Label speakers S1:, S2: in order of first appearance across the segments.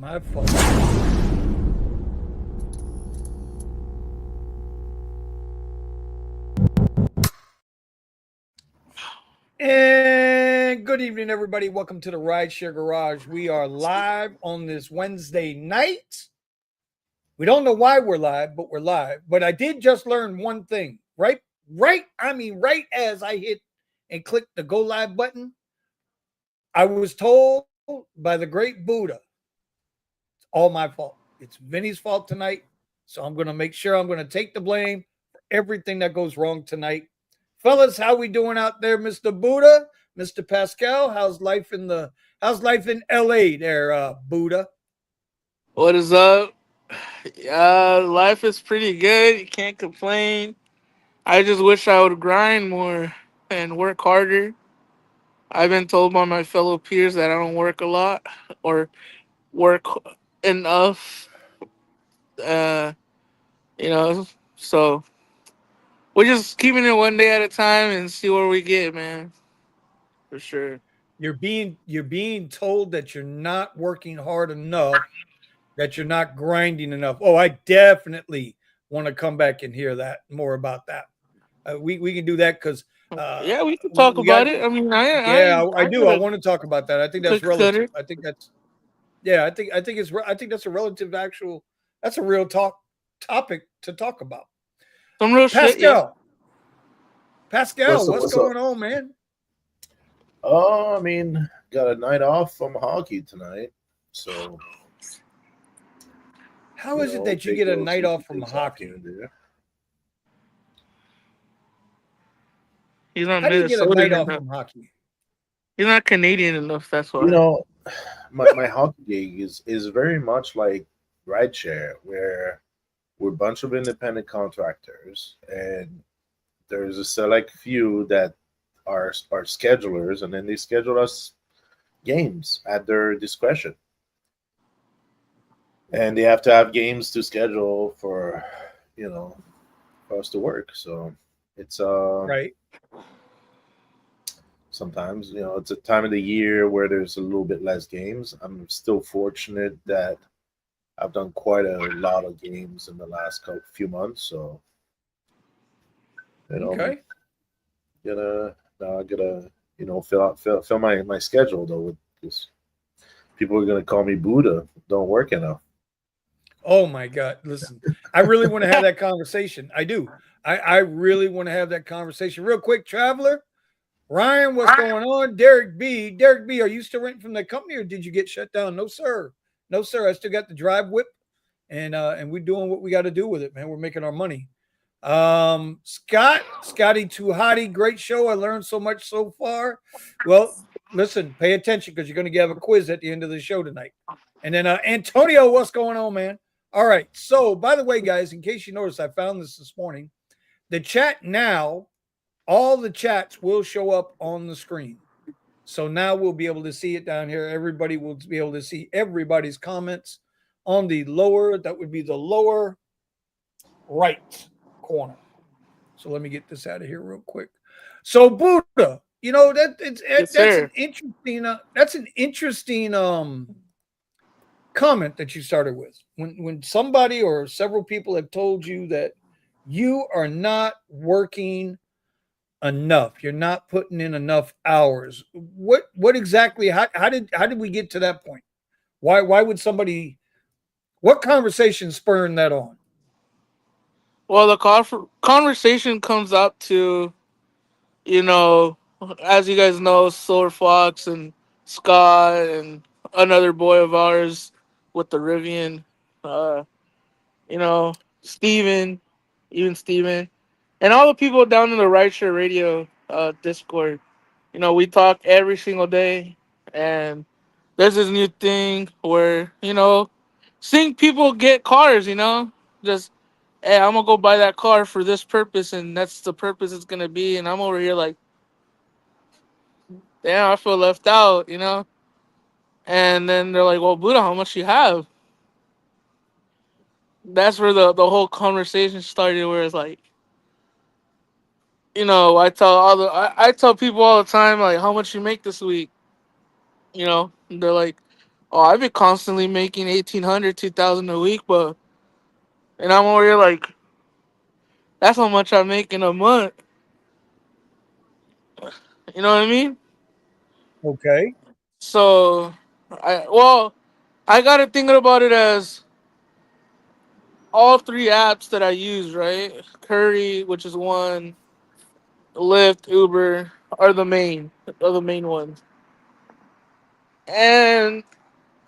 S1: my fault. And good evening, everybody. Welcome to the Rideshare Garage. We are live on this Wednesday night. We don't know why we're live, but we're live. But I did just learn one thing, right? Right as I hit and clicked the go live button, I was told by the great Buddha, it's all my fault. It's Vinny's fault tonight. So I'm going to make sure I'm going to take the blame for everything that goes wrong tonight. Fellas, how we doing out there, Mr. Buddha, Mr. Pascal? How's life in LA there, Buddha?
S2: What is up? Life is pretty good. You can't complain. I just wish I would grind more and work harder. I've been told by my fellow peers that I don't work a lot or work enough. Uh, you know, so we're just keeping it one day at a time and see where we get, man. For sure.
S1: You're being told that you're not working hard enough, that you're not grinding enough. Oh, I definitely want to come back and hear that more about that. We can do that because uh,
S2: Yeah, we can talk
S1: we got
S2: about it. I mean,
S1: yeah, I
S2: I
S1: do.
S2: got
S1: I
S2: a
S1: want to talk about that. I think that's
S2: quick
S1: relative.
S2: cutter.
S1: I think that's yeah. I think that's a relative actual. That's a real topic to talk about.
S2: Some real shit, yeah.
S1: Pascal, Pascal,
S3: What's up?
S1: what's
S3: What's up?
S1: going on, man?
S3: Oh, I mean, got a night off from hockey tonight, so
S1: How is it that you
S3: take
S1: get a
S3: those
S1: night
S3: sleepy
S1: off from
S3: days off here
S1: hockey?
S3: and there.
S2: He's not
S1: How do you get a
S2: Minnesotan
S1: night off
S2: enough.
S1: from hockey?
S2: He's not Canadian enough, that's
S3: You
S2: why.
S3: know, my hockey gig is very much like rideshare, where we're a bunch of independent contractors, and there's a select few that are schedulers, and then they schedule us games at their discretion, and they have to have games to schedule for you know for us to work. So it's
S1: Right.
S3: sometimes it's a time of the year where there's a little bit less games. I'm still fortunate that I've done quite a lot of games in the last few months, so I'm
S1: Okay.
S3: gonna now I gotta fill my schedule though with this. People are gonna call me Buddha. Don't work enough.
S1: Oh my God. Listen, I really want to have that conversation. I do. I really want to have that conversation. Real quick, traveler. Ryan, what's going on? Derek B. Derek B, are you still renting from the company or did you get shut down? No, sir. No, sir. I still got the drive whip and we're doing what we got to do with it, man. We're making our money. Scotty Too Hottie, great show. I learned so much so far. Well, listen, pay attention because you're going to have a quiz at the end of the show tonight. And then Antonio, what's going on, man? All right. So, by the way, guys, in case you noticed, I found this morning. The chat now, all the chats will show up on the screen. So now we'll be able to see it down here. Everybody will be able to see everybody's comments on the lower, that would be the lower right corner. So let me get this out of here real quick. So Buddha,
S2: Yes, sir.
S1: that's an interesting comment that you started with. When somebody or several people have told you that you are not working enough, you're not putting in enough hours. What exactly how did we get to that point? Why would somebody what conversation spurring that on?
S2: Well, the conversation comes up to, you know, as you guys know, Silver Fox and Scott and another boy of ours with the Rivian, uh, you know, Steven, even Steven, and all the people down in the Rideshare Radio Discord. You know, we talk every single day, and there's this new thing where, seeing people get cars, just, hey, I'm gonna go buy that car for this purpose, and that's the purpose it's gonna be. And I'm over here like, damn, I feel left out. And then they're like, well, Buddha, how much you have? That's where the whole conversation started, where it's like, I tell people all the time, like, how much you make this week? And they're like, Oh, I've been constantly making 1,800, 2,000 a week, but and I'm over here like that's how much I make in a month. You know what I mean?
S1: Okay.
S2: So, I gotta think about it as all three apps that I use, right? Curry, which is one, Lyft, Uber are the main ones. And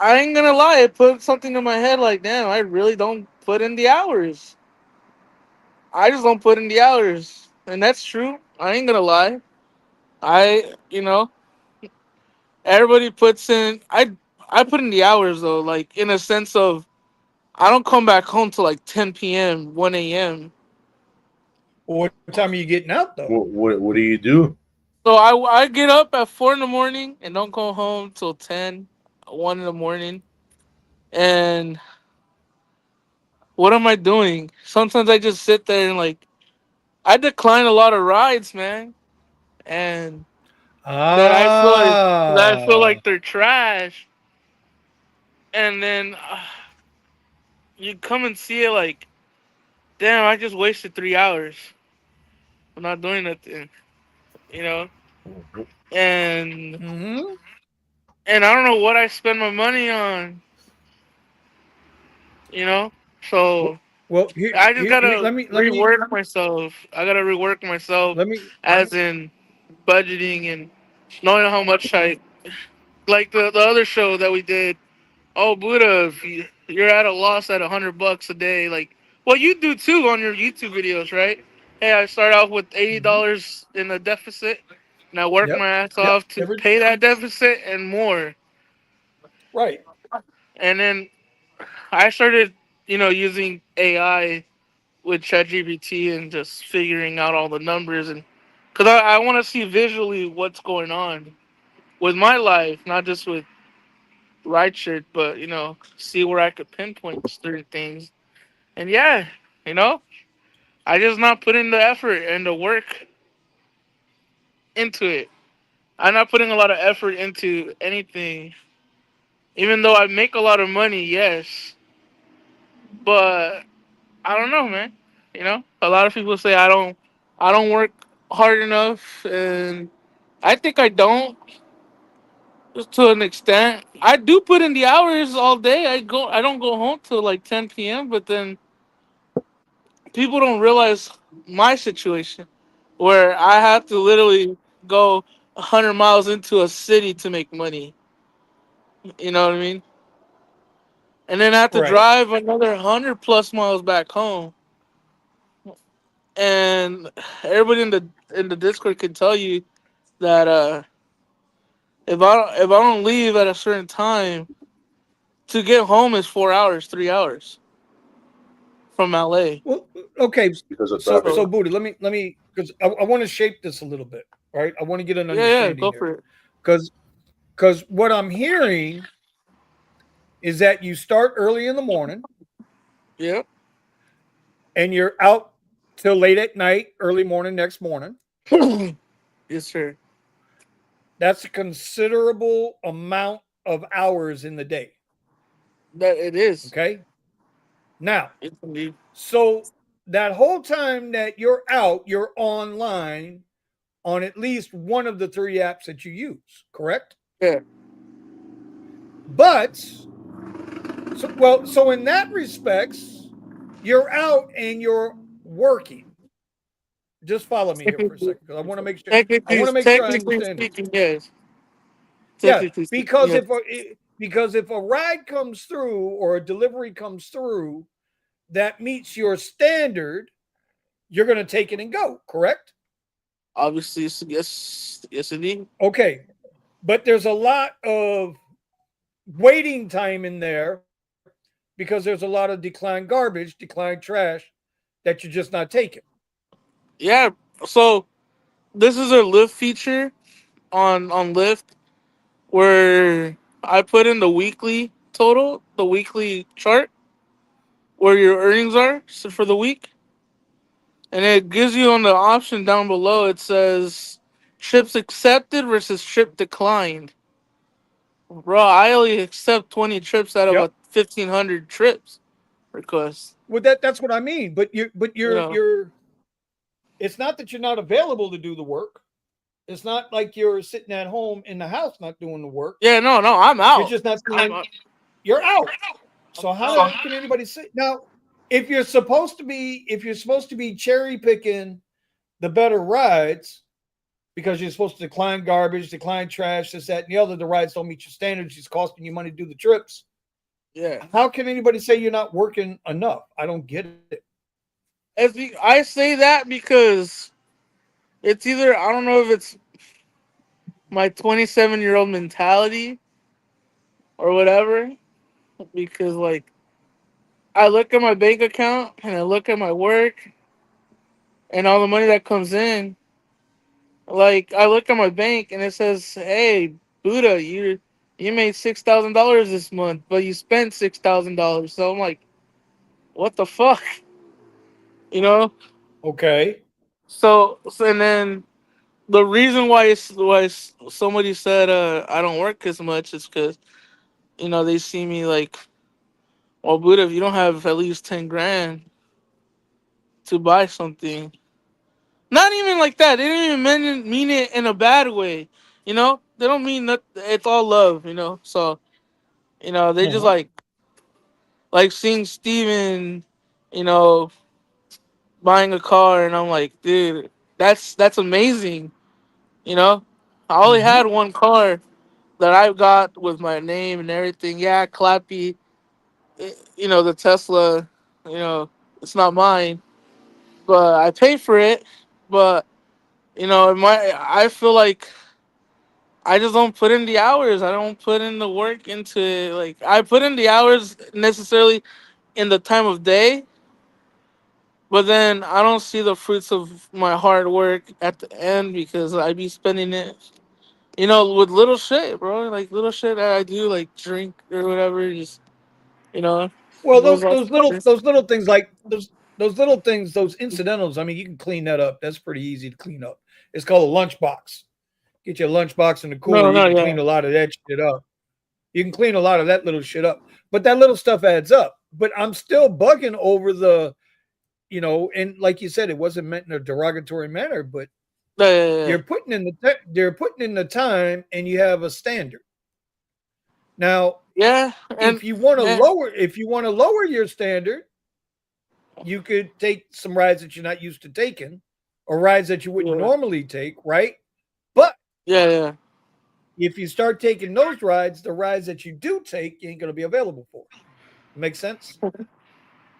S2: I ain't gonna lie, it put something in my head like, damn, I really don't put in the hours. I just don't put in the hours, and that's true. I ain't gonna lie. You know, everybody puts in. I put in the hours though, like in a sense of I don't come back home till like 10 p.m., 1 a.m.
S1: Well, what time are you getting out though?
S3: What do you do?
S2: So I get up at 4 in the morning and don't go home till 10, 1 in the morning. And what am I doing? Sometimes I just sit there and like I decline a lot of rides, man, and that I feel
S1: Ah.
S2: like they're trash. And then you come and see it like, damn, I just wasted 3 hours. I'm not doing nothing, you know.
S3: Mhm.
S2: And
S1: Hmm.
S2: and I don't know what I spend my money on, you know.
S1: Well,
S2: So
S1: well, here,
S2: I just
S1: here, here,
S2: gotta
S1: let me,
S2: rework myself. I gotta rework myself,
S1: let me.
S2: as in budgeting and knowing how much I like the other show that we did. Oh, Buddha, if you're at a loss at $100 a day, like, well, you do too on your YouTube videos, right? Hey, I start off with
S1: Mhm.
S2: $80 in a deficit, and I work
S1: Yep.
S2: my ass
S1: Yep.
S2: off to pay that deficit and more.
S1: Right.
S2: And then I started, using AI with ChatGPT and just figuring out all the numbers, and because I want to see visually what's going on with my life, not just with Rideshare, but see where I could pinpoint certain things. And yeah, you know, I just not putting the effort and the work into it. I'm not putting a lot of effort into anything, even though I make a lot of money. Yes, but I don't know, man. A lot of people say I don't work hard enough, and I think I don't, just to an extent. I do put in the hours all day. I don't go home till like 10 p.m. But then people don't realize my situation, where I have to literally go 100 miles into a city to make money. You know what I mean? And then I have to
S1: Right.
S2: drive another 100 plus miles back home. And everybody in the Discord can tell you that if I don't leave at a certain time, to get home is 4 hours, 3 hours from LA.
S1: Well, okay.
S3: Because of traffic.
S1: So
S2: So
S1: Buddha, let me, because I want to shape this a little bit, right? I want to get an
S2: yeah,
S1: understanding
S2: go
S1: here,
S2: for it.
S1: because what I'm hearing is that you start early in the morning
S2: Yeah.
S1: and you're out till late at night, early morning next morning.
S2: Yes, sir.
S1: That's a considerable amount of hours in the day.
S2: That it is.
S1: Okay. Now,
S2: It's indeed.
S1: so that whole time that you're out, you're online on at least one of the three apps that you use, correct?
S2: Yeah.
S1: But so in that respects, you're out and you're working. Just follow me here for a
S2: Technically,
S1: second because I want to make sure I
S2: technically
S1: understand this.
S2: speaking, yes.
S1: Yeah,
S2: Technically speaking,
S1: because
S2: yes.
S1: if a ride comes through or a delivery comes through that meets your standard, you're going to take it and go, correct?
S2: Obviously, yes, yes, indeed.
S1: Okay, but there's a lot of waiting time in there because there's a lot of declined garbage, declined trash that you're just not taking.
S2: Yeah. So this is a Lyft feature on Lyft where I put in the weekly total, the weekly chart where your earnings are for the week, and it gives you on the option down below. It says trips accepted versus trip declined. bro, I only accept 20 trips out of
S1: Yep.
S2: a 1,500 trips request.
S1: Well, that's what I mean. But
S2: You know.
S1: you're. It's not that you're not available to do the work. It's not like you're sitting at home in the house not doing the work.
S2: Yeah, no, no, I'm
S1: You're
S2: out.
S1: just not
S2: I'm
S1: saying
S2: out.
S1: you're out.
S2: I'm
S1: So how
S2: out.
S1: can anybody say now? If you're supposed to be cherry picking the better rides because you're supposed to decline garbage, decline trash, this, that, and the other, the rides don't meet your standards. It's costing you money to do the trips.
S2: Yeah.
S1: How can anybody say you're not working enough? I don't get it.
S2: I say that because it's either, I don't know if it's my 27-year-old mentality or whatever, because like I look at my bank account and I look at my work and all the money that comes in. Like I look at my bank and it says, "Hey, Buddha, you made $6,000 this month, but you spent $6,000." So I'm like, "What the fuck?" You know?
S1: Okay.
S2: So and then the reason why somebody said I don't work as much is because they see me like, well, Buddha, if you don't have at least 10 grand to buy something, not even like that. They didn't even mean it in a bad way. They don't mean that. It's all love. So they just
S1: Uh-huh.
S2: like seeing Steven, you know, buying a car, and I'm like, dude, that's amazing. You know, I only
S1: Mm-hmm.
S2: had one car that I got with my name and everything. Yeah, Clappy. The Tesla. You know, it's not mine, but I paid for it. But I feel like I just don't put in the hours. I don't put in the work into it. Like I put in the hours necessarily in the time of day, but then I don't see the fruits of my hard work at the end because I be spending it, with little shit, bro. Like little shit that I do, like drink or whatever. Just you know,
S1: Well,
S2: goes off.
S1: those little things like those little things, those incidentals. I mean, you can clean that up. That's pretty easy to clean up. It's called a lunchbox. Get your lunchbox in the cooler.
S2: No,
S1: You
S2: no,
S1: can clean
S2: yeah,
S1: a lot of that shit up. You can clean a lot of that little shit up. But that little stuff adds up. But I'm still bugging over and like you said, it wasn't meant in a derogatory manner, but
S2: yeah, yeah, yeah.
S1: they're putting in the time and you have a standard. Now,
S2: Yeah, and yeah,
S1: if you want to lower your standard, you could take some rides that you're not used to taking or rides that you wouldn't
S2: yeah,
S1: normally take, right? But
S2: yeah, yeah.
S1: if you start taking those rides, the rides that you do take, you ain't going to be available for. Make sense?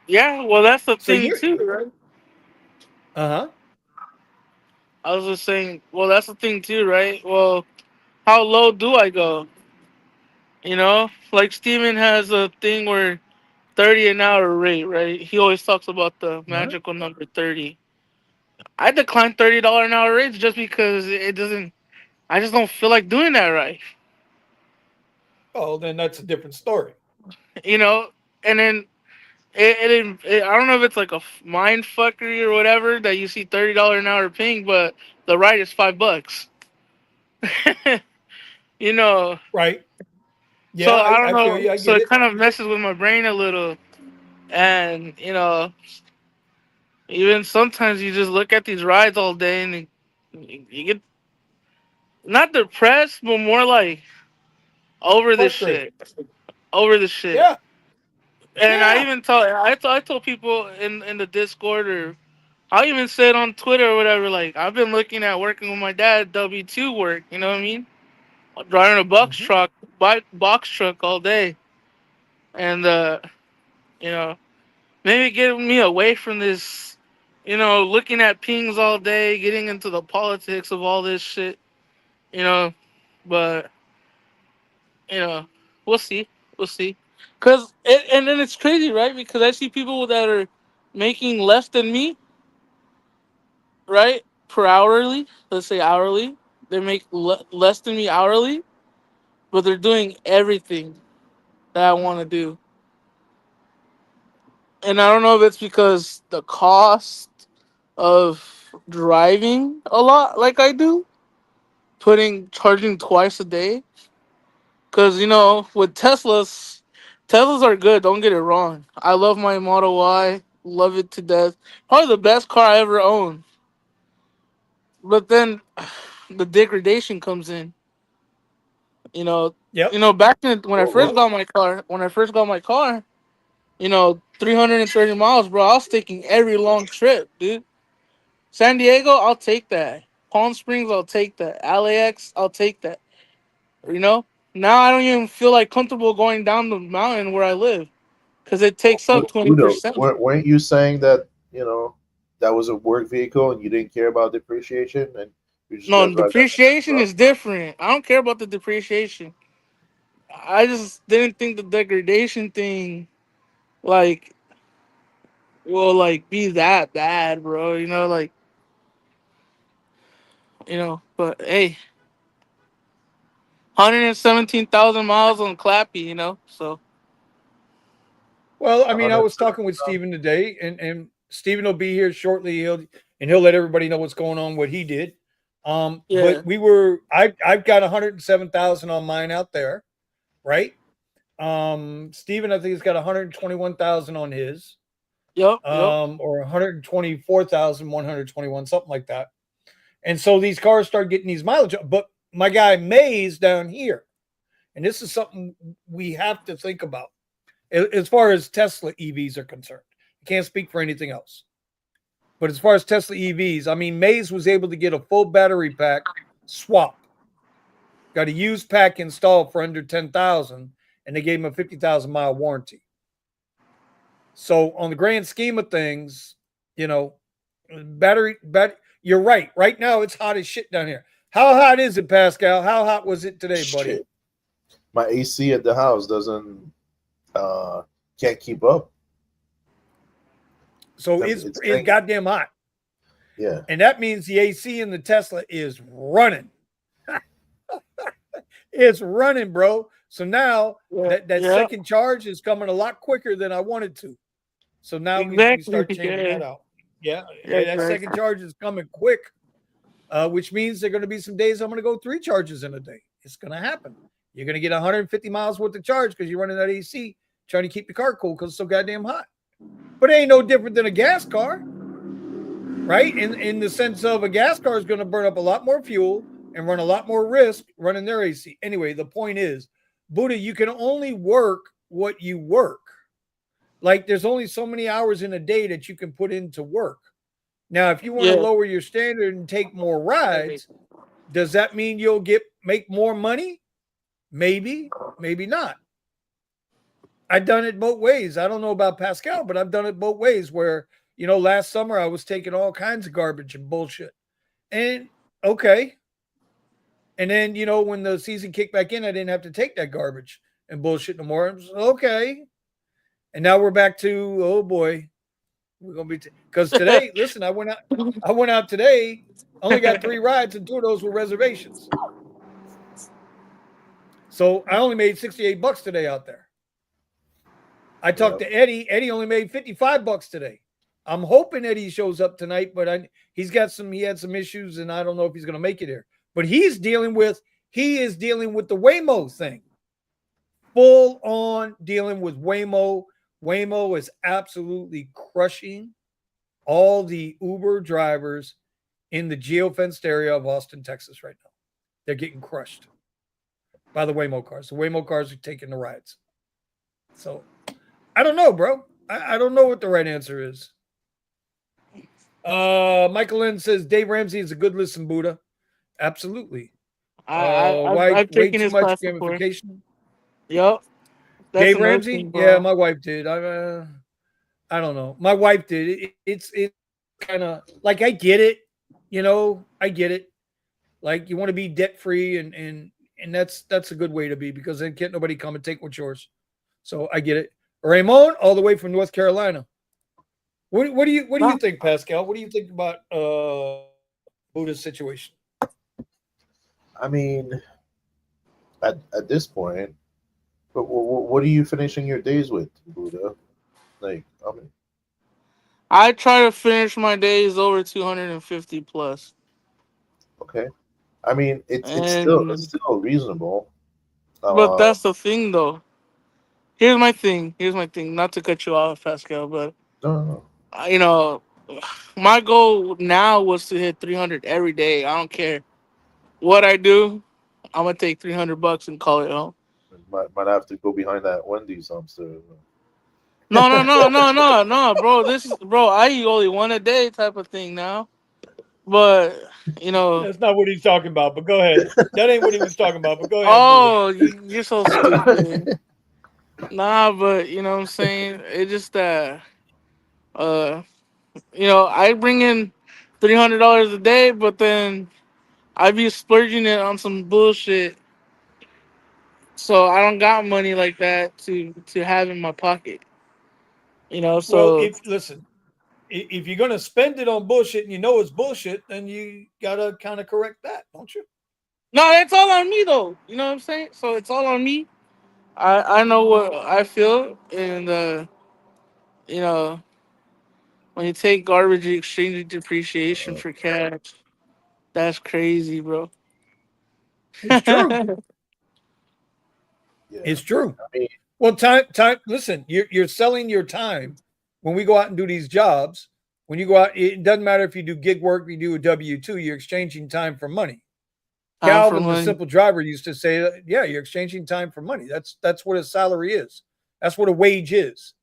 S2: Yeah, well, that's the
S1: So
S2: thing
S1: you're,
S2: too, right?
S1: uh huh.
S2: I was just saying, well, that's the thing too, right? Well, how low do I go? Like Steven has a thing where 30 an hour rate, right? He always talks about the
S1: Uh-huh.
S2: magical number 30. I decline $30 an hour rates just because it doesn't, I just don't feel like doing that right.
S1: Oh, then that's a different story.
S2: You know? And then I don't know if it's like a mind fuckery or whatever that you see $30 an hour ping, but the ride is $5. you know,
S1: Right.
S2: so
S1: Yeah,
S2: I don't
S1: I feel
S2: know.
S1: you. I
S2: So
S1: get
S2: it
S1: it.
S2: kind of messes with my brain a little. And, even sometimes you just look at these rides all day and you get not depressed, but more like over this
S1: Frustrated.
S2: shit. Over the shit.
S1: Yeah.
S2: And
S1: Yeah.
S2: I told people in the Discord, or I even said on Twitter or whatever, like I've been looking at working with my dad W-2 work, you know what I mean? Driving a
S1: Hmm.
S2: box truck all day. And you know, maybe getting me away from this, looking at pings all day, getting into the politics of all this shit, you know. But you know, we'll see, we'll see. And then it's crazy, right? Because I see people that are making less than me, right, per hourly. Let's say hourly, they make less than me hourly, but they're doing everything that I want to do. And I don't know if it's because the cost of driving a lot, like I do, putting charging twice a day. Because, with Teslas are good. Don't get it wrong. I love my Model Y. Love it to death. Probably the best car I ever owned. But then the degradation comes in. You know,
S1: Yep.
S2: back then when I first
S1: Yep.
S2: got my car, 330 miles, bro. I was taking every long trip, dude. San Diego, I'll take that. Palm Springs, I'll take that. LAX, I'll take that. You know, now I don't even feel like comfortable going down the mountain where I live because it takes up
S3: Udo,
S2: 20%.
S3: weren't you saying that that was a work vehicle and you didn't care about depreciation and you're just
S2: No,
S3: gonna drive that
S2: depreciation
S3: truck?
S2: is different. I don't care about the depreciation. I just didn't think the degradation thing, like, will like be that bad, bro. But hey, 117,000 miles on Clappy, so
S1: Well, I mean, I was talking with
S3: 170,000.
S1: Steven today, and Steven will be here shortly. He'll let everybody know what's going on, what he did. But
S2: yeah,
S1: I've got 107,000 on mine out there, right? Steven, I think he's got 121,000 on his,
S2: yep,
S1: or 124,121, something like that. And so these cars start getting these mileage. But my guy Mays down here, and this is something we have to think about as far as Tesla EVs are concerned. I can't speak for anything else. But as far as Tesla EVs, I mean, Mays was able to get a full battery pack swap, got a used pack installed for under 10,000, and they gave him a 50,000 mile warranty. So on the grand scheme of things, you know, you're right. Right now it's hot as shit down here. How hot is it, Pascal? How hot was it today, buddy?
S3: Shit, my AC at the house doesn't uh can't keep up.
S1: So
S3: It's
S1: it's
S3: cranking.
S1: goddamn hot.
S3: Yeah,
S1: And that means the AC in the Tesla is running. It's running, bro. So now
S2: yeah,
S1: that
S2: yeah,
S1: second charge is coming a lot quicker than I wanted to. So now we
S2: exactly,
S1: start changing
S2: yeah,
S1: that out. Yeah,
S2: yeah,
S1: that second
S2: exactly.
S1: charge is coming quick, which means there are going to be some days I'm going to go 3 charges in a day. It's going to happen. You're going to get 150 miles worth of charge because you're running that AC trying to keep your car cool because it's so goddamn hot. But it ain't no different than a gas car, right? In the sense of a gas car is going to burn up a lot more fuel and run a lot more risk running their AC. Anyway, the point is, Buddha, you can only work what you work. Like there's only so many hours in a day that you can put into work. Now, if you want to
S2: Yeah,
S1: lower your standard and take more rides, does that mean you'll make more money? Maybe, maybe not. I've done it both ways. I don't know about Pascal, but I've done it both ways where, last summer I was taking all kinds of garbage and bullshit. And okay. And then, when the season kicked back in, I didn't have to take that garbage and bullshit no more. It was okay. And now we're back to, oh boy, we're gonna be because today, listen, I went out today, only got 3 rides, and 2 of those were reservations. So I only made $68 today out there. I talked
S3: yeah.
S1: to Eddie. Eddie only made $55 today. I'm hoping Eddie shows up tonight, but he had some issues, and I don't know if he's gonna make it here. But he is dealing with the Waymo thing. Full on dealing with Waymo. Waymo is absolutely crushing all the Uber drivers in the geofenced area of Austin, Texas right now. They're getting crushed by the Waymo cars. The Waymo cars are taking the rides. So I don't know, bro. I don't know what the right answer is. Michael Lynn says Dave Ramsey is a good listen, Buddha. Absolutely. Why
S2: I've
S1: way
S2: taken
S1: too
S2: his
S1: much
S2: class before.
S1: gamification?
S2: Yep, that's
S1: Dave
S2: another
S1: Ramsey?
S2: thing,
S1: Yeah,
S2: bro.
S1: my wife did. I don't know. My wife did. It's kind of like I get it. I get it. Like you want to be debt free, and that's a good way to be because then can't nobody come and take what's yours. So I get it. Ramon, all the way from North Carolina. What do you
S2: Huh?
S1: think, Pascal? What do you think about Buddha's situation?
S3: I mean, at this point, but what are you finishing your days with, Buddha? Like, I mean,
S2: I try to finish my days over 250 plus,
S3: okay. I mean, it's
S2: and
S3: still reasonable.
S2: But
S3: Uh,
S2: that's the thing, though. Here's my thing. Here's my thing. Not to cut you off, Pascal, but
S3: no, no, no.
S2: you know, my goal now was to hit 300 every day. I don't care what I do. I'm gonna take $300 and call it home.
S3: Might have to go behind that Wendy's dumpster.
S2: No, no, no, no, no, no, bro. This is bro. I eat only one a day type of thing now. But you know,
S1: That's not what he's talking about. But go ahead. That ain't what he was talking about. But go ahead, Buddha.
S2: oh, you're so stupid. Nah, but you know what I'm saying. It's just that uh, I bring in $300 a day, but then I be splurging it on some bullshit. So I don't got money like that to have in my pocket.
S1: Well,
S2: So
S1: if listen, if you're gonna spend it on bullshit and you know it's bullshit, then you gotta kind of correct that, don't you?
S2: no, it's all on me though. You know what I'm saying? So it's all on me. I know what I feel, and you know when you take garbage, you exchange it depreciation
S3: Uh,
S2: for cash. That's crazy, bro.
S1: It's true.
S3: yeah,
S1: It's true.
S3: I mean,
S1: Well, time. Listen, you're selling your time when we go out and do these jobs. When you go out, it doesn't matter if you do gig work, you do a W-2. You're exchanging time for money.
S2: Time for
S1: Calvin, the
S2: money.
S1: simple driver, used to say, "Yeah, you're exchanging time for money. That's what a salary is. That's what a wage is.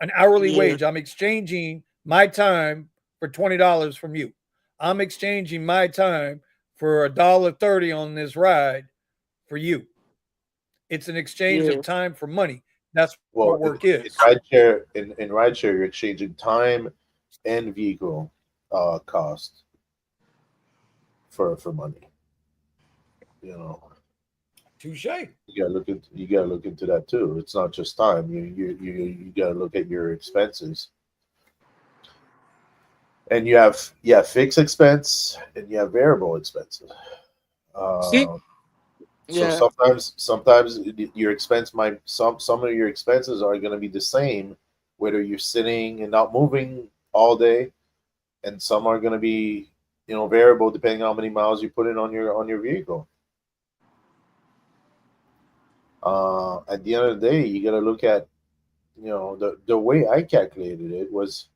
S1: An hourly
S2: Yeah,
S1: wage. I'm exchanging my time for $20 from you. I'm exchanging my time for $1.30 on this ride for you. It's an exchange
S2: yeah,
S1: of time for money. That's what
S3: well,
S1: work is.
S3: in rideshare, you're exchanging time and vehicle cost for money. You know,
S1: Touche.
S3: you gotta look into that too. It's not just time. You gotta look at your expenses, and you have fixed expense and you have variable expenses.
S2: see,
S3: Uh, so
S2: yeah,
S3: sometimes your expense might some of your expenses are going to be the same whether you're sitting and not moving all day, and some are going to be variable depending on how many miles you put in on your vehicle. At the end of the day, you got to look at the way I calculated it was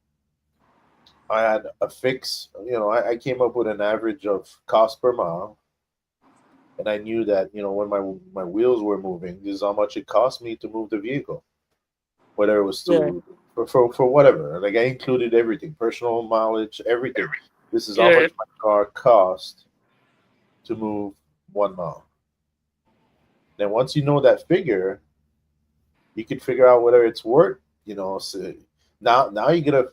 S3: I had a fix. I came up with an average of cost per mile, and I knew that when my wheels were moving, this is how much it cost me to move the vehicle, whether it was
S2: yeah,
S3: for whatever. Like I included everything, personal mileage, everything. This is how
S2: yeah,
S3: much my car cost to move 1 mile. Then once you know that figure, you can figure out whether it's worth. So now you gotta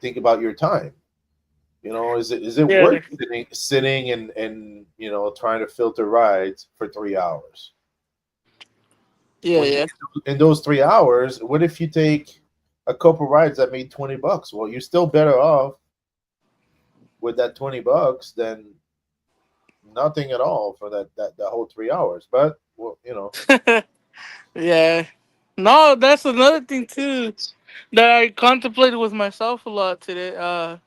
S3: think about your time. Is it
S2: yeah,
S3: worth sitting and trying to filter rides for 3 hours?
S2: yeah,
S3: When
S2: yeah,
S3: in those 3 hours, what if you take a couple rides that made $20? Well, you're still better off with that $20 than nothing at all for that whole 3 hours. But well,
S2: yeah. No, that's another thing too that I contemplated with myself a lot today.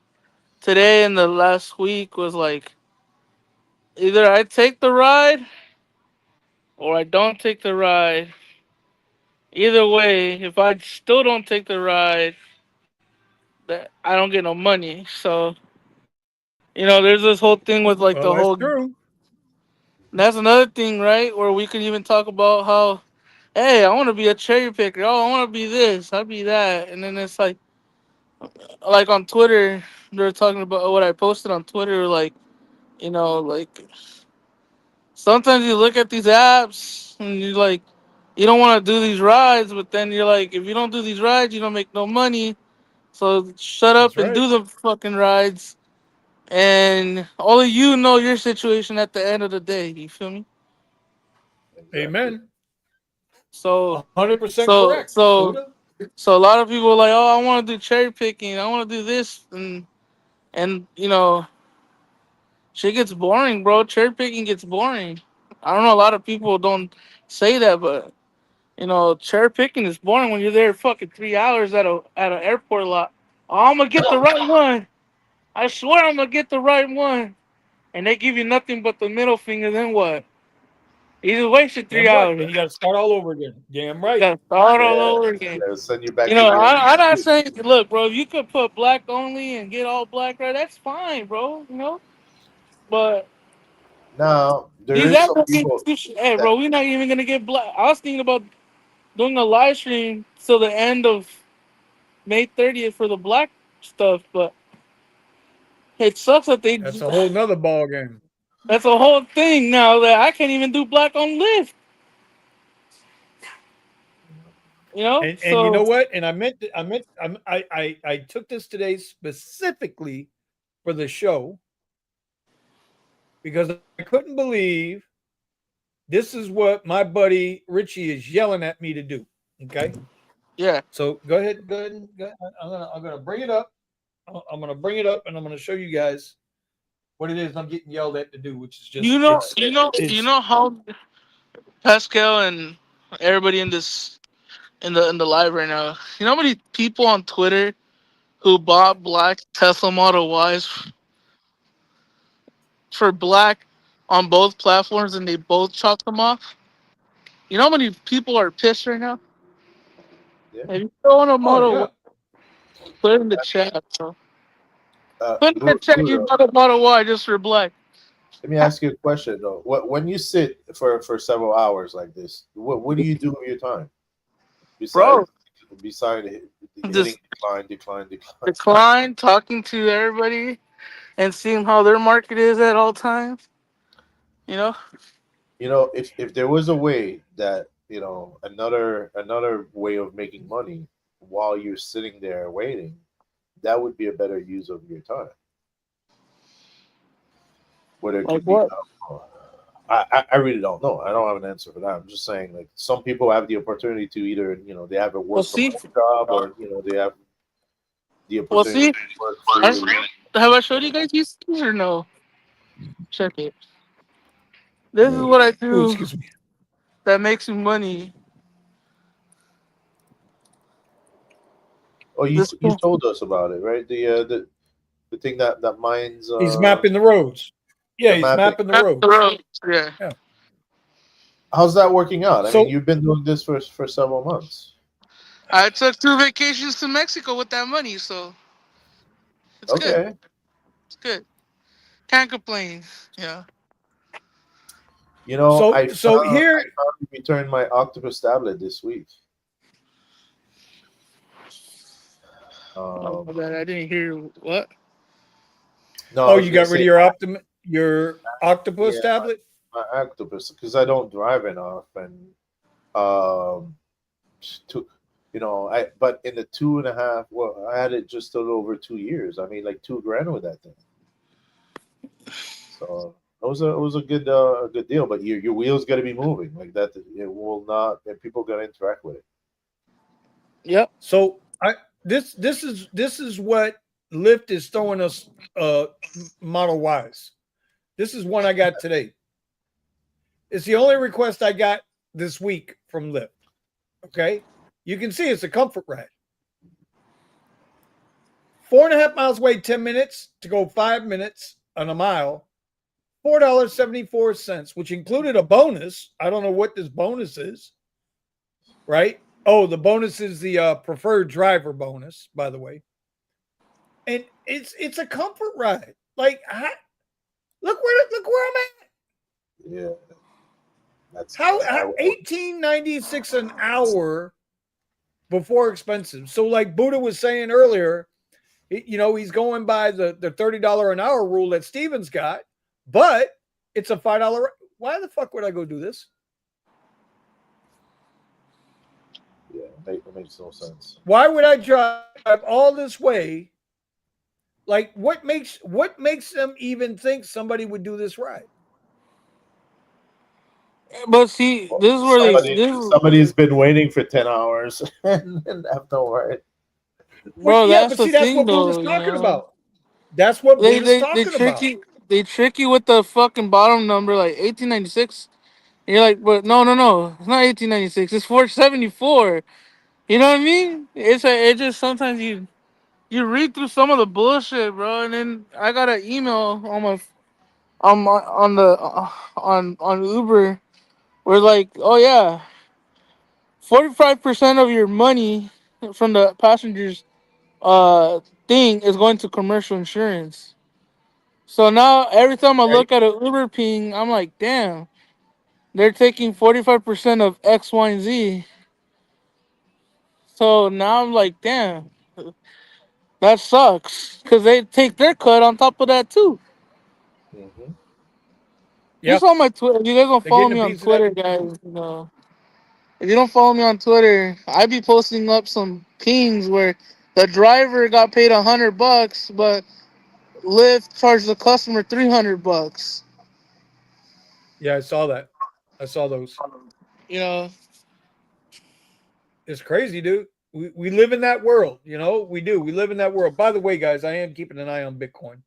S2: Today and the last week was like either I take the ride or I don't take the ride. Either way, if I still don't take the ride, that I don't get no money. So there's this whole thing with like
S1: Well,
S2: the
S1: that's
S2: whole.
S1: true.
S2: That's another thing, right? Where we can even talk about how, hey, I want to be a cherry picker. Oh, I want to be this. I be that. And then it's like on Twitter, they're talking about what I posted on Twitter. Like sometimes you look at these apps and you're like, you don't want to do these rides, but then you're like, if you don't do these rides, you don't make no money. So shut
S1: That's
S2: up and
S1: right.
S2: do the fucking rides. And only you know your situation at the end of the day. You feel me?
S3: exactly.
S1: Amen.
S2: So,
S1: 100%
S2: so,
S1: correct,
S2: so,
S1: Buddha.
S2: so a lot of people are like, oh, I want to do cherry picking. I want to do this, and shit gets boring, bro. Cherry picking gets boring. I don't know. A lot of people don't say that, but cherry picking is boring when you're there fucking 3 hours at an airport lot. Oh, I'm gonna get the right one. I swear I'm gonna get the right one. And they give you nothing but the middle finger. Then what? You just wasted three
S1: Damn right.
S2: hours.
S1: Then you got to start all over again. Damn
S2: You
S1: right.
S2: gotta start all
S3: Yeah,
S2: over again.
S3: yeah, send you back
S2: You
S3: to
S2: know,
S3: the
S2: I'm not saying, look, bro, if you could put black only and get all black, right? That's fine, bro. You know, but
S3: now. There
S2: these
S3: is some
S2: applicants,
S3: people
S2: hey,
S3: that
S2: bro, we're not even gonna get black. I was thinking about doing a live stream till the end of May 30th for the black stuff, but it sucks that they.
S1: That's a whole nother ball game.
S2: That's a whole thing now that I can't even do black on Lyft. You know,
S1: And you
S2: so
S1: know what? And I took this today specifically for the show because I couldn't believe this is what my buddy Richie is yelling at me to do. Okay.
S2: yeah,
S1: So go ahead. Go ahead. Go ahead. I'm gonna bring it up. I'm gonna bring it up and I'm gonna show you guys what it is I'm getting yelled at to do, which is just
S2: you
S1: it's
S2: know how Pascal and everybody in the live right now. You know how many people on Twitter who bought black Tesla Model Ys for black on both platforms and they both chopped them off? You know how many people are pissed right now?
S3: yeah.
S2: If you don't want a
S1: oh
S2: Model Y,
S1: yeah.
S2: put it in the chat. So put in the chat you
S3: Buddha,
S2: bought a Model Y just for black.
S3: let me ask you a question though. What when you sit for several hours like this, what do you do with your time
S2: Bro,
S3: besides hitting
S2: just
S3: decline, decline, decline?
S2: decline talking to everybody and seeing how their market is at all times. You know,
S3: If there was a way that another way of making money while you're sitting there waiting, that would be a better use of your time. Whether it
S2: like
S3: could be,
S2: what?
S3: I really don't know. I don't have an answer for that. I'm just saying, like some people have the opportunity to either they have a
S2: Well,
S3: work from
S2: see,
S3: home job, or they have the
S2: well,
S3: opportunity
S2: see.
S3: to work
S2: I,
S3: freely.
S2: have I showed you guys these things or no? Check it. This is what I
S1: Oh,
S2: do
S1: excuse me.
S2: that makes me money.
S3: Oh,
S2: This
S3: you told us about it, right? The thing that mines
S1: He's mapping the roads. Yeah,
S3: the
S1: he's
S3: mapping.
S1: mapping the
S2: that's the
S1: roads.
S2: road. Yeah.
S1: Yeah.
S3: How's that working out? I mean,
S1: So
S3: you've been doing this for several months.
S2: I took 2 vacations to Mexico with that money, so it's good.
S3: Okay.
S2: It's good. Can't complain. Yeah.
S1: so
S3: I
S1: so
S3: found
S1: here
S3: to return my octopus tablet this week.
S2: Oh
S3: Um,
S2: my bad. I didn't hear what.
S3: no, I
S1: oh
S3: was
S1: you
S3: gonna
S1: got rid
S3: say,
S1: of your octopus
S3: yeah,
S1: tablet?
S3: my octopus because I don't drive enough, and um, to I but in the 2.5, well, I had it just a little over 2 years. I made like 2 grand with that thing, so it was a good deal. But your wheels got to be moving like that. It will not, and people got to interact with it.
S2: Yep.
S1: So I this is what Lyft is throwing us uh Model Ys. This is one I got today. It's the only request I got this week from Lyft. Okay. You can see it's a comfort ride. 4.5 miles away, 10 minutes to go 5 minutes on a mile. $4.74, which included a bonus. I don't know what this bonus is, right? Oh, the bonus is the preferred driver bonus, by the way. And it's a comfort ride. Like, look where I'm at.
S3: Yeah, that's
S1: How
S3: I,
S1: 18.96 an hour before expensive. So, like Buddha was saying earlier, he's going by the $30 an hour rule that Steven's got, but it's a $5. Why the fuck would I go do this?
S3: yeah, it makes no sense.
S1: Why would I drive all this way? Like, what makes them even think somebody would do this ride?
S2: But see,
S3: Well,
S2: this is where they. This,
S3: somebody's been waiting for 10 hours and have no right.
S1: But
S2: bro.
S1: yeah,
S2: That's
S1: but
S2: the
S1: see, that's
S2: thing,
S1: what Buddha's
S2: though. You
S1: talking
S2: know,
S1: about. That's what
S2: they
S1: Buddha's
S2: they they
S1: talking
S2: trick
S1: about.
S2: you. They trick you with the fucking bottom number, like 1896. And you're like, but no, no, no. It's not 1896. It's 474. You know what I mean? It just sometimes you read through some of the bullshit, bro, and then I got an email on my on the on Uber We're like, oh yeah, 45% of your money from the passengers thing is going to commercial insurance. So now every time I
S1: Right?
S2: look at an Uber ping, I'm like, damn, they're taking 45% of X, Y, and Z. So now I'm like, damn, that sucks because they take their cut on top of that too.
S3: Hmm.
S2: You
S1: Yeah,
S2: saw my Twitter. If you guys don't
S1: they're
S2: follow
S1: getting a
S2: me on
S1: piece of that.
S2: Twitter, guys, if you don't follow me on Twitter, I be posting up some pings where the driver got paid $100, but Lyft charged the customer $300.
S1: Yeah, I saw that. I saw those.
S2: You know,
S1: It's crazy, dude. We live in that world, we do. We live in that world. By the way, guys, I am keeping an eye on Bitcoin.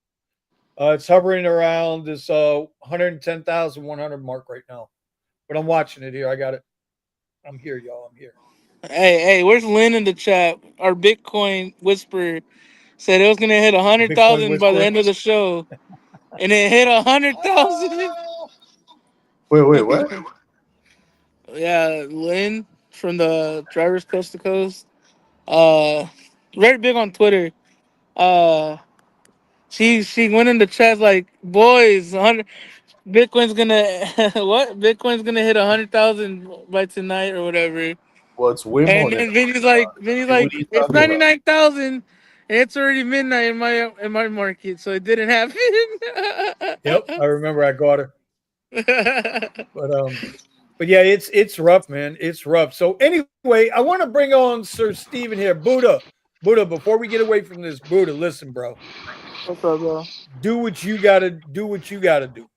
S1: It's hovering around this 110,100 mark right now. But I'm watching it here. I got it. I'm here, y'all. I'm here.
S2: hey, where's Lynn in the chat? Our Bitcoin whisperer said it was gonna hit a hundred
S1: Bitcoin
S2: thousand by the
S1: whisperer.
S2: end of the show, and it hit 100,000.
S1: Oh,
S3: Wait, what?
S2: Yeah, Lynn from the Drivers Coast to Coast. Uh, very big on Twitter. Uh, she went in the chat like, boys, 100 Bitcoin's gonna what? Bitcoin's gonna hit 100,000 by tonight or whatever.
S3: Well, it's way more
S2: And
S3: than
S2: then
S3: that.
S2: Vinny's
S3: What
S2: like,
S3: are you
S2: it's
S3: talking about?
S2: 99,000. And it's already midnight in my market, so it didn't happen.
S1: yep. I remember I got her. But but yeah, it's rough, man. It's rough. So anyway, I want to bring on Sir Steven here. Buddha, before we get away from this, Buddha, listen, bro.
S2: What's up, bro?
S1: Do what you gotta do what you gotta do.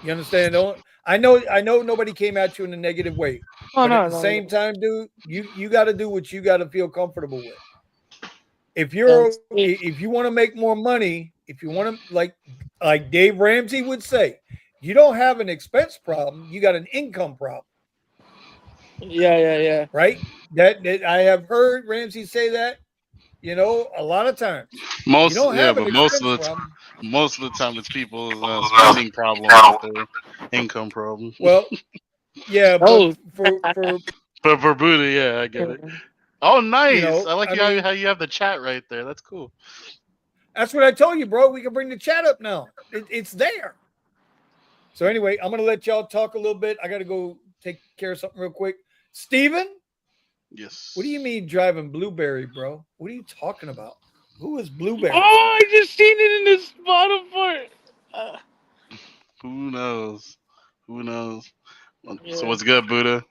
S1: You understand? Don't I know nobody came at you in a negative way.
S2: Oh
S1: But at
S2: no,
S1: the
S2: no,
S1: same time, dude, you gotta do what you gotta feel comfortable with.
S2: no.
S1: If you want to make more money, if you want to like Dave Ramsey would say, you don't have an expense problem, you got an income problem,
S2: Yeah.
S1: right? That I have heard Ramsey say that, a lot of times. You
S4: Most
S1: don't
S4: yeah,
S1: have an
S4: but
S1: expense problem.
S4: most of the time it's people's spending problem, not their income problem.
S1: Well, yeah, but
S2: Oh,
S1: for
S4: But for Buddha, yeah, I get it. Oh, nice! I like
S1: I
S4: you how
S1: mean,
S4: you have the chat right there. That's cool.
S1: that's what I told you, bro. We can bring the chat up now. It's there. So anyway, I'm gonna let y'all talk a little bit. I gotta go take care of something real quick. Steven, what do you
S4: Yes.
S1: mean driving Blueberry, bro? What are you talking about? Who is Blueberry?
S2: oh, I just seen it in this bottom part. Uh,
S4: Who knows? Who knows? So
S2: yeah,
S4: what's good, Buddha?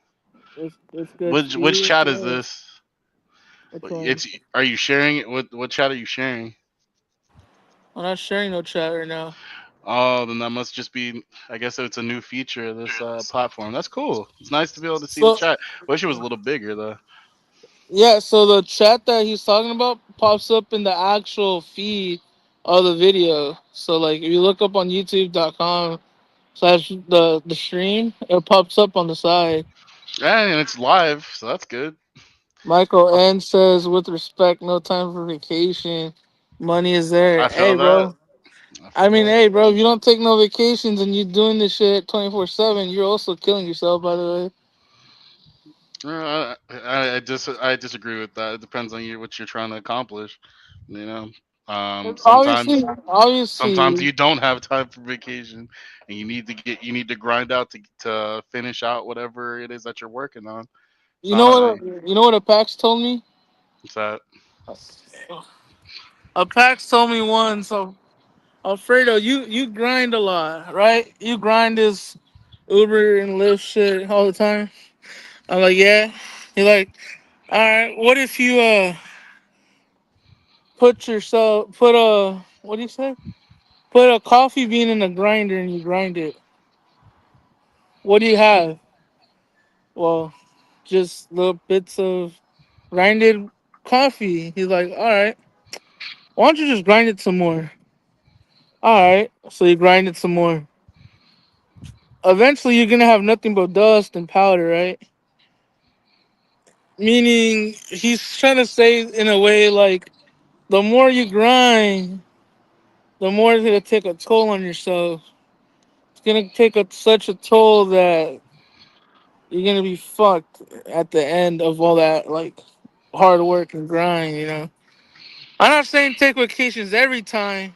S2: it's good,
S4: Which
S2: Steve.
S4: chat is
S2: Yeah,
S4: this?
S2: which one?
S4: It's Are you sharing it? What chat are you sharing?
S2: I'm not sharing no chat right now.
S4: Oh, then that must just be. I guess it's a new feature of this platform. That's cool. It's nice to be able to see the
S2: So
S4: chat. Wish it was a little bigger though.
S2: yeah, so the chat that he's talking about pops up in the actual feed of the video. So like if you look up on youtube.com/ the stream, it pops up on the side.
S4: And it's live, so that's good.
S2: Michael N says, with respect, no time for vacation. Money is there.
S4: I feel
S2: Hey,
S4: that.
S2: bro.
S4: I
S2: I
S4: feel
S2: mean,
S4: that.
S2: hey, bro, if you don't take no vacations and you doing this shit 24/7, you're also killing yourself, by the
S4: I disagree with that. It depends on you what you're trying to accomplish. You know,
S2: way.
S4: sometimes sometimes
S2: Obviously,
S4: you don't have time for vacation, and you need to grind out to finish out whatever it is that you're working on. So
S2: you
S4: I
S2: know
S4: don't
S2: what?
S4: know.
S2: You know what a Pax told me?
S4: It's that.
S2: A Pax told me once. So, Alfredo, you grind a lot, right? You grind this Uber and Lyft shit all the time. I'm like, yeah. He like, all right. What if you put a what do you say? Put a coffee bean in a grinder and you grind it. What do you have? Well, just little bits of grinded coffee. He's like, all right. Why don't you just grind it some more? All right. So you grind it some more. Eventually, you're gonna have nothing but dust and powder, right? Meaning, he's trying to say in a way like the more you grind, the more it's gonna take a toll on yourself. It's gonna take such a toll that you're gonna be fucked at the end of all that like hard work and grind. I'm not saying take vacations every time,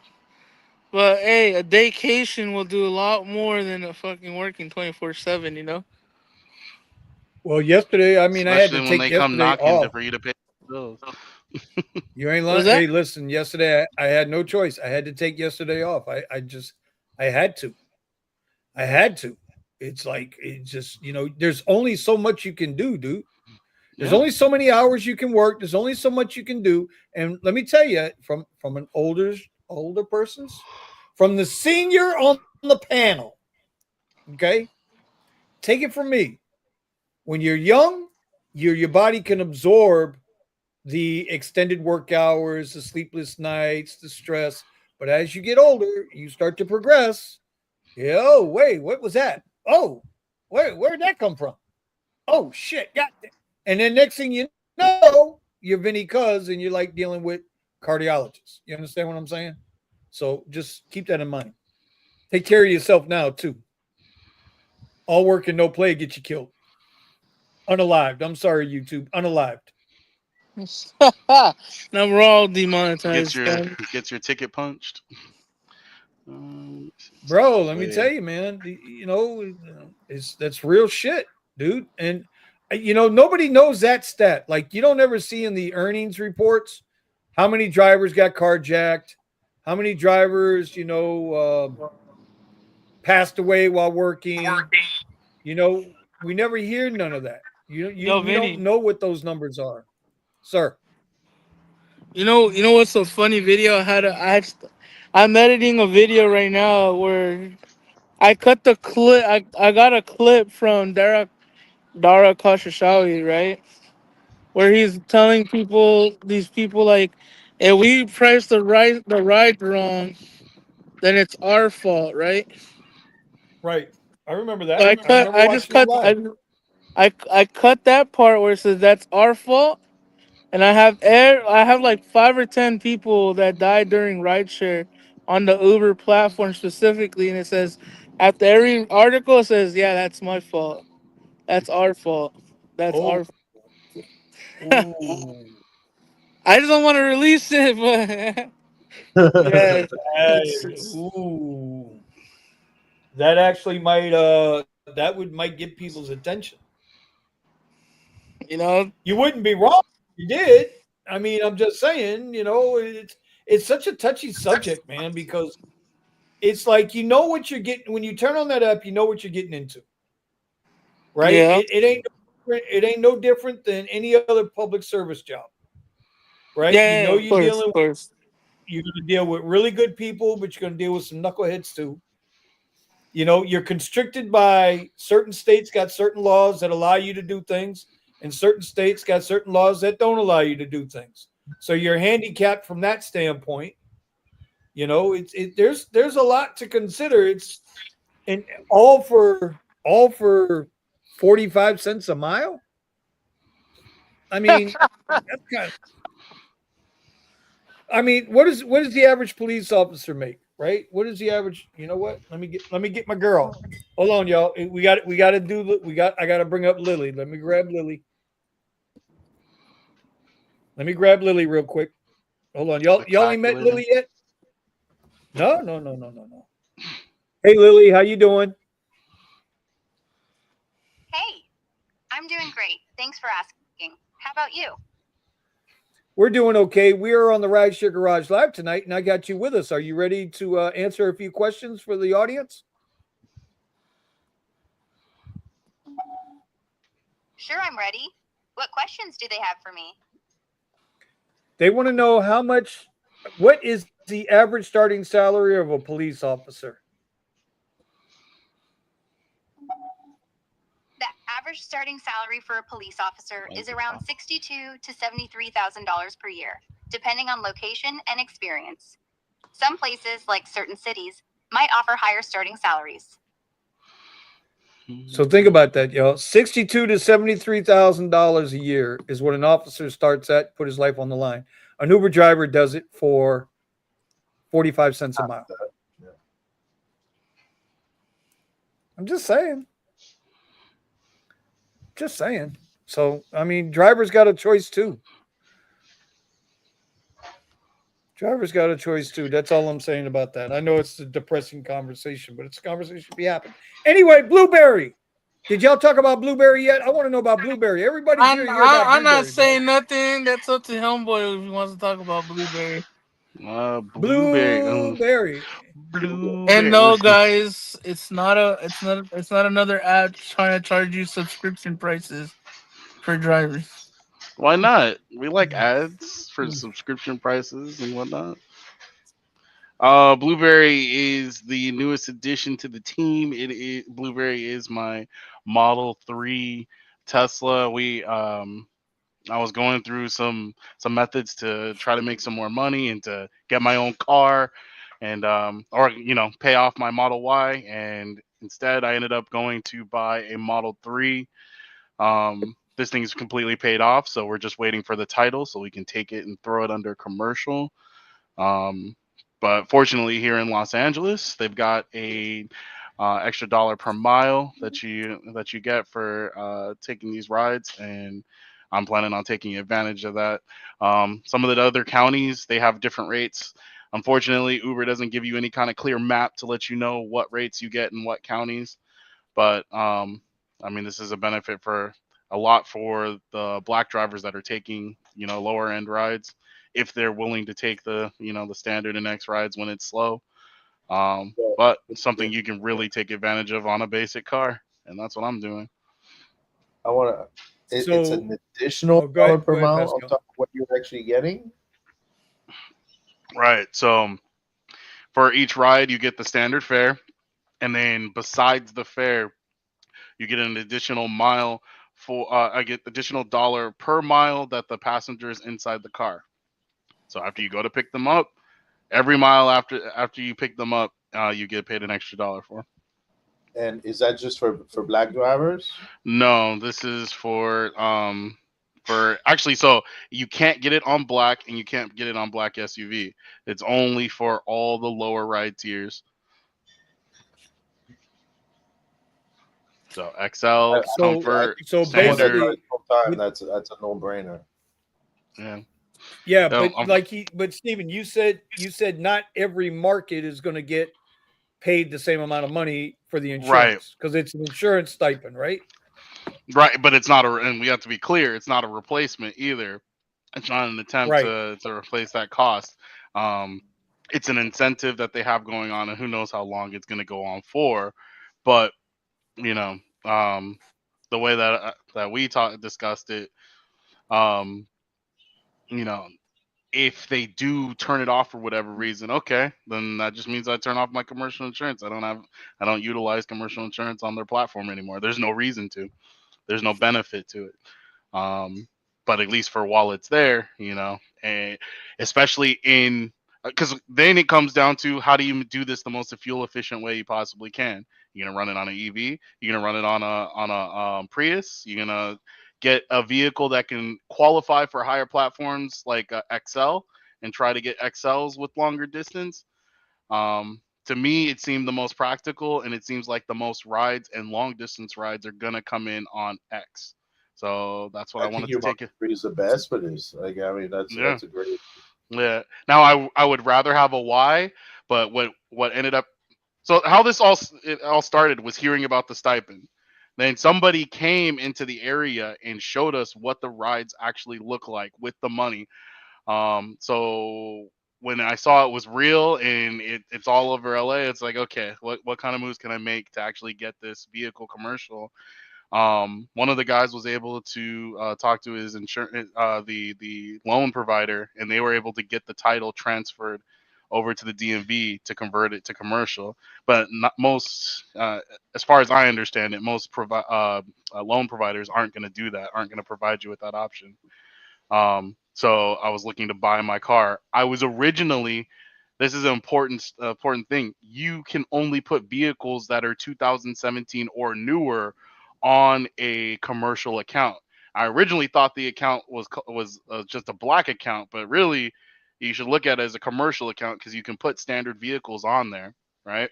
S2: but hey, a daycation will do a lot more than a fucking working 24/7.
S1: Well, yesterday, I mean, I had to
S4: Especially when
S1: take
S4: they come
S1: yesterday
S4: knocking
S1: off.
S4: for you to pay the bills.
S1: You ain't
S2: What was
S1: lying.
S2: that?
S1: Hey, listen, yesterday I had no choice. I had to take yesterday off. I just, I had to. I had to. It's like, it just, there's only so much you can do, dude. There's
S4: Yeah.
S1: only so many hours you can work. There's only so much you can do. And let me tell you, from an older person's, from the senior on the panel, okay, take it from me. When you're young, your body can absorb the extended work hours, the sleepless nights, the stress. But as you get older, you start to progress. Yeah, oh, wait, what was that? Oh, where'd that come from? Oh shit, got that. And then next thing you know, you're Vinny Cuz and you're like dealing with cardiologists. You understand what I'm saying? So just keep that in mind. Take care of yourself now too. All work and no play get you killed. Unalived. I'm sorry, YouTube. Unalived.
S2: Now we're all
S4: Gets
S2: demonetized.
S4: your
S2: Son.
S4: gets your ticket punched.
S1: Bro, let me tell
S3: Wait.
S1: you, man, it's that's real shit, dude. And nobody knows that stat. Like you don't ever see in the earnings reports how many drivers got carjacked, how many drivers, passed away while working. You know, we never hear none of that.
S2: Yo,
S1: We don't
S2: Vinny.
S1: know what those numbers are, sir.
S2: You know what's a funny video? I'm editing a video right now where I cut the clip. I got a clip from Dara Khosrowshahi, right? Where he's telling these people like, if we price the ride wrong, then it's our fault, right?
S1: Right. I remember
S2: So
S1: that.
S2: I
S1: I
S2: cut.
S1: remember
S2: I just
S1: watching it
S2: cut.
S1: live.
S2: I cut that part where it says that's our fault, and I have like 5 or 10 people that died during rideshare on the Uber platform specifically, and it says after every article it says, yeah, that's my fault. That's our fault. That's
S1: Oh,
S2: our.
S1: ooh.
S2: I just don't want to release it, but yeah, it's
S1: Ooh. That actually might might get people's attention.
S2: you know,
S1: You wouldn't be wrong if you did. I mean, I'm just saying, it's such a touchy subject, man, because it's like you know what you're getting when you turn on that app, you know what you're getting into, right?
S2: yeah,
S1: It ain't no different than any other public service job, right? You
S2: yeah,
S1: know
S2: of course, of course.
S1: you're gonna deal with really good people, but you're gonna deal with some knuckleheads too. You're constricted by certain states got certain laws that allow you to do things, and certain states got certain laws that don't allow you to do things. So you're handicapped from that standpoint. There's a lot to consider. It's and all for 45 cents a mile. I mean, that's kind of. I mean, what does the average police officer make? Right? What is the average? You know what? Let me get my girl. Hold on, y'all. We got to do. I got to bring up Lily. Let me grab Lily. Let me grab Lily real quick. Hold on, y'all.
S4: Quick
S1: Y'all ain't met
S4: calculator.
S1: Lily yet? No, no, no, no, no, no. Hey, Lily, how you doing?
S5: Hey, I'm doing great. Thanks for asking. How about you?
S1: We're doing okay. We are on the Rideshare Garage Live tonight, and I got you with us. Are you ready to answer a few questions for the audience?
S5: Sure, I'm ready. What questions do they have for me?
S1: They want to know what is the average starting salary of a police officer?
S5: The average starting salary for a police officer is around $62,000 to $73,000 per year, depending on location and experience. Some places, like certain cities, might offer higher starting salaries.
S1: So think about that, y'all. 62 to $73,000 a year is what an officer starts at. Put his life on the line. An Uber driver does it for 45 cents a mile.
S3: Yeah.
S1: I'm just saying. Just saying. So I mean, drivers got a choice too. Drivers got a choice too. That's all I'm saying about that. I know it's a depressing conversation, but it's a conversation to be happening. Anyway, Blueberry. Did y'all talk about Blueberry yet? I want to know about Blueberry. Everybody's
S2: I'm
S1: here to hear about
S2: I'm not
S1: Blueberry, bro.
S2: saying nothing. That's up to Homeboy if he wants to talk about Blueberry.
S4: Blueberry.
S1: Blueberry.
S2: And
S4: Blueberry.
S2: no,
S4: Listen,
S2: guys, it's not another app trying to charge you subscription prices for drivers.
S4: why not? We like ads for subscription prices and whatnot. Blueberry is the newest addition to the team. Blueberry is my Model 3 Tesla. I was going through some methods to try to make some more money and to get my own car and or pay off my Model Y, and instead I ended up going to buy a Model 3. This thing's completely paid off, so we're just waiting for the title so we can take it and throw it under commercial. Um, but fortunately, here in Los Angeles, they've got a extra dollar per mile that you get for taking these rides, and I'm planning on taking advantage of that. Some of the other counties, they have different rates. Unfortunately, Uber doesn't give you any kind of clear map to let you know what rates you get in what counties. But I mean, this is a benefit for a lot for the black drivers that are taking lower end rides, if they're willing to take the standard and X rides when it's slow. But something you can really take advantage of on a basic car, and that's what I'm doing.
S3: I want to. It's
S1: So,
S3: an additional
S1: go
S3: dollar
S1: ahead,
S3: per mile on
S1: Pascal.
S3: top of what you're actually getting.
S4: Right. So for each ride, you get the standard fare, and then besides the fare, you get an additional mile for I get additional dollar per mile that the passengers inside the car. So after you go to pick them up, every mile after you pick them up, you get paid an extra dollar for.
S3: And is that just for black drivers?
S4: No, this is for actually, so you can't get it on black and you can't get it on black SUV. It's only for all the lower ride tiers. So XL,
S1: So,
S3: I
S4: comfort,
S3: think
S1: so
S3: someone that
S4: standard.
S3: drives
S1: basically,
S3: full time,
S1: with,
S3: that's a no brainer.
S4: Yeah.
S1: yeah,
S4: Yeah,
S1: but Stephen, you said not every market is going to get paid the same amount of money for the
S4: right.
S1: insurance because it's an insurance stipend, right?
S4: Right, but it's not and we have to be clear, it's not a replacement either. It's not an attempt
S1: Right.
S4: to replace that cost. Um, it's an incentive that they have going on, and who knows how long it's going to go on for. But you know, um, the way that we discussed it, um, you know, if they do turn it off for whatever reason, okay, then that just means I turn off my commercial insurance. I don't utilize commercial insurance on their platform anymore. There's no reason to. There's no benefit to it. But at least for while it's there, and especially in because then it comes down to how do you do this the most fuel efficient way you possibly can. You're gonna run it on an EV. You're gonna run it on a Prius. You're gonna get a vehicle that can qualify for higher platforms like XL and try to get XLs with longer distance. To me, it seemed the most practical, and it seems like the most rides and long distance rides are gonna come in on X. So that's what I
S3: I think
S4: wanted to
S3: your
S4: take
S3: Model
S4: it.
S3: 3 is the best for this. Like, I mean,
S4: Yeah,
S3: that's a great.
S4: yeah. Now I would rather have a Y, but what ended up so how it all started was hearing about the stipend. Then somebody came into the area and showed us what the rides actually look like with the money. So when I saw it was real and it's all over LA, it's like, okay, what kind of moves can I make to actually get this vehicle commercial? One of the guys was able to talk to his insurance, the loan provider, and they were able to get the title transferred over to the DMV to convert it to commercial. But not most, as far as I understand it, most loan providers aren't going to do that, aren't going to provide you with that option. So I was looking to buy my car. I was originally, this is an important thing. You can only put vehicles that are 2017 or newer on a commercial account. I originally thought the account was just a black account, but really, you should look at it as a commercial account because you can put standard vehicles on there, right?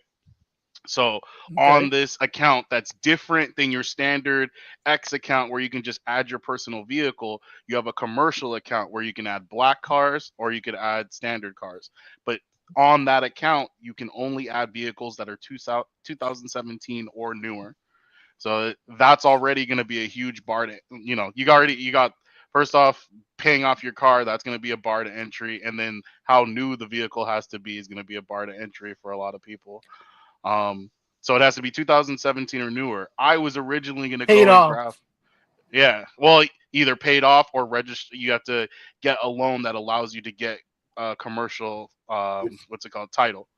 S4: So on
S1: Okay.
S4: this account that's different than your standard X account where you can just add your personal vehicle, you have a commercial account where you can add black cars or you could add standard cars. But on that account, you can only add vehicles that are 2017 or newer. So that's already going to be a huge bar to, you got first off paying off your car, that's going to be a bar to entry, and then how new the vehicle has to be is going to be a bar to entry for a lot of people. So it has to be 2017 or newer. I was originally going to
S2: Paid
S4: go and
S2: off.
S4: grab, yeah, well, either paid off or register. You have to get a loan that allows you to get commercial, what's it called, title.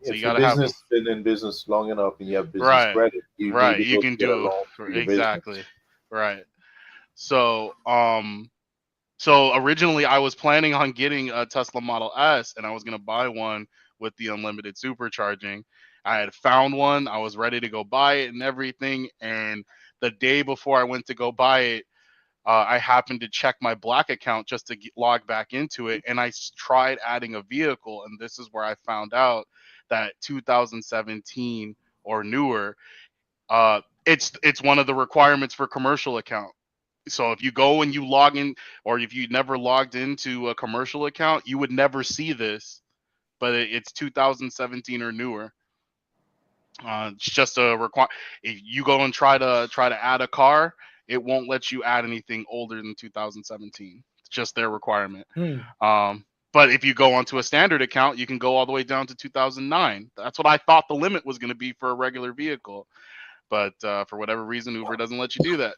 S4: So you
S3: If
S4: got
S3: your
S4: to have,
S3: business been in business long enough and you have business
S4: right,
S3: credit, you may
S4: right.
S3: be
S4: You
S3: able to
S4: can
S3: get a
S4: do
S3: loan for your business.
S4: exactly, right. So, so originally I was planning on getting a Tesla Model S, and I was gonna buy one with the unlimited supercharging. I had found one. I was ready to go buy it and everything. And the day before I went to go buy it, I happened to check my Black account just to log back into it, and I tried adding a vehicle, and this is where I found out that 2017 or newer, it's one of the requirements for commercial account. So if you go and you log in, or if you never logged into a commercial account, you would never see this. But it's 2017 or newer. It's just a require. If you go and try to add a car, it won't let you add anything older than 2017. It's just their requirement.
S1: Hmm.
S4: But if you go onto a standard account, you can go all the way down to 2009. That's what I thought the limit was going to be for a regular vehicle. But for whatever reason, Uber doesn't let you do that.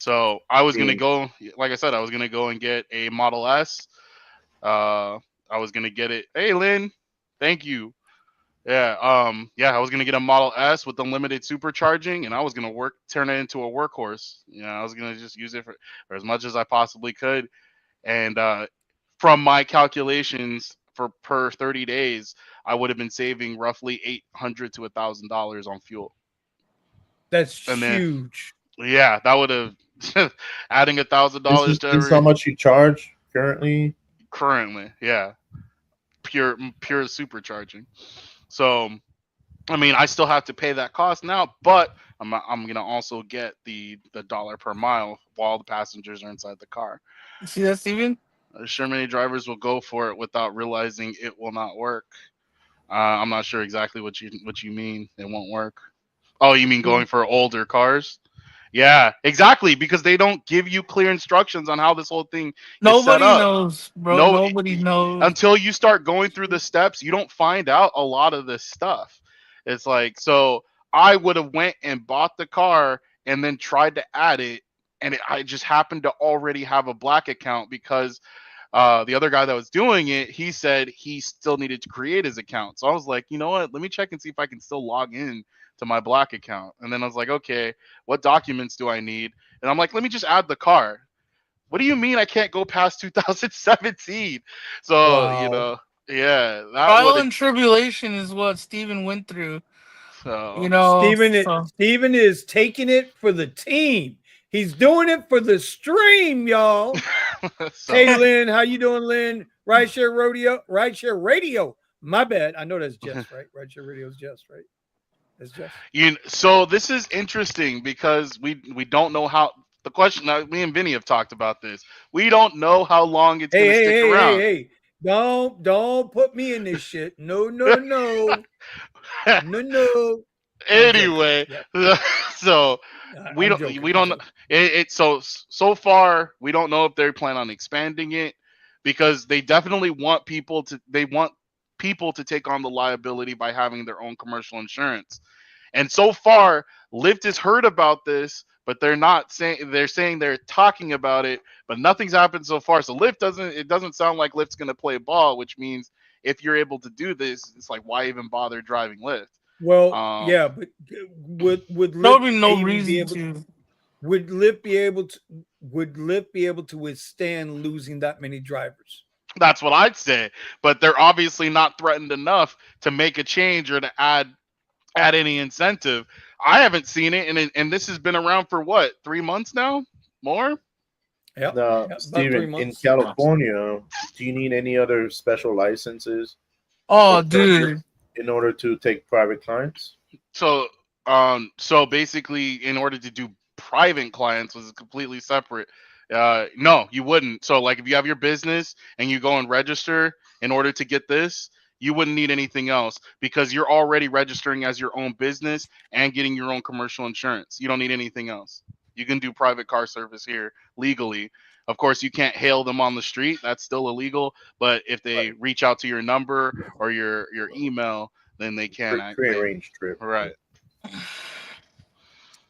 S4: So I was gonna
S3: See,
S4: go, like I said, I was gonna go and get a Model S. I was gonna get it. Hey, Lynn, thank you. Yeah, yeah, I was gonna get a Model S with unlimited supercharging, and I was gonna turn it into a workhorse. I was gonna just use it for as much as I possibly could. And from my calculations, for per 30 days, I would have been saving roughly $800 to $1,000 on fuel.
S1: That's
S4: And then,
S1: huge.
S4: yeah, that would have adding $1,000 to
S3: this is how
S4: every
S3: much you charge currently.
S4: currently, yeah, pure supercharging. So I mean, I still have to pay that cost now, but I'm gonna also get the dollar per mile while the passengers are inside the car.
S2: You see that, Steven?
S4: Sure, many drivers will go for it without realizing it will not work. I'm not sure exactly what you mean. It won't work. Oh, you mean going for older cars? Yeah, exactly, because they don't give you clear instructions on how this whole thing is set
S2: Nobody
S4: up.
S2: knows, bro.
S4: No,
S2: Nobody knows.
S4: until you start going through the steps, you don't find out a lot of this stuff. It's like, so I would have went and bought the car and then tried to add it, and I just happened to already have a Black account because the other guy that was doing it, he said he still needed to create his account. So I was like, you know what? Let me check and see if I can still log in to my Black account. And then I was like, okay, what documents do I need? And I'm like, let me just add the car. What do you mean I can't go past 2017? So,
S1: Wow.
S4: yeah, that would
S2: Trial
S4: have.
S2: and tribulation is what Steven went through.
S4: So,
S2: So
S1: Steven is taking it for the team. He's doing it for the stream, y'all.
S4: so
S1: Hey, Lynn, how you doing, Lynn? Rideshare Radio. My bad. I know that's Jess, right? Rideshare Radio is Jess, right? That's Jess.
S4: so this is interesting because we don't know how the question. Me and Vinny have talked about this. We don't know how long it's
S1: Hey,
S4: going to
S1: hey,
S4: stick
S1: hey, hey,
S4: around.
S1: hey. Don't put me in this shit. No, no, no. No, no. I'm joking.
S4: Anyway,
S1: Yep.
S4: so
S1: I'm joking.
S4: we
S1: I'm
S4: don't
S1: joking.
S4: so far we don't know if they plan on expanding it, because they definitely want people to take on the liability by having their own commercial insurance. And so far, Lyft has heard about this, but they're saying they're talking about it, but nothing's happened so far. So it doesn't sound like Lyft's going to play ball, which means if you're able to do this, it's like, why even bother driving Lyft?
S1: Well, yeah, but would
S2: there would
S1: Lyft
S2: be no
S1: even be
S2: reason
S1: able?
S2: to.
S1: Would Lyft be able to? Would Lyft be able to withstand losing that many drivers?
S4: That's what I'd say. But they're obviously not threatened enough to make a change or to add any incentive. I haven't seen it, and this has been around for what, 3 months now, more.
S1: Yep.
S3: Now,
S1: About 3
S3: Steven, in
S1: months.
S3: California, do you need any other special licenses
S2: Oh,
S3: or permits
S2: dude.
S3: in order to take private clients?
S4: So basically, in order to do private clients, was completely separate. No, you wouldn't. So like, if you have your business and you go and register in order to get this, you wouldn't need anything else because you're already registering as your own business and getting your own commercial insurance. You don't need anything else. You can do private car service here legally. Of course, you can't hail them on the street. That's still illegal. But if they reach out to your number or your email, then they can act.
S3: Pre-arranged trip.
S4: Right.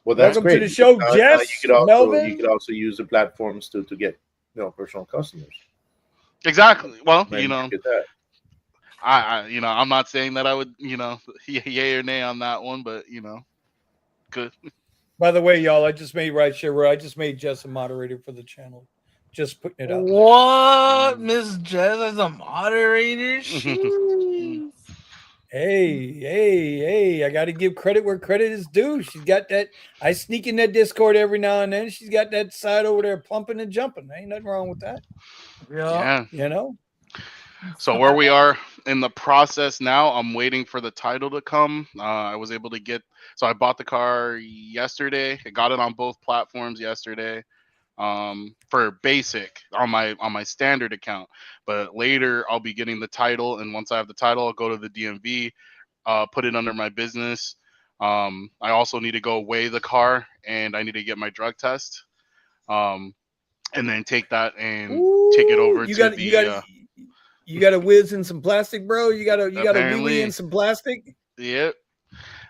S3: Well, that's
S1: Welcome to
S3: great.
S1: the show,
S3: Now
S1: Jess,
S3: you could
S1: Melvin.
S3: also use the platforms to get personal customers.
S4: Exactly. Well,
S3: And get that.
S4: I'm not saying that I would, yay or nay on that one, but good.
S1: By the way, y'all, I just made Rideshare. I just made Jess a moderator for the channel. Just putting it out.
S2: What, Miss Jess as a moderator? Jeez.
S1: Hey! I got to give credit where credit is due. She's got that. I sneak in that Discord every now and then. She's got that side over there pumping and jumping. Ain't nothing wrong with that.
S2: Yeah.
S4: Yeah. So where we are in the process now, I'm waiting for the title to come. I was able to get. So I bought the car yesterday. I got it on both platforms yesterday. For basic on my standard account, but later I'll be getting the title, and once I have the title, I'll go to the DMV, put it under my business. I also need to go weigh the car, and I need to get my drug test, and then take that and take it over to the.
S1: You got to whiz in some plastic, bro. You got to wee in some plastic.
S4: Yep.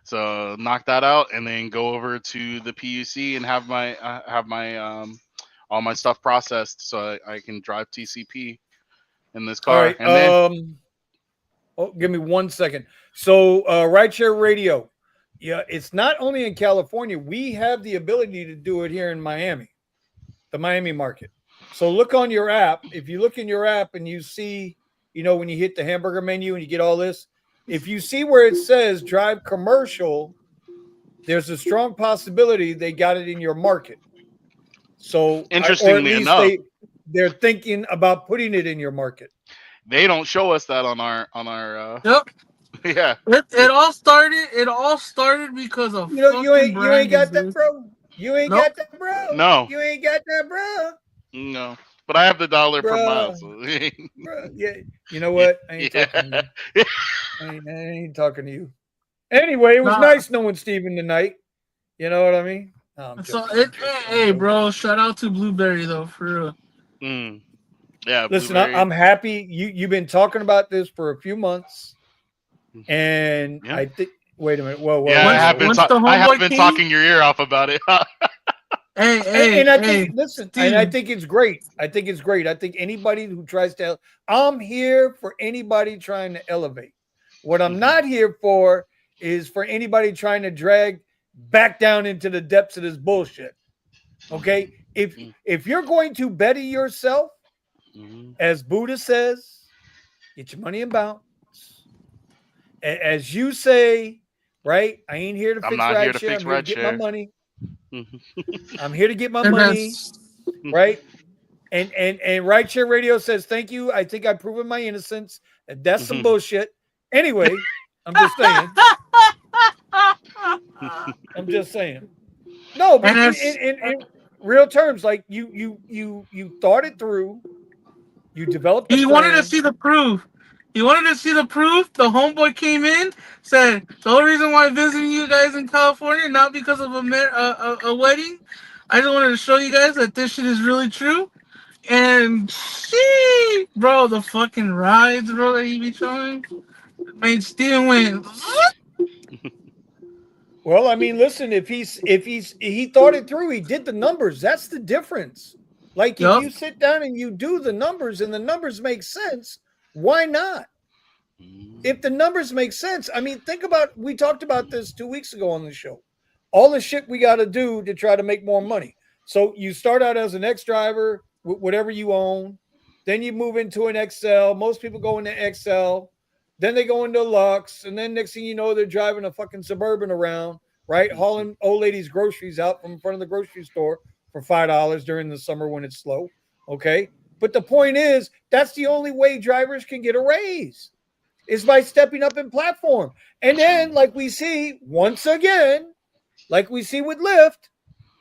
S4: So knock that out, and then go over to the PUC and have my all my stuff processed so I can drive TCP in this car.
S1: All right.
S4: And then
S1: give me 1 second. So Rideshare Radio, yeah, it's not only in California. We have the ability to do it here in Miami, the Miami market. So look on your app. If you look in your app and you see, when you hit the hamburger menu and you get all this, if you see where it says drive commercial, there's a strong possibility they got it in your market. So,
S4: interestingly enough,
S1: they're thinking about putting it in your market.
S4: They don't show us that on our.
S2: Yep.
S4: Yeah.
S2: It all started because of
S1: you ain't got that, bro. You ain't got that, bro.
S4: No.
S1: You ain't got that, bro.
S4: No. But I have the dollar per mile. So.
S1: Bro, yeah. You know what? I ain't talking to you. I ain't talking to you. Anyway, it was nice knowing Steven tonight. You know what I mean?
S2: Hey, bro, shout out to Blueberry though, for real.
S4: Yeah.
S1: Listen, I'm happy. You've been talking about this for a few months, and I think. Wait a minute. Whoa.
S4: Yeah, I have been talking your ear off about it.
S1: Listen, and I think it's great. I think anybody who tries to, I'm here for anybody trying to elevate. What I'm not here for is for anybody trying to drag back down into the depths of this bullshit. Okay, if you're going to better yourself, as Buddha says, get your money in bounce. As you say, right? I ain't here to fix Rideshare. I'm here to get my money. I'm here to get my money, right? And Rideshare Radio says thank you. I think I've proven my innocence. That's some bullshit. Anyway, I'm just saying. I'm just saying. No, but in real terms, like you thought it through. You developed.
S2: He wanted to see the proof. The homeboy came in, said the only reason why I'm visiting you guys in California, not because of a wedding. I just wanted to show you guys that this shit is really true. And bro, the fucking rides, bro, that he be showing made Steven win.
S1: Well, I mean, listen, if he thought it through, he did the numbers. That's the difference. Like if you sit down and you do the numbers and the numbers make sense, why not? If the numbers make sense, I mean, think about, we talked about this 2 weeks ago on the show. All the shit we got to do to try to make more money. So you start out as an X driver with whatever you own. Then you move into an XL. Most people go into XL. Then they go into Lux. And then next thing you know, they're driving a fucking Suburban around, right? Hauling old ladies' groceries out from in front of the grocery store for $5 during the summer when it's slow. Okay. But the point is, that's the only way drivers can get a raise is by stepping up in platform. And then, like we see once again, like we see with Lyft,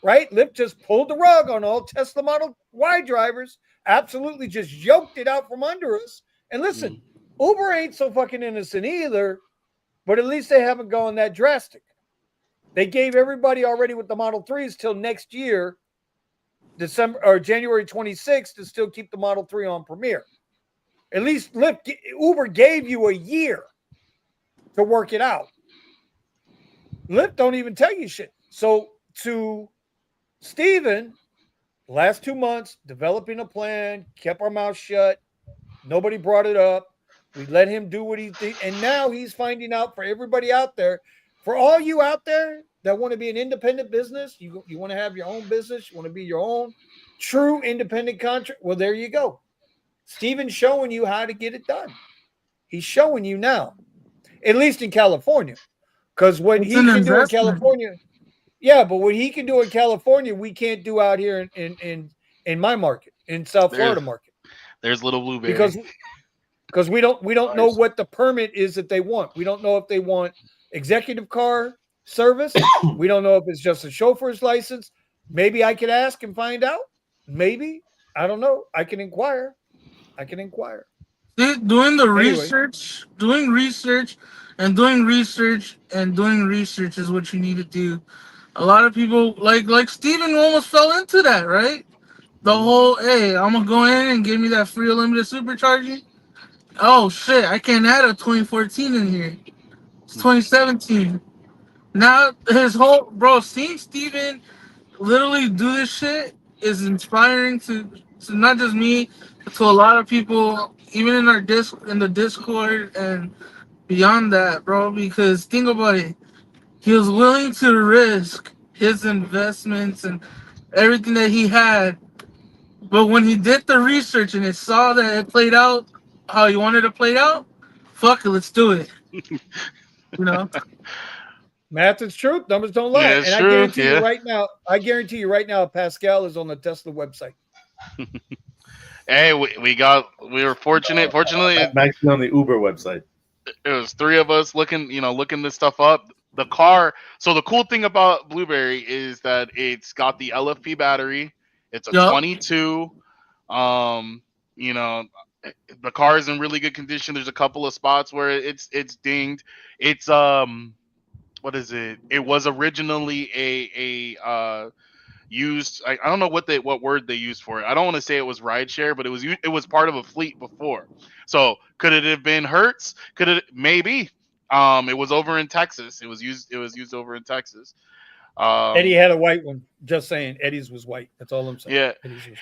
S1: right? Lyft just pulled the rug on all Tesla Model Y drivers, absolutely just yoked it out from under us. And listen, Uber ain't so fucking innocent either, but at least they haven't gone that drastic. They gave everybody already with the Model 3s till next year, December or January 26th, to still keep the Model 3 on Premier. At least Uber gave you a year to work it out. Lyft don't even tell you shit. So to Steven, last 2 months, developing a plan, kept our mouth shut. Nobody brought it up. We let him do what he did. And now he's finding out for everybody out there, for all you out there that want to be an independent business, you want to have your own business, you want to be your own true independent contract. Well, there you go. Steven's showing you how to get it done. He's showing you now, at least in California. Because what he can do in California, yeah, but what he can do in California, we can't do out here in my market, in South Florida market.
S4: There's little Blueberry.
S1: Because we don't know what the permit is that they want. We don't know if they want executive car service. We don't know if it's just a chauffeur's license. Maybe I could ask and find out. Maybe. I don't know. I can inquire.
S2: Doing the research, doing research is what you need to do. A lot of people, like Steven almost fell into that, right? The whole, hey, I'm going to go in and give me that free unlimited supercharging. Oh, shit, I can't add a 2014 in here. It's 2017. Now, his whole, seeing Steven literally do this shit is inspiring to not just me, but to a lot of people, even in in the Discord and beyond that, bro. Because think about it, he was willing to risk his investments and everything that he had, but when he did the research and it saw that it played out how he wanted it played out, fuck it, let's do it. You know.
S1: Math is truth. Numbers don't lie.
S4: Yeah,
S1: and I guarantee you right now, Pascal is on the Tesla website.
S4: Hey, we were fortunate. Fortunately,
S3: I'm actually on the Uber website.
S4: It was three of us looking this stuff up. The car. So the cool thing about Blueberry is that it's got the LFP battery. It's a 22. You know, the car is in really good condition. There's a couple of spots where it's dinged. It's what is it? It was originally a used. I don't know what word they used for it. I don't want to say it was rideshare, but it was part of a fleet before. So could it have been Hertz? Could it? Maybe. It was over in Texas. It was used over in Texas.
S1: Eddie had a white one. Just saying, Eddie's was white. That's all I'm saying.
S4: Yeah.
S1: Eddie's was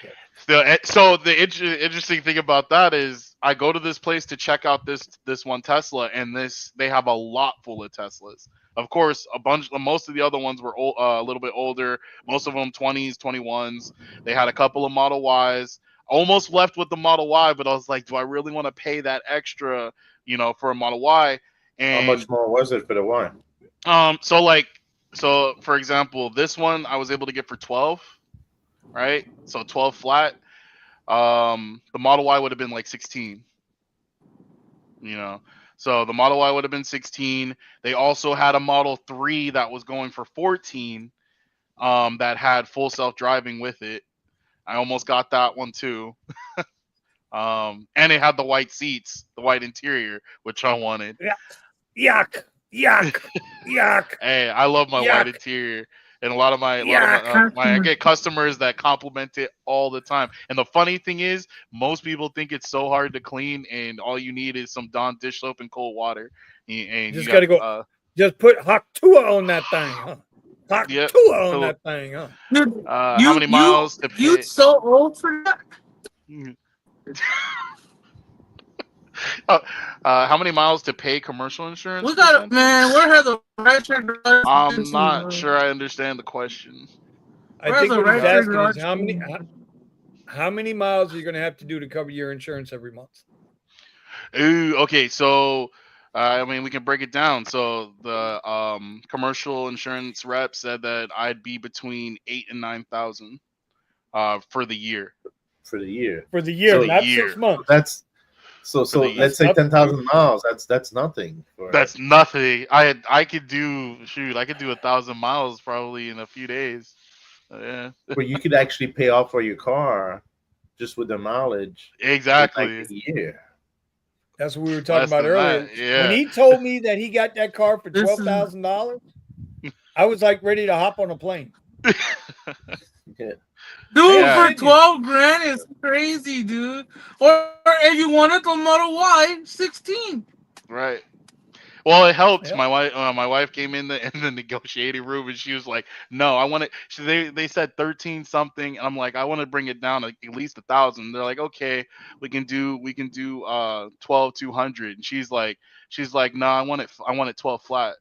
S1: white.
S4: So the interesting thing about that is I go to this place to check out this one Tesla, and they have a lot full of Teslas. Of course, most of the other ones were a little bit older. Most of them 20s, 21s. They had a couple of Model Ys. Almost left with the Model Y, but I was like, do I really want to pay that extra, for a Model Y? And
S3: how much more was it for the Y?
S4: So for example, this one I was able to get for 12, right? So 12 flat. The Model Y would have been like 16. So the Model Y would have been 16. They also had a Model 3 that was going for 14, that had full self-driving with it. I almost got that one too. And it had the white seats, the white interior, which I wanted.
S1: Yuck.
S4: Hey, I love my white interior. And a lot of my I get customers that compliment it all the time. And the funny thing is, most people think it's so hard to clean, and all you need is some Dawn dish soap and cold water. And
S1: just gotta go. Just put hot Tua on that thing, huh? Hot Tua on that thing, huh?
S4: How many miles to pay?
S2: You so old for that?
S4: How many miles to pay commercial insurance?
S2: We got it, man. Where has the Rideshare Garage?
S4: I'm not sure I understand the question.
S1: I think what he's asking is how many miles are you going to have to do to cover your insurance every month?
S4: Ooh, okay. So, we can break it down. So the commercial insurance rep said that I'd be between 8,000 and 9,000 for the year.
S3: For the year,
S1: not 6 months.
S3: So
S4: the
S3: let's say
S1: That's
S3: 10,000 miles. That's nothing.
S4: That's nothing. I could do I could do 1,000 miles probably in a few days. Yeah,
S3: where you could actually pay off for your car just with the mileage in like
S4: exactly.
S3: a year.
S1: what we were talking
S4: Less
S1: about
S4: than
S1: earlier.
S4: that.
S1: When
S4: Yeah.
S1: he told me that he got that car for
S2: This is
S1: $12,000, I was like ready to hop on a plane.
S3: Yeah.
S1: I
S2: dude
S1: ain't
S4: Yeah.
S2: for
S1: shitting you.
S2: 12 grand is crazy, dude. Or if you wanted the Model Y, 16.
S4: Right. Well, it helped.
S1: Yep.
S4: My wife came in the negotiating room and she was like, "No, I want it." They said 13 something, and I'm like, "I want to bring it down to at least 1,000." They're like, "Okay, we can do 12,200." And she's like, "No, I want it 12 flat."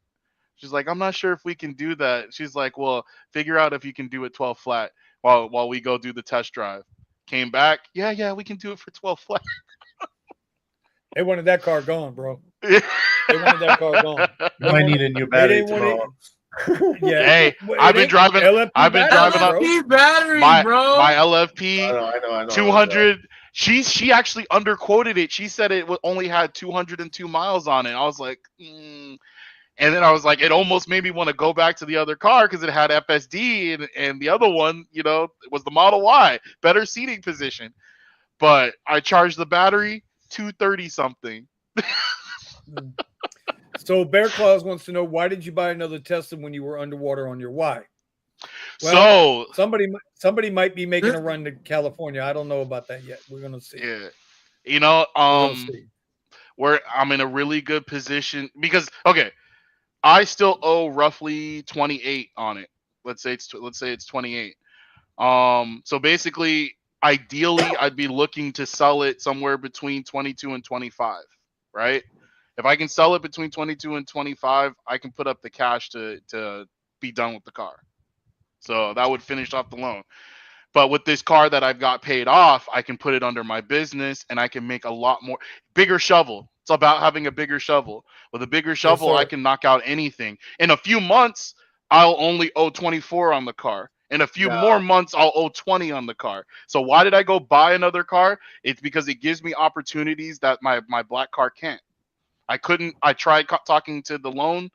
S4: She's like, "I'm not sure if we can do that." She's like, "Well, figure out if you can do it 12 flat while we go do the test drive." Came back, yeah, we can do it for 12 flat.
S1: They wanted that car gone, bro. They wanted that car gone.
S3: You might need a new
S1: They
S3: battery
S1: didn't want it.
S3: tomorrow.
S1: Yeah.
S4: Hey,
S1: Well,
S4: I've
S1: it
S4: been
S1: ain't
S4: driving.
S1: LFP
S4: I've been driving
S1: batteries,
S4: up
S1: bro.
S2: LFP battery,
S4: my
S2: bro.
S4: LFP
S3: I know.
S4: 200. She actually underquoted it. She said it only had 202 miles on it. I was like, and then I was like, it almost made me want to go back to the other car because it had FSD, and the other one, was the Model Y, better seating position. But I charged the battery 230 something.
S1: So Bear Claus wants to know, why did you buy another Tesla when you were underwater on your Y? Well,
S4: So
S1: somebody might be making a run to California. I don't know about that yet. We're gonna see.
S4: yeah,
S1: We're gonna see.
S4: where I'm in a really good position because okay, I still owe roughly 28 on it. Let's say it's 28. So basically, ideally, I'd be looking to sell it somewhere between 22 and 25, right? If I can sell it between 22 and 25, I can put up the cash to be done with the car. So that would finish off the loan. But with this car that I've got paid off, I can put it under my business and I can make a lot more bigger shovel. It's about having a bigger shovel. With a bigger shovel, I
S1: sir.
S4: can knock out anything. In a few months, I'll only owe 24 on the car. In a few more
S3: No,
S4: months, I'll owe 20 on the car. So why did I go buy another car? It's because it gives me opportunities that my black car can't. I tried talking to the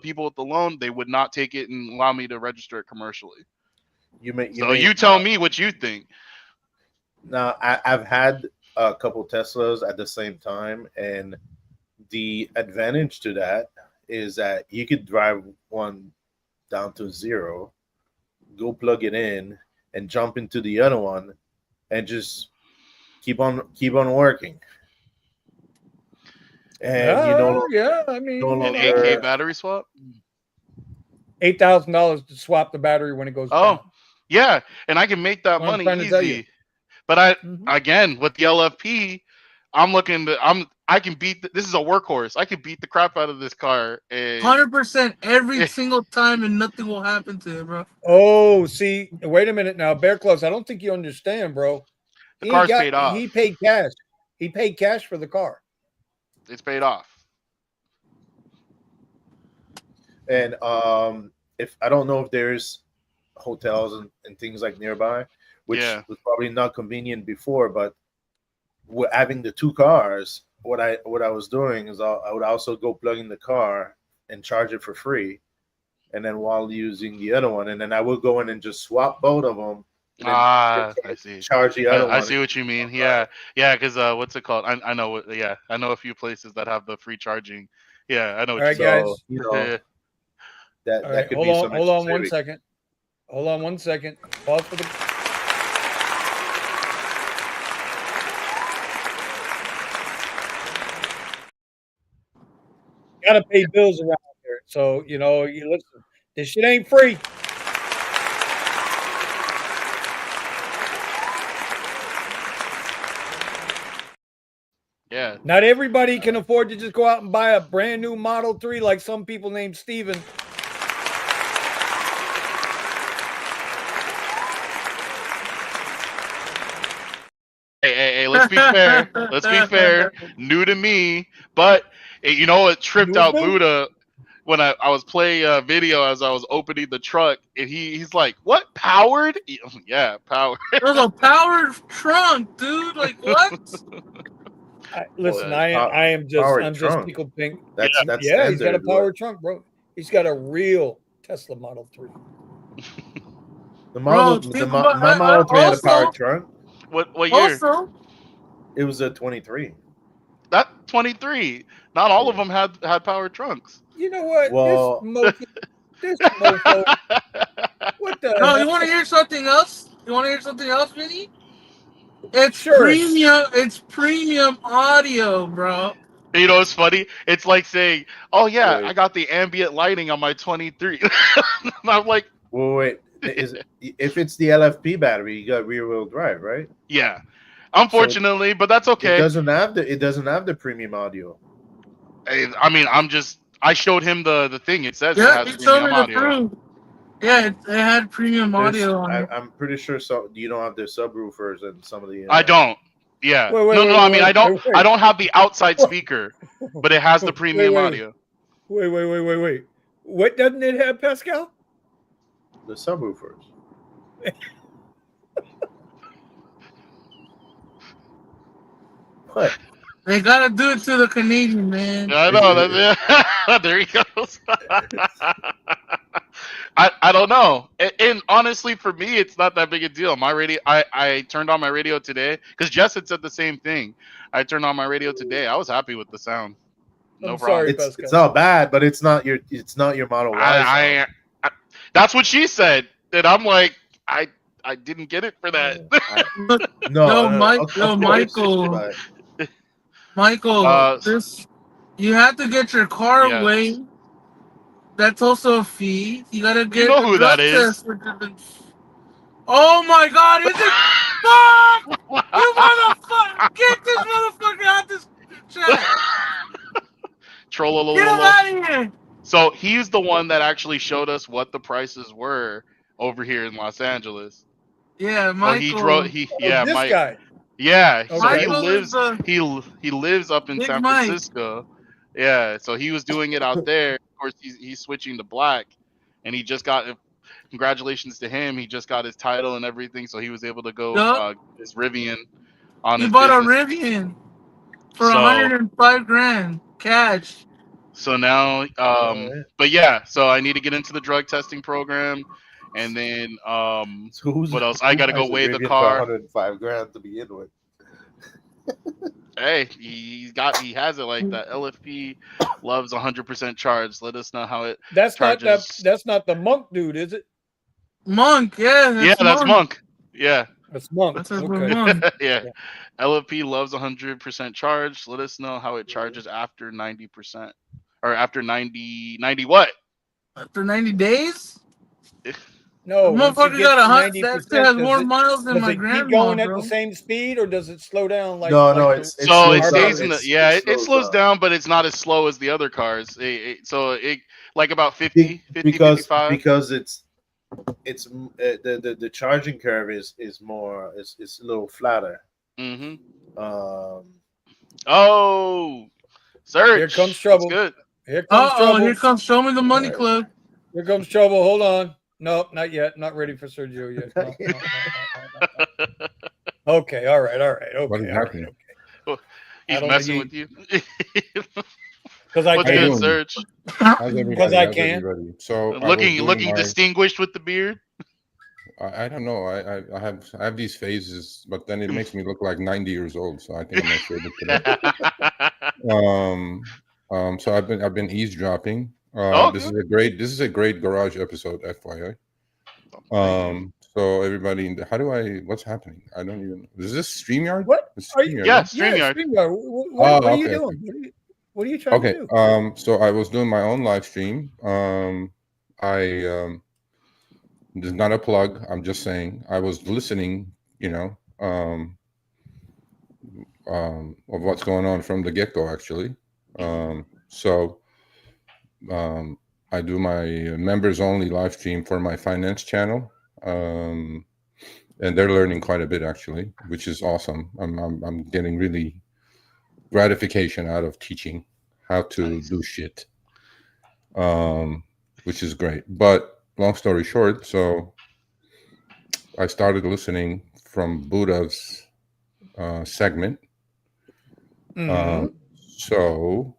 S4: people with the loan, they would not take it and allow me to register it commercially.
S3: you
S4: So
S3: may
S4: you tell me what you think.
S3: now. I've had a couple Teslas at the same time, and the advantage to that is that you could drive one down to zero, go plug it in, and jump into the other one, and just keep on working. And
S1: Yeah. I
S3: no
S1: mean,
S4: An 8K
S3: longer.
S4: battery swap?
S1: $8,000 to swap the battery when it goes
S4: Oh,
S1: down.
S4: yeah. And I can make that
S1: What I'm
S4: money
S1: trying to tell you.
S4: easy. But
S1: Mhm.
S4: again, with the LFP, I can beat this is a workhorse. I can beat the crap out of this car. And
S2: 100% every single time, and nothing will happen to it, bro.
S1: Oh, see, wait a minute now, Bear Claus. I don't think you understand, bro.
S4: the car's paid
S1: He
S4: off.
S1: paid cash. He paid cash for the car.
S4: It's paid off.
S3: And if I don't know if there's hotels and things like nearby, which
S4: Yeah.
S3: was probably not convenient before, but having the two cars, what I was doing is I would also go plug in the car and charge it for free, and then while using the other one, and then I would go in and just swap both of them, and then
S4: I see.
S3: charge the other
S4: I
S3: one.
S4: see what you mean. Yeah, yeah. Because what's it called? I know what. Yeah, I know a few places that have the free charging. Yeah, I know
S1: All
S4: what
S1: right,
S4: you mean.
S1: guys.
S3: So
S4: Yeah.
S3: that
S1: All
S3: that
S1: right,
S3: could be some
S1: hold
S3: extra
S1: on one
S3: savings.
S1: second. Hold on 1 second. Pause for the. Gotta pay bills around here, so you listen. This shit ain't free.
S4: Yeah.
S1: Not everybody can afford to just go out and buy a brand new Model 3 like some people named Steven.
S4: Hey, let's be fair. Let's be fair. New to me, but you know what tripped
S1: New is
S4: out
S1: new.
S4: Buddha when I was playing a video as I was opening the truck, and he's like, "What powered?" Yeah, powered.
S2: There's a powered trunk, dude. Like, what?
S1: Listen,
S3: Well,
S1: I'm just
S3: powered
S1: I'm just
S3: trunk.
S1: tickled pink.
S3: That's
S1: Yeah, he's got a
S3: standard.
S1: power trunk, bro. He's got a real Tesla Model 3.
S3: The
S2: Bro,
S3: model,
S2: think about
S3: my Model 3 had a powered
S2: also,
S3: trunk.
S4: What year?
S2: also,
S3: It was a 23.
S4: That 23. Not all of
S3: Yeah.
S4: them had power trunks.
S1: You know what?
S3: Well,
S1: This mofo. What the
S2: no,
S1: hell?
S2: you want to hear something else? You want to hear something else, Vinny? It's
S1: Sure.
S2: premium. It's premium audio, bro.
S4: You know, it's funny. It's like saying, "Oh yeah,
S3: wait,
S4: I got the ambient lighting on my 23." I'm like,
S3: wait. If it's the LFP battery, you got rear wheel drive, right?
S4: yeah.
S3: So
S4: Unfortunately, but that's
S3: it
S4: okay.
S3: doesn't have the premium audio.
S4: I mean, I showed him the thing. It says it
S2: Yeah,
S4: has
S2: you told me
S4: premium
S2: the
S4: audio.
S2: truth. Yeah, it had premium audio on it.
S3: I'm pretty sure you don't have the subwoofers and some of the.
S4: I don't. Yeah.
S1: Wait, wait,
S4: No,
S1: wait,
S4: no. I mean,
S1: wait, wait,
S4: I
S1: wait,
S4: don't have the outside
S1: wait.
S4: speaker, but it has the premium audio.
S1: Wait. What doesn't it have, Pascal?
S3: The subwoofers. What?
S2: They gotta do it to the Canadian, man.
S4: I know. That's, there he goes. I don't know. And honestly, for me, it's not that big a deal. My radio, I turned on my radio today because Jess had said the same thing. I turned on my radio today. I was happy with the sound. No
S1: I'm
S4: problem.
S1: sorry,
S3: It's
S1: Pascal.
S3: not bad, but it's not your Model Y sound.
S4: I that's what she said, and I'm like, I didn't get it for that.
S2: No,
S3: Of course,
S2: Michael.
S3: but
S2: Michael, you have to get your car
S4: Yes.
S2: weighed. That's also a fee. You gotta get
S4: know
S2: a
S4: who
S2: drug
S4: that is.
S2: test. Oh my God! Is it? Fuck! You motherfucker! Get this motherfucker out this chat! Get him out of here!
S4: So he's the one that actually showed us what the prices were over here in Los Angeles.
S2: Yeah,
S4: Oh,
S2: Michael.
S1: This
S4: Mike.
S1: guy.
S4: Yeah, so
S1: Okay.
S4: he
S2: Michael
S4: lives
S2: is
S4: he lives up in
S2: Big
S4: San
S2: Mike.
S4: Francisco. Yeah, so he was doing it out there. Of course, he's switching to black, and he just got. Congratulations to him. He just got his title and everything, so he was able to go
S2: Yup.
S4: his Rivian on
S2: He
S4: his
S2: bought a
S4: business.
S2: Rivian for
S4: So
S2: 105 grand cash.
S4: so now,
S3: Alright.
S4: but yeah, so I need to get into the drug testing program, and then
S3: So
S4: what else? I got to go
S3: buys a
S4: weigh the
S3: Rivian for
S4: car.
S3: 105 grand to begin with.
S4: Hey, he has it like that. LFP loves 100% charge. Let us know how it
S1: That's
S4: charges.
S1: not the monk dude, is it?
S2: Monk, yeah, that's
S4: That's Monk. Yeah.
S1: That's monk.
S2: That's a
S1: Okay.
S2: Monk.
S4: Yeah. LFP loves 100% charge. Let us know how it charges after 90%. Or after 90 what?
S2: After 90 days?
S1: No,
S2: The
S1: once
S2: motherfucker
S1: you
S2: got
S1: get
S2: a
S1: to
S2: hundred. That shit
S1: 90%,
S2: has more miles than
S1: does
S2: my
S1: it keep
S2: grandma,
S1: going at
S2: bro.
S1: the same speed, or does it slow down? Like
S3: No,
S1: like
S3: it's
S4: So it
S3: slows
S4: stays
S3: down.
S4: in the
S3: It
S4: it slows down, but it's not as slow as the other cars. So it like about 50, 55.
S3: because it's the charging curve is more it's a little flatter.
S4: Mm-hmm.
S3: Um,
S4: Oh, search.
S1: Here comes
S4: That's
S1: trouble.
S4: good.
S1: Here comes trouble.
S2: Here comes Show Me the Money
S3: Right.
S2: Club.
S1: Here comes trouble. Hold on. Nope, not yet. Not ready for Sergio yet. No. Okay, all right. Okay,
S6: What is happening?
S1: okay.
S4: He's
S1: don't
S4: messing
S1: think
S4: with you.
S1: Because I
S4: What's
S6: How you
S4: good,
S6: doing?
S1: can.
S4: Search?
S6: How's everybody?
S1: Because I
S6: How's
S1: can.
S6: everybody? So I was doing
S4: Looking
S6: my,
S4: distinguished with the beard.
S6: I don't know. I have these phases, but then it makes me look like 90 years old. So I think I'm gonna shave it today. So I've been eavesdropping. This is a great garage episode, FYI. So everybody, what's happening? I don't even. Is this StreamYard?
S1: What?
S6: It's
S1: Are you-
S6: StreamYard,
S4: Yeah,
S6: right?
S1: Yeah,
S4: StreamYard.
S1: StreamYard. What are you
S6: okay,
S1: doing? What are you trying
S6: Okay.
S1: to do?
S6: So I was doing my own live stream. There's not a plug. I'm just saying I was listening, of what's going on from the get-go, actually. I do my members only live stream for my finance channel. And they're learning quite a bit, actually, which is awesome. I'm getting really gratification out of teaching how to do shit, which is great. But long story short, so I started listening from Buddha's segment,
S1: Mhm.
S6: So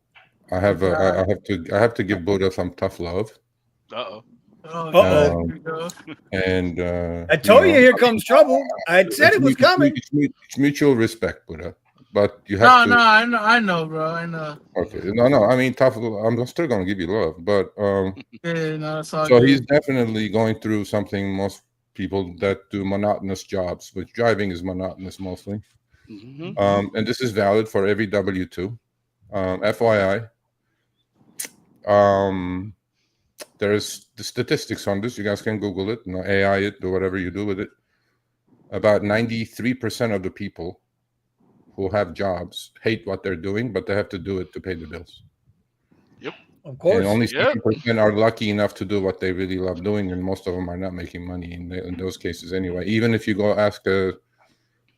S6: I have to give Buddha some tough love.
S4: Uh-oh.
S2: Oh,
S1: Uh-oh.
S2: God.
S6: Um,
S2: Here we go.
S6: and
S1: I told you here comes trouble. I said it was coming.
S6: it's mutual respect, Buddha. But you have
S2: No,
S6: to.
S2: no, I know, bro. I know.
S6: Okay, no. I mean, tough. I'm still gonna give you love, but
S2: Yeah, no, it's all
S6: so he's
S2: good.
S6: definitely going through something most people that do monotonous jobs, which driving is monotonous mostly.
S4: Hmm.
S6: And this is valid for every W-2. FYI, there's the statistics on this. You guys can Google it, AI it, do whatever you do with it. About 93% of the people who have jobs hate what they're doing, but they have to do it to pay the bills.
S4: Yep.
S1: Of
S6: And
S1: course.
S6: only
S4: Yep.
S6: 7% are lucky enough to do what they really love doing, and most of them are not making money in those cases anyway. Even if you go ask a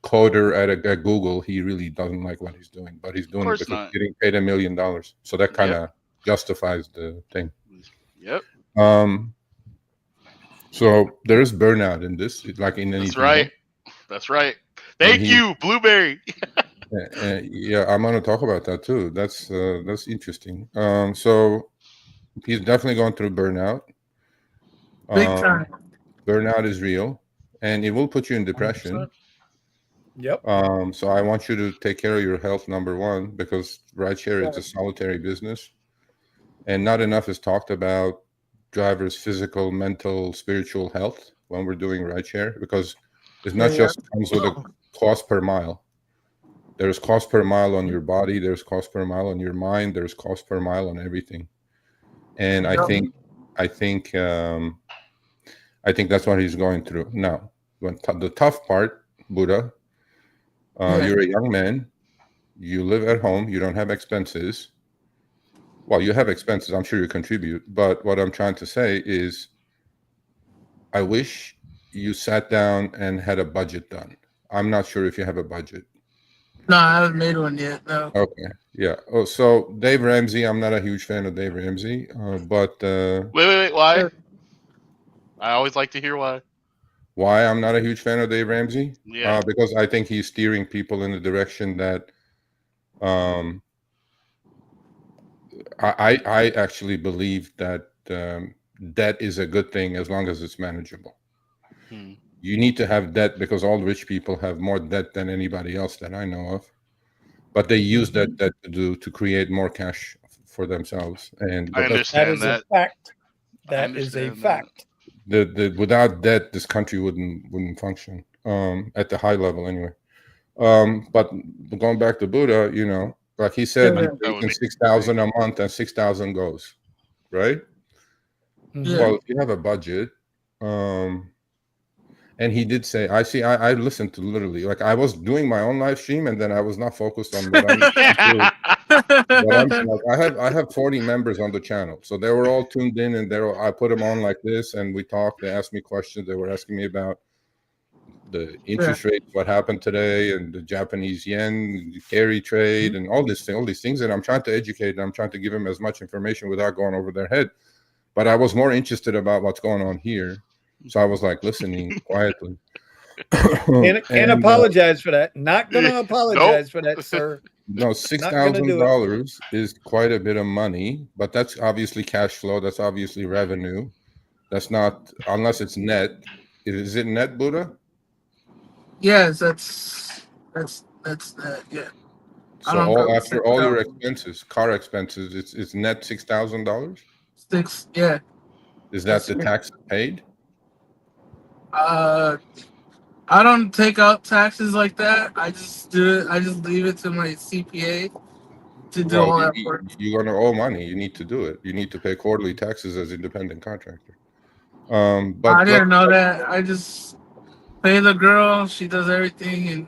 S6: coder at Google, he really doesn't like what he's doing, but he's
S4: Of
S6: doing it
S4: course
S6: because
S4: not.
S6: he's getting paid $1 million. So that kind
S4: Yep.
S6: of justifies the thing.
S4: Yep.
S6: Um, so there is burnout in this, like in
S4: That's
S6: anything
S4: right.
S6: else.
S4: That's right.
S6: And
S4: Thank you, Blueberry.
S6: yeah, I'm going to talk about that too. That's interesting. So he's definitely going through burnout.
S2: Big time.
S6: Burnout is real, and it will put you in depression.
S1: Yep.
S6: So I want you to take care of your health, number one, because rideshare is a solitary business, and not enough is talked about drivers' physical, mental, spiritual health when we're doing rideshare, because it's not just comes with a cost per mile. There's cost per mile on your body. There's cost per mile on your mind. There's cost per mile on everything. And I think that's what he's going through now. The tough part, Buddha, you're a young man. You live at home. You don't have expenses. Well, you have expenses. I'm sure you contribute. But what I'm trying to say is, I wish you sat down and had a budget done. I'm not sure if you have a budget.
S2: No, I haven't made one yet. No.
S6: Okay. Yeah. Oh, so Dave Ramsey, I'm not a huge fan of Dave Ramsey, but
S4: Wait. Why? I always like to hear why.
S6: why I'm not a huge fan of Dave Ramsey?
S4: Yeah.
S6: Because I think he's steering people in the direction that I actually believe that debt is a good thing as long as it's manageable.
S4: Hmm.
S6: You need to have debt because all rich people have more debt than anybody else that I know of, but they use that debt to create more cash for themselves. And
S4: I
S6: but that's
S1: That
S4: understand
S1: is a
S4: that.
S1: fact.
S4: I
S1: That is a
S4: understand that.
S1: fact.
S6: the without debt, this country wouldn't function at the high level anyway. But going back to Buddha, like he said, he's
S4: That would
S6: making
S4: be
S6: 6,000 a month and 6,000 goes, right?
S1: Mhm.
S6: Well, if you have a budget, and he did say, I listened to literally, like I was doing my own live stream and then I was not focused on what I'm doing. But I'm like, I have 40 members on the channel, so they were all tuned in, and I put them on like this, and we talked. They asked me questions. They were asking me about the interest rates, what happened today, and the Japanese yen, the carry trade, and all these things. And I'm trying to educate them. I'm trying to give them as much information without going over their head. But I was more interested about what's going on here, so I was like listening quietly.
S1: Can't apologize for that. Not gonna
S4: Nope.
S1: apologize for that, sir.
S6: No,
S1: Not gonna do it.
S6: $6,000 is quite a bit of money, but that's obviously cash flow. That's obviously revenue. That's not, unless it's net. Is it net, Buddha?
S2: Yes, that's yeah. I
S6: So
S2: don't know.
S6: after all your expenses, car expenses, it's net $6,000.
S2: Six, yeah.
S6: Is that the tax paid?
S2: I don't take out taxes like that. I just do it. I just leave it to my CPA to do
S6: Well,
S2: all that work.
S6: you're going to owe money. You need to do it. You need to pay quarterly taxes as independent contractor. But
S2: I didn't know that. I just pay the girl. She does everything, and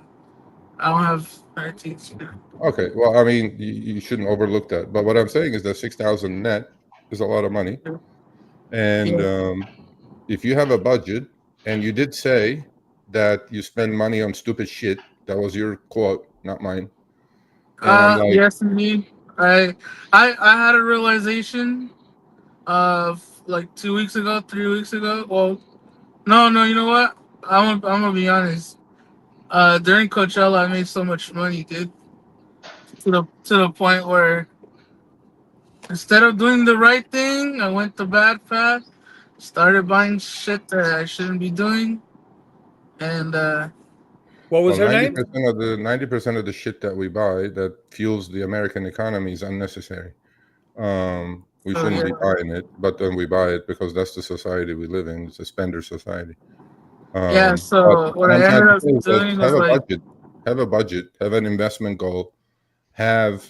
S2: I don't have her teach.
S6: okay. Well, I mean, you shouldn't overlook that. But what I'm saying is that 6,000 net is a lot of money, and if you have a budget, and you did say that you spend money on stupid shit, that was your quote, not mine. And I'm like,
S2: Yes, indeed. I had a realization of like 2 weeks ago, 3 weeks ago. Well, no. You know what? I'm gonna be honest. During Coachella, I made so much money, dude. to the point where instead of doing the right thing, I went the bad path. Started buying shit that I shouldn't be doing, and
S1: What was
S6: Well,
S1: her name?
S6: 90% of the shit that we buy that fuels the American economy is unnecessary. We
S2: so
S6: shouldn't
S2: yeah,
S6: be buying it, but then we buy it because that's the society we live in. It's a spender society.
S2: yeah.
S6: But
S2: So what
S6: what I'm
S2: I
S6: trying
S2: ended
S6: to
S2: up
S6: say is that
S2: doing was like,
S6: have a budget, have an investment goal, have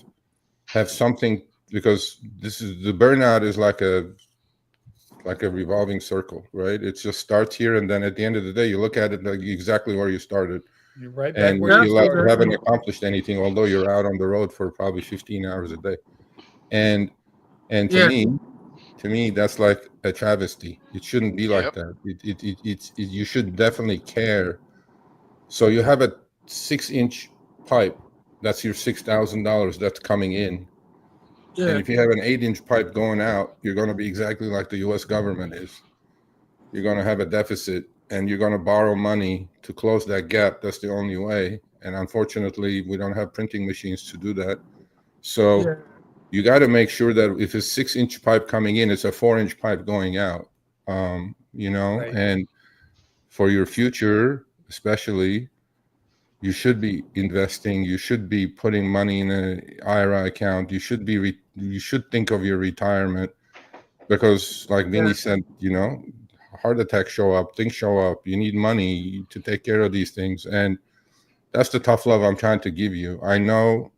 S6: something, because this is the burnout is like a revolving circle, right? It just starts here, and then at the end of the day, you look at it like exactly where you started,
S1: You're right back
S6: and
S1: where
S6: you
S1: you
S6: feel like you
S1: started.
S6: haven't accomplished anything, although you're out on the road for probably 15 hours a day. And
S2: yeah,
S6: to me, that's like a travesty. It shouldn't be like
S4: Yep.
S6: that. You should definitely care. So you have a 6-inch pipe. That's your $6,000 that's coming in. And
S2: yeah,
S6: if you have an 8-inch pipe going out, you're going to be exactly like the U.S. government is. You're going to have a deficit, and you're going to borrow money to close that gap. That's the only way. And unfortunately, we don't have printing machines to do that. So
S2: yeah,
S6: you got to make sure that if it's 6-inch pipe coming in, it's a 4-inch pipe going out.
S1: Right.
S6: And for your future, especially, you should be investing. You should be putting money in an IRA account. You should think of your retirement, because, like
S2: yeah.
S6: Vinny said, heart attacks show up, things show up. You need money to take care of these things, and that's the tough love I'm trying to give you. I know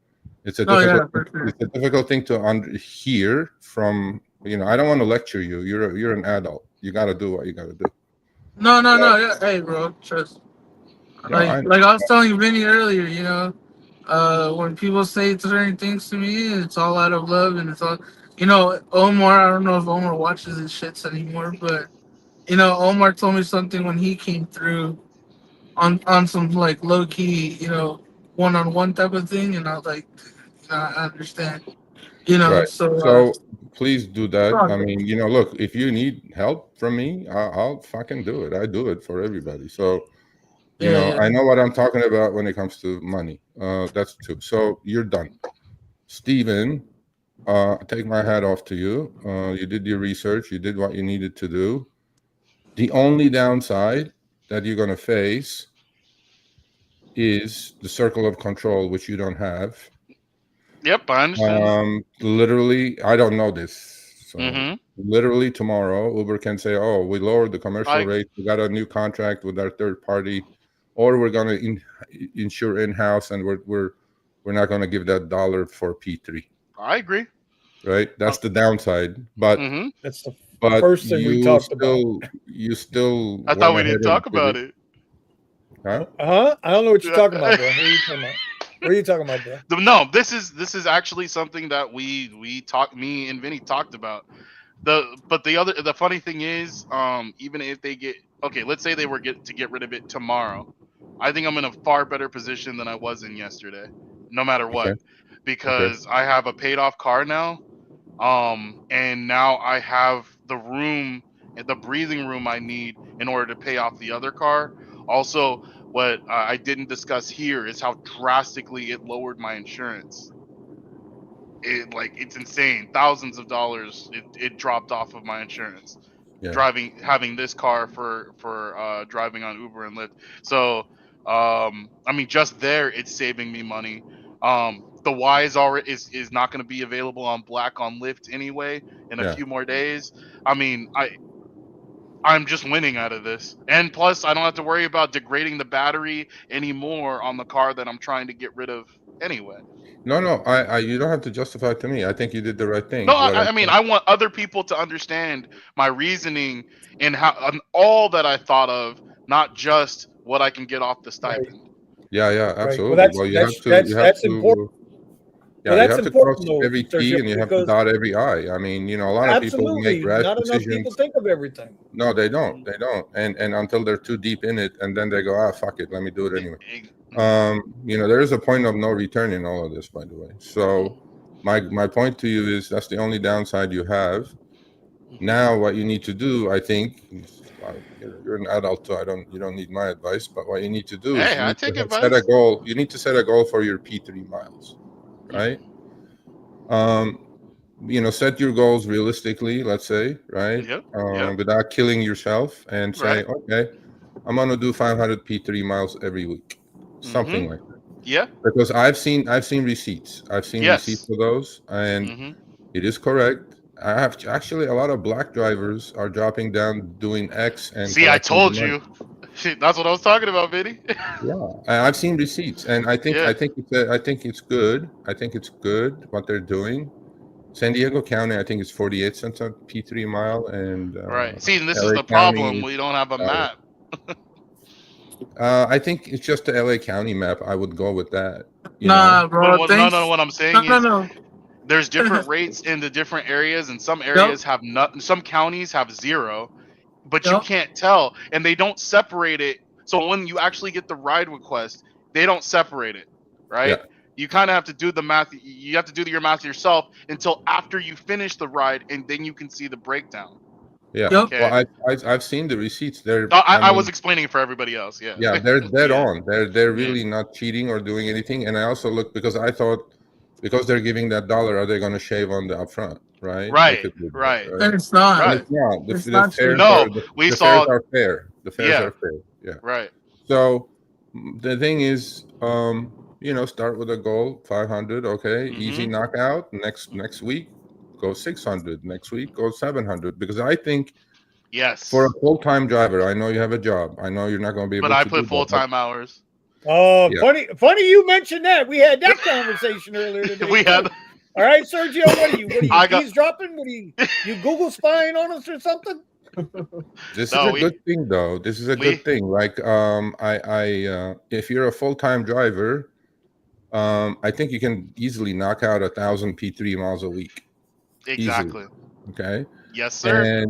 S6: it's a
S2: No,
S6: difficult
S2: yeah, for sure.
S6: thing to hear from. I don't want to lecture you. You're an adult. You got to do what you got to do.
S2: No, no,
S6: But,
S2: no. Yeah, hey, bro, trust.
S6: no, I
S2: Like I was telling Vinny earlier, when people say certain things to me, it's all out of love, and it's all, Omar. I don't know if Omar watches his shits anymore, but Omar told me something when he came through on some like low key, one-on-one type of thing, and I was like, I understand,
S6: right.
S2: so
S6: So please do
S2: it's
S6: that.
S2: all
S6: I
S2: good.
S6: mean, look, if you need help from me, I'll fucking do it. I do it for everybody. So,
S2: Yeah, yeah,
S6: I know what I'm talking about when it comes to money. That's two. So you're done. Steven, I take my hat off to you. You did your research. You did what you needed to do. The only downside that you're going to face is the circle of control, which you don't have.
S4: Yep, I understand that.
S6: Literally, I don't know this. So
S4: Mm-hmm.
S6: literally tomorrow, Uber can say, "Oh, we lowered the commercial
S4: I
S6: rate. We got a new contract with our third party, or we're going to insure in-house, and we're not going to give that dollar for P3."
S4: I agree.
S6: Right? That's the downside. But
S4: Mm-hmm.
S1: That's the
S6: but
S1: first thing we talked about.
S6: you still
S4: I thought
S6: went
S4: we
S6: ahead
S4: didn't
S6: and
S4: talk
S6: did
S4: about
S6: it.
S4: it.
S6: Huh?
S1: Huh? I don't know what you're
S4: Yeah.
S1: talking about, bro. What are you talking about? What are you talking about, bro?
S4: No, this is actually something that me and Vinny talked about. The funny thing is, even if they get, okay, let's say they were get rid of it tomorrow, I think I'm in a far better position than I was in yesterday, no matter
S6: Okay.
S4: what,
S6: Okay.
S4: because I have a paid off car now, and now I have the room and the breathing room I need in order to pay off the other car. Also, what I didn't discuss here is how drastically it lowered my insurance. It's insane, thousands of dollars it dropped off of my insurance,
S6: Yeah.
S4: having this car for driving on Uber and Lyft. So I mean, just there it's saving me money. The Y is not going to be available on black on Lyft anyway in a
S6: Yeah.
S4: few more days. I mean, I'm just winning out of this, and plus I don't have to worry about degrading the battery anymore on the car that I'm trying to get rid of anyway.
S6: No. You don't have to justify it to me. I think you did the right
S4: No,
S6: thing. What I'm
S4: I mean,
S6: saying.
S4: I want other people to understand my reasoning and how and all that I thought of, not just what I can get off the
S1: Right,
S4: stipend.
S6: Yeah,
S1: right. Well,
S6: absolutely. Well,
S1: that's important. Well,
S6: you
S1: that's
S6: have to
S1: important
S6: cross
S1: though,
S6: every T
S1: Sergio,
S6: and you have to
S1: because
S6: dot every I. I mean, a lot of people make
S1: absolutely
S6: rash
S1: not enough people
S6: decisions.
S1: think of everything.
S6: No, they don't.
S4: Mm,
S6: They don't. And until they're too deep in it, and then they go, fuck it, let me do it
S4: e-
S6: anyway.
S4: mhm,
S6: There is a point of no return in all of this, by the way. So my point to you is that's the only downside you have.
S4: mhm.
S6: Now, what you need to do, I think, you're an adult, so you don't need my advice. But what you need to do is
S4: Hey,
S6: you
S4: I
S6: need
S4: take
S6: to set a
S4: advice.
S6: goal. You need to set a goal for your P3 miles, right? Set your goals realistically, let's say, right?
S4: Yep. Yep.
S6: Without killing yourself, and say,
S4: Right.
S6: okay, I'm gonna do 500 P3 miles every week,
S4: Mm-hmm.
S6: something like that.
S4: Yeah.
S6: Because I've seen receipts. I've seen receipts
S4: Yes.
S6: for those, and
S4: Mm-hmm.
S6: it is correct. I have actually a lot of black drivers are dropping down doing X and
S4: See, I
S6: collecting the
S4: told
S6: money.
S4: you. That's what I was talking about, Vinny.
S6: Yeah, I've seen receipts, and I think
S4: Yeah.
S6: I think it's good. I think it's good what they're doing. San Diego County, I think it's 48 cents a P3 mile, and
S4: Right. See, and this is
S6: LA
S4: the
S6: County
S4: problem.
S6: is
S4: We don't have a
S6: $1.
S4: map.
S6: I think it's just the LA County map. I would go with that.
S2: Nah,
S4: But
S2: bro.
S4: no.
S2: Thanks.
S4: What I'm
S2: No,
S4: saying
S2: no,
S4: is,
S2: no.
S4: there's different rates in the different areas, and some
S2: Yep.
S4: areas have not. Some counties have zero, but you
S2: Yep.
S4: can't tell, and they don't separate it. So when you actually get the ride request, they don't separate it, right?
S6: Yeah,
S4: You kind of have to do the math. You have to do your math yourself until after you finish the ride, and then you can see the breakdown.
S6: yeah.
S2: Yep.
S6: Well,
S4: Okay.
S6: I've seen the receipts.
S4: No,
S6: I
S4: I was
S6: mean,
S4: explaining it for everybody else. Yeah.
S6: yeah, they're dead
S4: Yeah.
S6: on. They're
S4: Yeah.
S6: really not cheating or doing anything. And I also looked because I thought because they're giving that dollar, are they going to shave on the upfront? Right? They
S4: Right.
S6: could do that,
S4: Right.
S6: right?
S2: And it's not.
S6: And
S4: Right.
S6: it's not.
S2: It's
S6: The
S2: not
S6: fares
S2: cheap.
S6: are
S4: No, we
S6: the fares
S4: saw.
S6: are fair. The fares
S4: Yeah.
S6: are fair. Yeah.
S4: Right.
S6: So the thing is, start with a goal, 500. Okay, easy
S4: Mm-hmm.
S6: knockout. Next week, go 600. Next week, go 700. Because I think for a
S4: Yes.
S6: full-time driver, I know you have a job. I know you're not going to be
S4: But
S6: able
S4: I
S6: to
S4: put
S6: do
S4: full
S6: that. But
S4: time hours.
S6: yeah,
S1: Funny you mentioned that. We had that conversation earlier today.
S4: We had.
S1: too. All right, Sergio, what are you? What are you
S4: I got.
S1: eavesdropping? What are you Google spying on us or something?
S6: this is
S4: No,
S6: a good thing, though. This is a
S4: we.
S6: good thing. Like, if you're a full-time driver, I think you can easily knock out 1,000 P3 miles a week easily.
S4: Exactly.
S6: Okay.
S4: Yes, sir.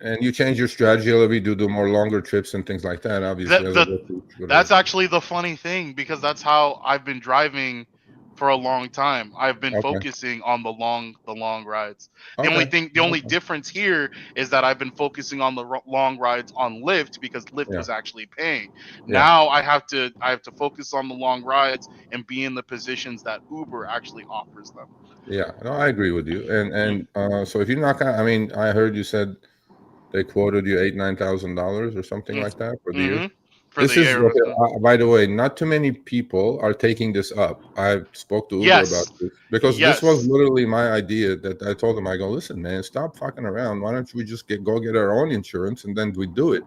S6: And you change your strategy a little bit, do more longer trips and things like that. Obviously, as a
S4: That
S6: refuge,
S4: that's
S6: whatever.
S4: actually the funny thing, because that's how I've been driving for a long time. I've been
S6: Okay,
S4: focusing on the long rides.
S6: okay,
S4: The only
S6: okay.
S4: difference here is that I've been focusing on the long rides on Lyft, because Lyft
S6: Yeah,
S4: was actually paying.
S6: yeah,
S4: Now I have to focus on the long rides and be in the positions that Uber actually offers them.
S6: yeah. No, I agree with you. And
S4: Mm,
S6: so if you knock out, I mean, I heard you said they quoted you $9,000 or something
S4: mm,
S6: like that for the year.
S4: mm-hmm. For the
S6: This is
S4: year
S6: what,
S4: was good.
S6: by the way, not too many people are taking this up. I spoke to Uber about
S4: Yes.
S6: this because this was
S4: Yes.
S6: literally my idea that I told them, I go, listen, man, stop fucking around. Why don't we just go get our own insurance and then we do it?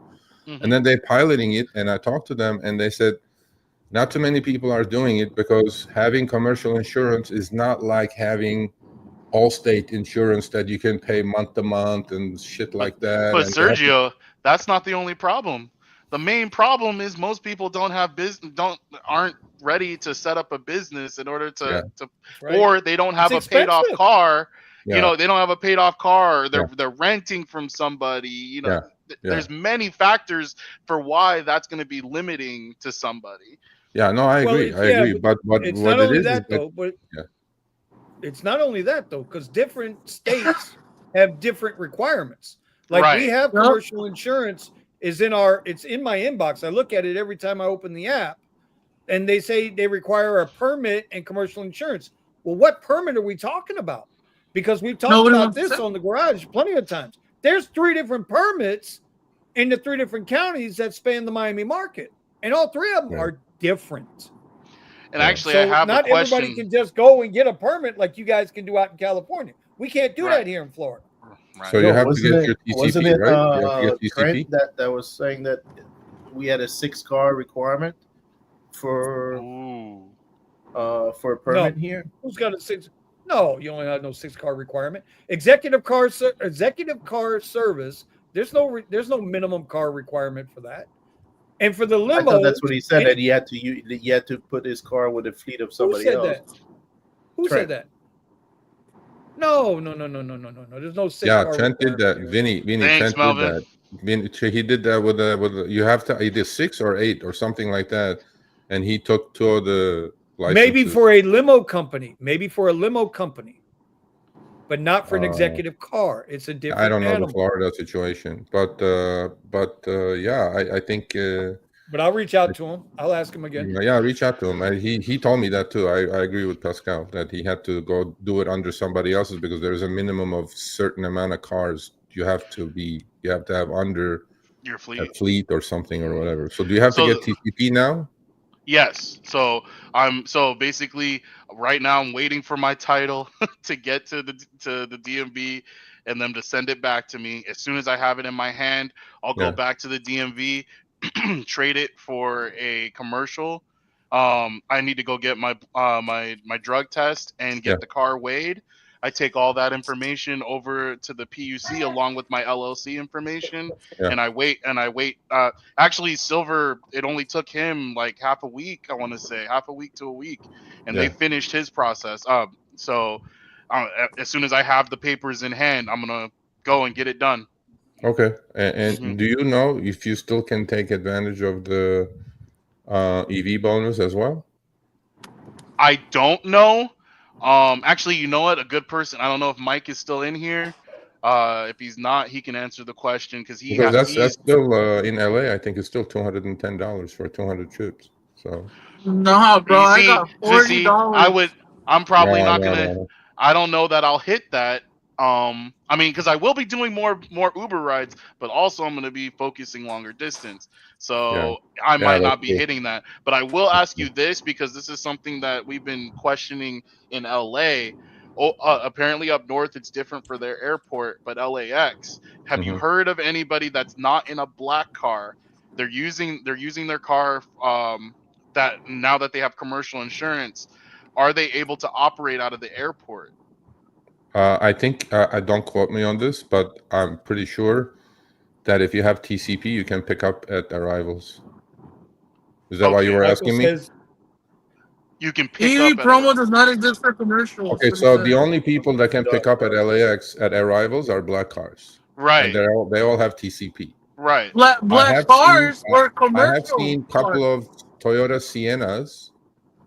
S4: Hmm.
S6: And then they're piloting it. And I talked to them and they said, not too many people are doing it because having commercial insurance is not like having Allstate insurance that you can pay month to month and shit
S4: But
S6: like that.
S4: but
S6: And you have to,
S4: Sergio, that's not the only problem. The main problem is most people don't have business, don't aren't ready to set up a business in order
S6: yeah,
S4: to
S1: That's right.
S4: or they don't
S1: It's
S4: have a paid off
S1: expensive.
S4: car.
S6: yeah,
S4: They don't have a paid off car, or
S6: yeah,
S4: they're renting from somebody.
S6: yeah, yeah.
S4: There's many factors for why that's going to be limiting to somebody.
S6: Yeah, no, I
S1: Well,
S6: agree.
S1: it's
S6: I
S1: yeah,
S6: agree.
S1: but
S6: But
S1: it's
S6: what
S1: not
S6: it
S1: only
S6: is
S1: that
S6: that
S1: though, but
S6: yeah,
S1: it's not only that though, because different states have different requirements. Like we
S4: Right.
S1: have
S2: Yep.
S1: commercial insurance it's in my inbox. I look at it every time I open the app, and they say they require a permit and commercial insurance. Well, what permit are we talking about? Because we've talked
S2: Nobody
S1: about
S2: wants to
S1: this
S2: say.
S1: on the garage plenty of times. There's 3 different permits in the 3 different counties that span the Miami market, and all 3 of them
S6: yeah,
S1: are different.
S4: And
S6: yeah.
S4: actually, I
S1: So
S4: have a
S1: not everybody
S4: question.
S1: can just go and get a permit like you guys can do out in California. We can't do
S4: Right.
S1: that here in Florida.
S4: Right.
S6: So you
S3: No,
S6: have to get your
S3: wasn't
S6: TCP,
S3: it
S6: right? You have to get
S3: Trent
S6: TCP.
S3: that was saying that we had a 6-car requirement for
S4: Ooh.
S3: a permit here?
S1: Who's got a 6? No, you only have no 6-car requirement. Executive car service. There's no minimum car requirement for that. And for the
S3: I
S1: limo,
S3: thought that's what he said, that he had to put his car with a fleet of
S1: who
S3: somebody
S1: said
S3: else.
S1: that? Who
S3: Trent.
S1: said that? No. There's no
S6: Yeah,
S1: 6-car
S6: Trent did that.
S1: requirement.
S6: Vinny,
S4: Thanks,
S6: Trent did
S4: Melvin.
S6: that. He did that with the. You have to either 6 or 8 or something like that, and he took 2 of the licenses.
S1: Maybe for a limo company, but not for an executive car. It's a different
S6: I don't know
S1: animal.
S6: the Florida situation, but yeah, I think
S1: But I'll reach out to him. I'll ask him again.
S6: Yeah, reach out to him. He told me that too. I agree with Pascal that he had to go do it under somebody else's because there's a minimum of certain amount of cars you have to have under
S4: Your
S6: a
S4: fleet.
S6: fleet or something or whatever. So do you have to
S4: So
S6: get TCP now?
S4: yes. So basically right now I'm waiting for my title to get to the DMV and them to send it back to me. As soon as I have it in my hand, I'll go
S6: Yeah,
S4: back to the DMV, trade it for a commercial. I need to go get my drug test and
S6: yeah,
S4: get the car weighed. I take all that information over to the PUC along with my LLC information,
S6: yeah,
S4: and I wait. Actually, Silver, it only took him like half a week. I want to say half a week to a week, and they
S6: yeah.
S4: finished his process. So as soon as I have the papers in hand, I'm gonna go and get it done.
S6: Okay.
S4: Hmm.
S6: And do you know if you still can take advantage of the EV bonus as well?
S4: I don't know. Actually, you know what? A good person. I don't know if Mike is still in here. If he's not, he can answer the question because
S6: Because that's
S4: he's
S6: still in LA. I think it's still $210 for 200 trips. So
S2: Nah, bro,
S4: you
S2: I
S4: see,
S2: got $40.
S4: I'm probably
S6: no,
S4: not
S6: no,
S4: gonna.
S6: no.
S4: I don't know that I'll hit that. I mean, because I will be doing more Uber rides, but also I'm gonna be focusing longer distance,
S6: Yeah,
S4: so I
S6: yeah,
S4: might
S6: that's
S4: not be
S6: true.
S4: hitting that. But I will ask you this because this is something that we've been questioning in LA. Oh, apparently up north it's different for their airport, but LAX. Have you
S6: Hmm.
S4: heard of anybody that's not in a black car? They're using their car. That now that they have commercial insurance, are they able to operate out of the airport?
S6: I think I don't quote me on this, but I'm pretty sure that if you have TCP, you can pick up at arrivals. Is that why you
S4: Okay,
S6: were
S1: Michael
S6: asking me?
S1: says,
S4: you can pick
S2: EV
S4: up at a
S2: promo does not exist for commercials.
S6: Okay,
S2: What he
S6: so the
S2: said.
S6: only people that can pick up at
S3: Does.
S6: LAX at arrivals are black cars, and
S4: right,
S6: they all have TCP.
S4: right.
S2: Black cars or
S6: I have
S2: commercial
S6: seen a
S2: cars.
S6: couple of Toyota Siennas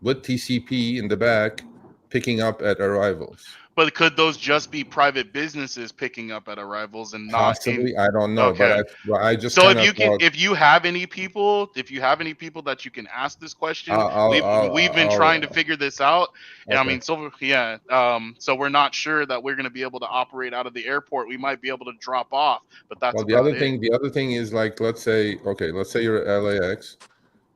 S6: with TCP in the back picking up at arrivals.
S4: But could those just be private businesses picking up at arrivals and not in?
S6: Possibly, I don't know, but
S4: Okay.
S6: I just
S4: So
S6: kind of thought
S4: if you have any people that you can ask this question,
S6: I'll
S4: we've been trying to figure this out, and I
S6: okay.
S4: mean, so yeah, so we're not sure that we're going to be able to operate out of the airport. We might be able to drop off, but that's
S6: Well,
S4: about it.
S6: the other thing is like let's say you're at LAX,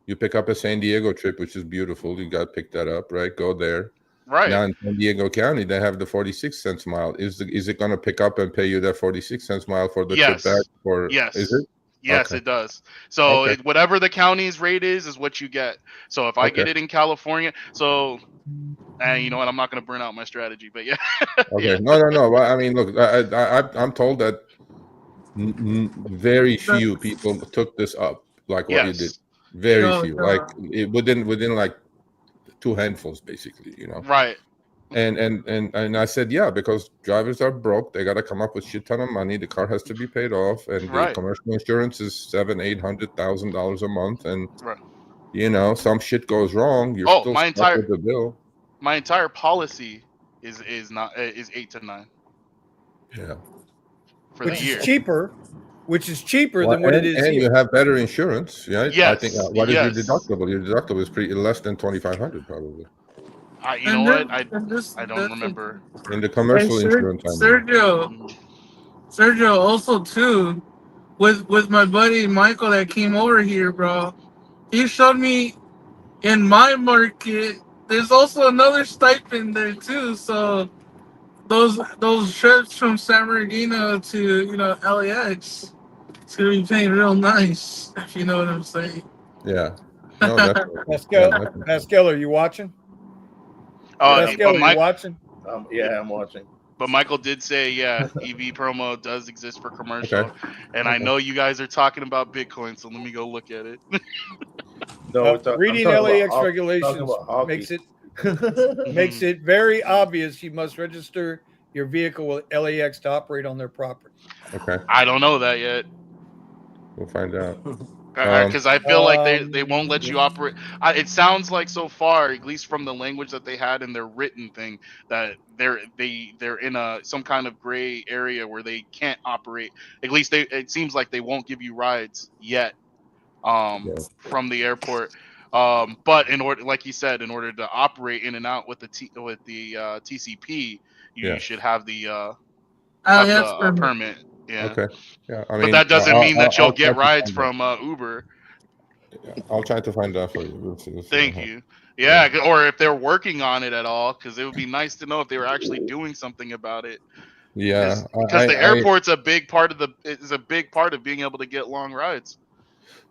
S6: you pick up a San Diego trip, which is beautiful. You got to pick that up, right? Go there.
S4: Right.
S6: Now in San Diego County, they have the 46 cents mile. Is it going to pick up and pay you that 46 cents mile for the trip back?
S4: Yes.
S6: Or is
S4: Yes.
S6: it?
S4: Yes,
S6: Okay.
S4: it does. So
S6: Okay.
S4: whatever the county's rate is what you get. So if I
S6: Okay.
S4: get it in California, and you know what, I'm not going to burn out my strategy, but yeah,
S6: Okay.
S4: yeah,
S6: No. Well, I mean, look, I'm told that very few people took this up like what you did.
S4: yes, yeah,
S6: Very
S2: Yo,
S6: few, like
S2: yo.
S6: within like two handfuls, basically.
S4: right,
S6: And I said, yeah, because drivers are broke. They got to come up with shit ton of money. The car has to be paid off, and the
S4: right,
S6: commercial insurance is $700,000-800,000 a month. And
S4: right.
S6: some shit goes wrong, you're
S4: Oh,
S6: still stuck with the bill.
S4: my entire policy is not is 8 to 9
S6: Yeah.
S4: for the
S1: which is
S4: year.
S1: cheaper,
S6: Well,
S1: than what it is
S6: and you
S1: here.
S6: have better insurance, right? I think.
S4: Yes,
S6: What is your
S4: yes.
S6: deductible? Your deductible is pretty less than 2,500, probably.
S4: You know
S2: And
S4: what?
S2: then and
S4: I don't
S2: this
S4: remember.
S6: In the
S2: hey,
S6: commercial insurance, I mean.
S2: Sergio,
S4: Mhm.
S2: Sergio, also too, with my buddy Michael that came over here, bro. He showed me in my market. There's also another stipend there too. So those trips from San Bernardino to LAX, it's gonna be paying real nice if you know what I'm saying.
S6: Yeah. No, definitely. Yeah,
S1: Pascal,
S6: definitely.
S1: Pascal, are you watching?
S3: Yeah,
S1: Pascal,
S4: But
S1: are you
S4: Mike,
S1: watching?
S3: yeah, I'm watching.
S4: but Michael did say, yeah, EV promo does exist for
S6: Okay.
S4: commercial, and I
S6: Okay.
S4: know you guys are talking about Bitcoin, so let me go look at it.
S3: No, I'm
S1: Reading
S3: talking about
S1: LAX
S3: talking
S1: regulations
S3: about hockey.
S1: makes it
S4: Mhm.
S1: very obvious you must register your vehicle with LAX to operate on their property.
S6: Okay.
S4: I don't know that yet.
S6: We'll find out.
S4: Because I feel like they won't let
S1: Yeah.
S4: you operate. It sounds like so far, at least from the language that they had in their written thing, that they're in some kind of gray area where they can't operate. At least it seems like they won't give you rides yet. from the airport. But in order, like you said, in order to operate in and out with the TCP, you should have the
S2: LAX permit.
S4: permit. Yeah.
S6: Okay. Yeah. I
S4: But
S6: mean,
S4: that doesn't mean that you'll
S6: I'll try
S4: get
S6: to
S4: rides
S6: find that.
S4: from Uber.
S6: I'll try to find that for you. We'll see what
S4: Thank
S6: happens.
S4: you. Yeah, or if they're working on it at all, because it would be nice to know if they were actually doing something about it.
S6: Yeah.
S4: Because the airport's a big part of being able to get long rides.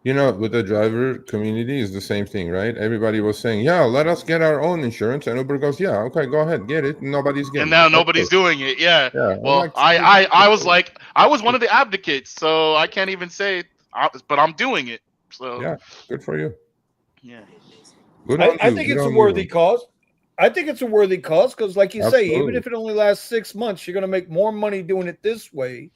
S6: You know, with the driver community is the same thing, right? Everybody was saying, "Yeah, let us get our own insurance," and Uber goes, "Yeah, okay, go ahead, get it." Nobody's getting
S4: And now
S6: it.
S4: nobody's doing it. Yeah.
S6: Yeah.
S4: Well, I was one of the advocates, so I can't even say, but I'm doing it. So
S6: yeah, good for you.
S4: Yeah.
S6: Good on you.
S1: I think it's a worthy cause. I think it's a worthy cause because, like you say, even if it only lasts 6 months, you're going to make more money doing it this way.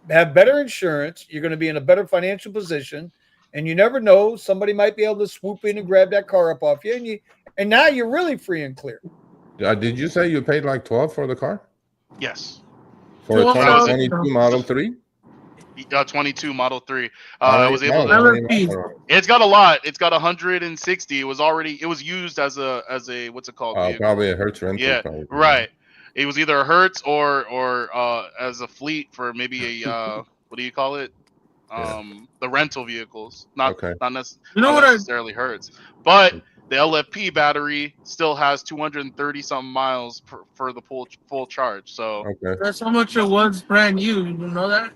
S1: Have better insurance. You're going to be in a better financial position, and you never know. Somebody might be able to swoop in and grab that car up off you, and now you're really free and clear.
S6: Did you say you paid like 12 for the car?
S4: Yes.
S6: For a 2022 Model 3?
S4: 22 Model 3.
S6: I
S4: was able to. It's got a lot. It's got 160. It was used as a what's it called?
S6: Probably a Hertz rental.
S4: Yeah,
S6: probably.
S4: right. It was either a Hertz or as a fleet for maybe a what do you call it? The rental vehicles, not necessarily Hertz, but the LFP battery still has 230 something miles for the full charge. So
S2: that's how much it was brand new. You know that?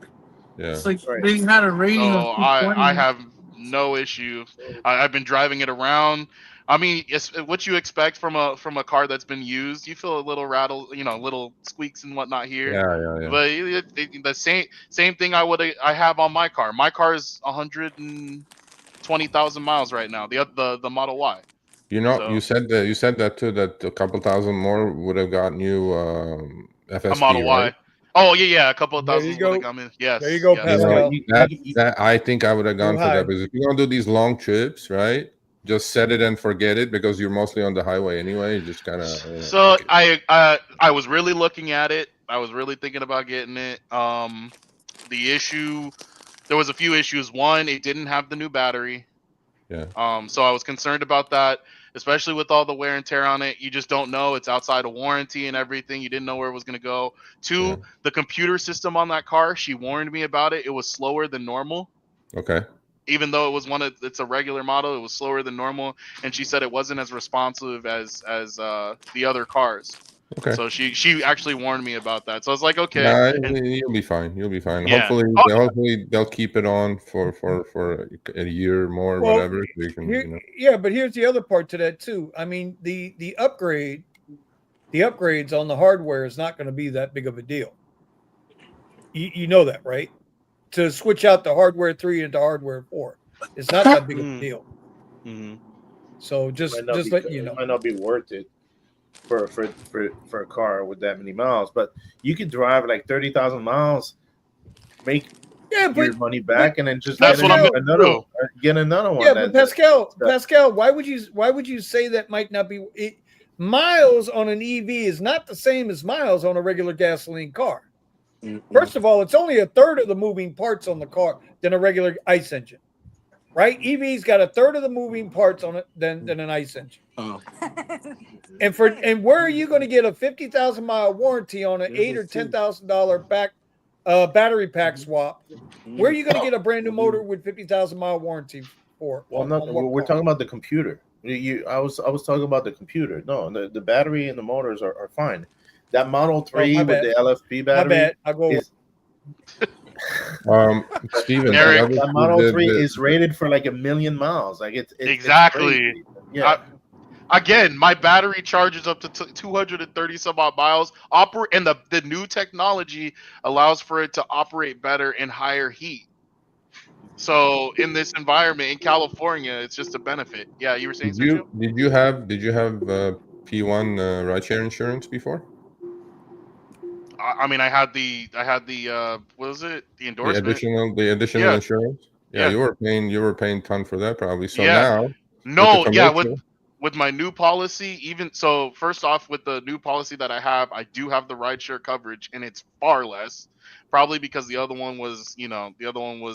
S6: Yeah.
S2: It's like they had a rating of 220.
S4: I have no issue. I've been driving it around. I mean, it's what you expect from a car that's been used. You feel a little rattle, little squeaks and whatnot here.
S6: Yeah.
S4: But the same thing I have on my car. My car is 120,000 miles right now. The Model Y.
S6: You said that too. That a couple thousand more would have gotten you FSD,
S4: a Model Y.
S6: Right?
S4: Oh yeah, a couple of thousands would have come in. Yes.
S1: There you go, Pascal.
S6: That I think I would have gone for that because if you're gonna do these long trips, right? Just set it and forget it because you're mostly on the highway anyway. You just kind of.
S4: So I was really looking at it. I was really thinking about getting it. There was a few issues. One, it didn't have the new battery.
S6: Yeah.
S4: So I was concerned about that, especially with all the wear and tear on it. You just don't know. It's outside of warranty and everything. You didn't know where it was going to go. Two, the computer system on that car, she warned me about it. It was slower than normal.
S6: Okay.
S4: Even though it's a regular model, it was slower than normal, and she said it wasn't as responsive as the other cars.
S6: Okay.
S4: So she actually warned me about that. So I was like, okay,
S6: you'll be fine. You'll be fine.
S4: Yeah.
S6: Hopefully they'll keep it on for a year more, whatever. So you can,
S1: Yeah, but here's the other part to that too. I mean, the upgrades on the hardware is not going to be that big of a deal. You know that, right? To switch out the hardware 3 into hardware 4, it's not that big of a deal.
S4: Mm-hmm.
S1: So just let you know,
S3: it might not be worth it for a car with that many miles, but you could drive like 30,000 miles, make your money back, and then just get another one.
S1: Yeah, but Pascal, why would you say that might not be miles on an EV is not the same as miles on a regular gasoline car. First of all, it's only a third of the moving parts on the car than a regular ICE engine, right? EV's got a third of the moving parts on it than an ICE engine.
S2: Oh.
S1: And where are you going to get a 50,000 mile warranty on an $8,000 or $10,000 battery pack swap? Where are you going to get a brand new motor with 50,000 mile warranty for?
S3: Well, we're talking about the computer. I was talking about the computer. No, the battery and the motors are fine. That Model 3 with the LFP battery.
S1: My bad. I'll go.
S6: Steven,
S3: that Model 3 is rated for like 1 million miles. Like it's
S4: exactly.
S3: Yeah.
S4: Again, my battery charges up to 230 some odd miles. And the new technology allows for it to operate better in higher heat. So in this environment in California, it's just a benefit. Yeah, you were saying.
S6: Did you have P1 rideshare insurance before?
S4: I mean, I had the what was it? The endorsement.
S6: The additional insurance. Yeah, you were paying ton for that probably. So now.
S4: No, with my new policy, even so, first off, with the new policy that I do have the rideshare coverage, and it's far less. Probably because the other one was,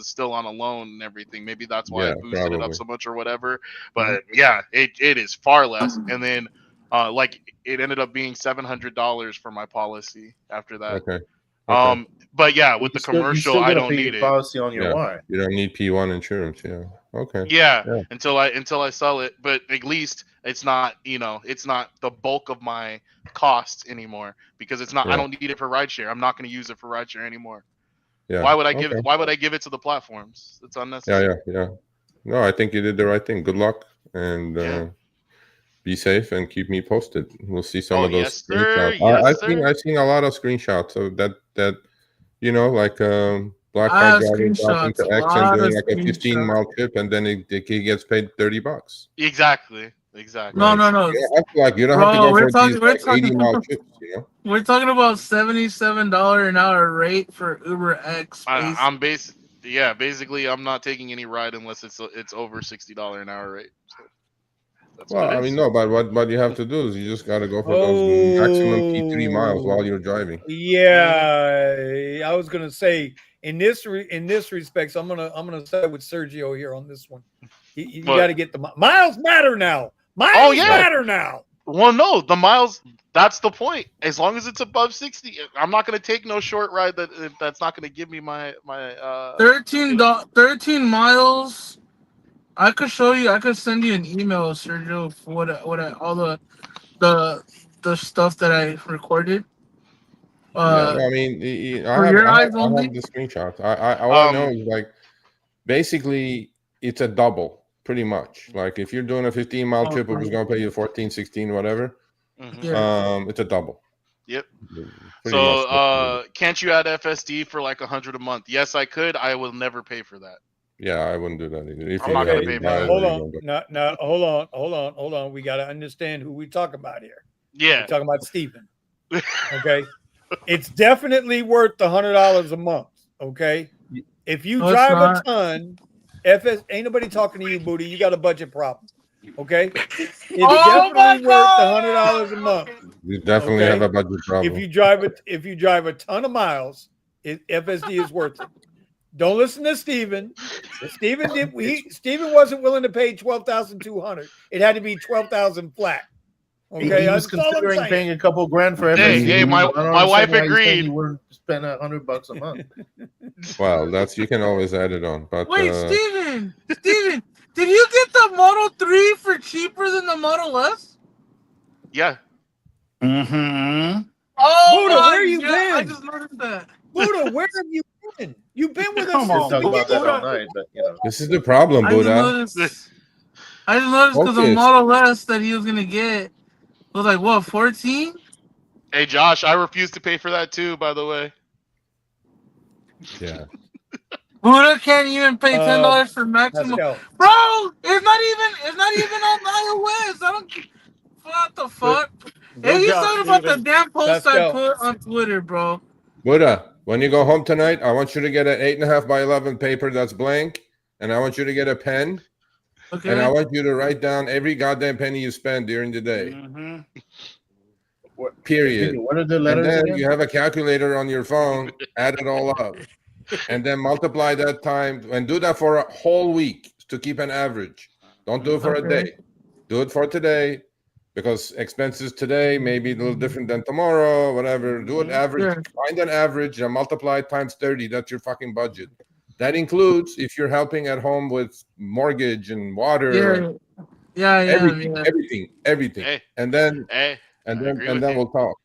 S4: still on a loan and everything. Maybe that's why
S6: Yeah,
S4: it boosted it up
S6: probably.
S4: so much or whatever. But yeah, it is far less. And then, like it ended up being $700 for my policy after that.
S6: Okay. Okay.
S4: But yeah, with the
S3: You
S4: commercial,
S3: still
S4: I
S3: gotta
S4: don't
S3: pay
S4: need
S3: your
S4: it.
S3: policy on your
S6: Yeah.
S3: warrant.
S6: You don't need P1 insurance. Yeah. Okay.
S4: Yeah,
S6: Yeah.
S4: until I sell it, but at least it's not the bulk of my costs anymore because it's not. I
S6: Yeah.
S4: don't need it for rideshare. I'm not going to use it for rideshare anymore.
S6: Yeah.
S4: Why would I
S6: Okay.
S4: give it to the platforms? It's
S6: Yeah.
S4: unnecessary.
S6: Yeah. Yeah. No, I think you did the right thing. Good luck and
S4: Yeah.
S6: be safe and keep me posted. We'll see some
S4: Oh,
S6: of those
S4: yes, sir.
S6: screenshots.
S4: Yes,
S6: I've
S4: sir.
S6: seen a lot of screenshots of that like black
S2: I
S6: card
S2: have
S6: driving dropping
S2: screenshots.
S6: to
S2: A
S6: X and
S2: lot of
S6: doing like a 15
S2: screenshots.
S6: mile trip, and then he gets paid $30.
S4: Exactly.
S2: No,
S6: Like
S2: no, no,
S6: you don't have to
S2: bro.
S6: go
S2: We're
S6: for these
S2: talking. We're
S6: like 80
S2: talking.
S6: mile trips.
S2: We're talking about $77 an hour rate for Uber X.
S4: I'm basically I'm not taking any ride unless it's over $60 an hour rate. So that's what
S6: Well,
S4: it
S6: I
S4: is.
S6: mean, no, but what you have to do is you just got to go for those maximum P3 miles while
S1: Oh,
S6: you're driving.
S1: yeah. I was gonna say in this respect, so I'm gonna side with Sergio here on this one. You got
S4: But
S1: to get the miles matter now.
S4: oh
S1: Miles
S4: yeah,
S1: matter now.
S4: well, no, the miles. That's the point. As long as it's above 60, I'm not gonna take no short ride that's not gonna give me my
S2: 13 miles. I could show you. I could send you an email, Sergio, for all the stuff that I recorded.
S6: Yeah, no, I mean,
S2: For your eyes
S6: I
S2: only.
S6: have the screenshots. All I know
S4: um.
S6: is like basically it's a double pretty much. Like if you're doing a 15-mile trip, it was going to pay you 14, 16, whatever.
S4: Mhm.
S2: Yeah.
S6: It's a double.
S4: Yep.
S6: Pretty much.
S4: So, can't you add FSD for like $100 a month? Yes, I could. I will never pay for that.
S6: Yeah, I wouldn't do that either. If
S4: I'm
S6: you
S4: not
S6: got
S4: gonna
S1: Okay,
S4: pay for
S1: now
S4: that.
S1: hold on. Now hold on. We got to understand who we talk about here.
S4: Yeah.
S1: We're talking about Steven. Okay. It's definitely worth the $100 a month. Okay. If you
S2: No, it's
S1: drive a
S2: not.
S1: ton, ain't nobody talking to you, Booty. You got a budget problem. Okay. It's
S2: Oh my
S1: definitely worth the
S2: God!
S1: $100 a month.
S6: You definitely
S1: Okay.
S6: have a budget problem.
S1: If you drive a ton of miles, FSD is worth it. Don't listen to Steven. Steven wasn't willing to pay $12,200. It had to be $12,000 flat. Okay,
S3: He was
S1: that's all I'm
S3: considering
S1: saying.
S3: paying a couple grand for
S4: Hey,
S3: FSD.
S4: my
S3: I don't
S4: wife
S3: understand why he's saying
S4: agreed.
S3: he wouldn't spend $100 a month.
S6: Well, you can always add it on. But
S2: Wait, Steven, did you get the Model 3 for cheaper than the Model S?
S4: Yeah.
S3: Mm-hmm.
S2: Oh
S1: Buddha,
S2: my
S1: where you
S2: God! I
S1: been?
S2: just noticed that.
S1: Buddha, where have you been? You've been with us
S3: Come
S1: since
S3: on,
S1: the
S3: talk about that all
S1: beginning.
S3: night, but you know.
S6: this is the problem,
S2: I just
S6: Buddha.
S2: noticed. Because the
S6: Focus.
S2: Model S that he was gonna get was like what, 14?
S4: Hey, Josh, I refuse to pay for that too. By the way.
S6: Yeah.
S2: Buddha can't even pay $10 for maximum.
S1: Pascal.
S2: Bro, it's not even on iOS. I don't. What the fuck? Hey, he's talking about the damn post I
S1: Pascal.
S2: put on Twitter, bro.
S6: Buddha, when you go home tonight, I want you to get an 8.5 by 11 paper that's blank, and I want you to get a pen,
S2: Okay.
S6: and I want you to write down every goddamn penny you spend during the day.
S3: Mm-hmm.
S6: Period.
S3: What are the
S6: And
S3: letters
S6: then
S3: again?
S6: you have a calculator on your phone, add it all up, and then multiply that time, and do that for a whole week to keep an average. Don't do it for a
S2: Okay.
S6: day. Do it for today, because expenses today may be a little different than tomorrow, whatever. Do it average.
S2: Sure.
S6: Find an average and multiply it times 30. That's your fucking budget. That includes if you're helping at home with mortgage and water,
S2: Yeah.
S6: everything.
S4: Hey.
S6: And then
S4: Hey.
S6: and
S4: I
S6: then
S4: agree
S6: and
S4: with
S6: then
S4: you.
S6: we'll talk.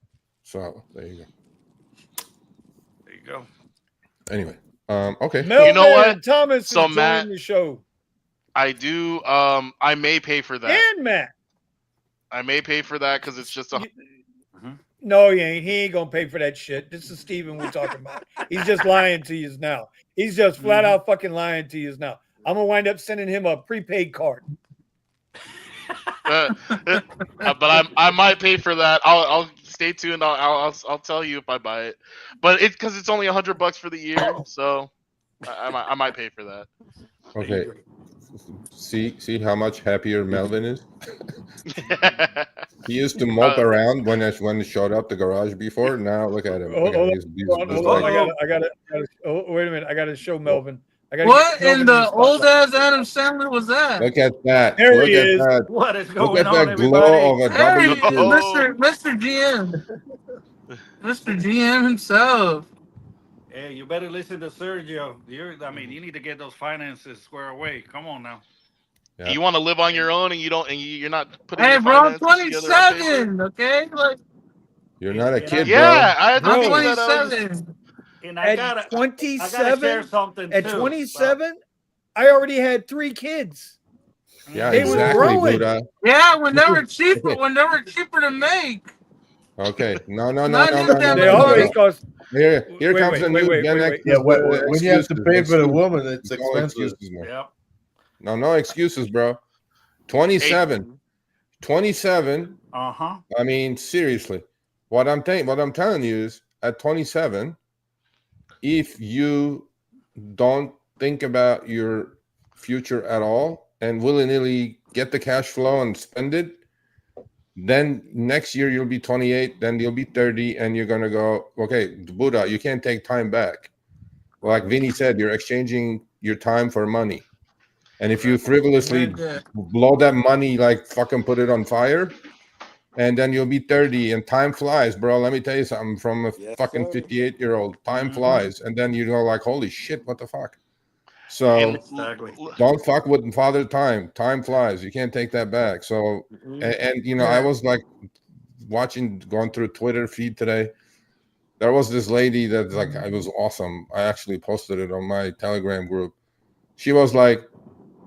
S6: So there you go.
S4: There you go.
S6: Anyway, okay.
S1: Melvin
S4: You know what?
S1: Thomas
S4: So,
S1: is joining
S4: Matt,
S1: the show.
S4: I do. I may pay for that.
S1: And Matt.
S4: I may pay for that because it's just a.
S1: No, he ain't. He ain't gonna pay for that shit. This is Steven we're talking about. He's just lying to you now. He's just flat out fucking lying to you now. I'm gonna wind up sending him a prepaid card.
S4: But I might pay for that. I'll stay tuned. I'll tell you if I buy it. But it's because it's only $100 for the year, so I might pay for that.
S6: Okay. See how much happier Melvin is. He used to mope around when it showed up the garage before. Now look at him. Look at him. He's
S1: Hold on.
S6: like,
S1: I gotta. Oh, wait a minute. I gotta show Melvin. I gotta
S2: What
S1: get Melvin
S2: in the
S1: spotlight.
S2: old ass Adam Sandler was that?
S6: look at that.
S1: There
S6: Look
S1: he
S6: at
S1: is.
S6: that.
S7: What is
S6: Look
S7: going
S6: at
S7: on,
S6: that
S7: everybody?
S6: glow of a
S2: Hey,
S6: W2.
S4: Oh.
S2: Mr. GM. Mr. GM himself.
S7: Hey, you better listen to Sergio. I mean, you need to get those finances squared away. Come on now.
S6: Yeah.
S4: You want to live on your own, and you're not putting
S2: Hey,
S4: your
S2: bro, I'm
S4: finances together on paper?
S2: 27. Okay, like
S6: You're not a
S7: And
S6: kid,
S4: Yeah, I
S1: Bro.
S4: think that I was.
S2: 27.
S7: And I gotta share
S1: 27.
S7: something
S1: At
S7: too.
S1: 27, I already had 3 kids.
S6: Yeah,
S1: They was
S6: exactly,
S1: growing.
S6: Buddha.
S2: Yeah, when they were cheaper, to make.
S6: Okay. No.
S2: Not in that
S1: They
S2: much
S1: always
S2: money.
S1: cost.
S6: Here comes the new Gen X.
S3: Yeah, when you have to pay for the woman, it's
S6: No
S3: expensive.
S6: excuses, man.
S7: Yep.
S6: No excuses, bro. 27. 27.
S7: Uh-huh.
S6: I mean, seriously. What I'm telling you is at 27, if you don't think about your future at all and willy-nilly get the cash flow and spend it, then next year you'll be 28, then you'll be 30, and you're gonna go, okay, Buddha, you can't take time back. Like Vinny said, you're exchanging your time for money. And if you frivolously blow that money, like fucking put it on fire, and then you'll be 30 and time flies, bro. Let me tell you something from a fucking 58-year-old. Time flies. And then you go like, holy shit, what the fuck? So
S7: Exactly.
S6: don't fuck with father time. Time flies. You can't take that back. So, and you know, I was like going through Twitter feed today. There was this lady that like, it was awesome. I actually posted it on my Telegram group. She was like,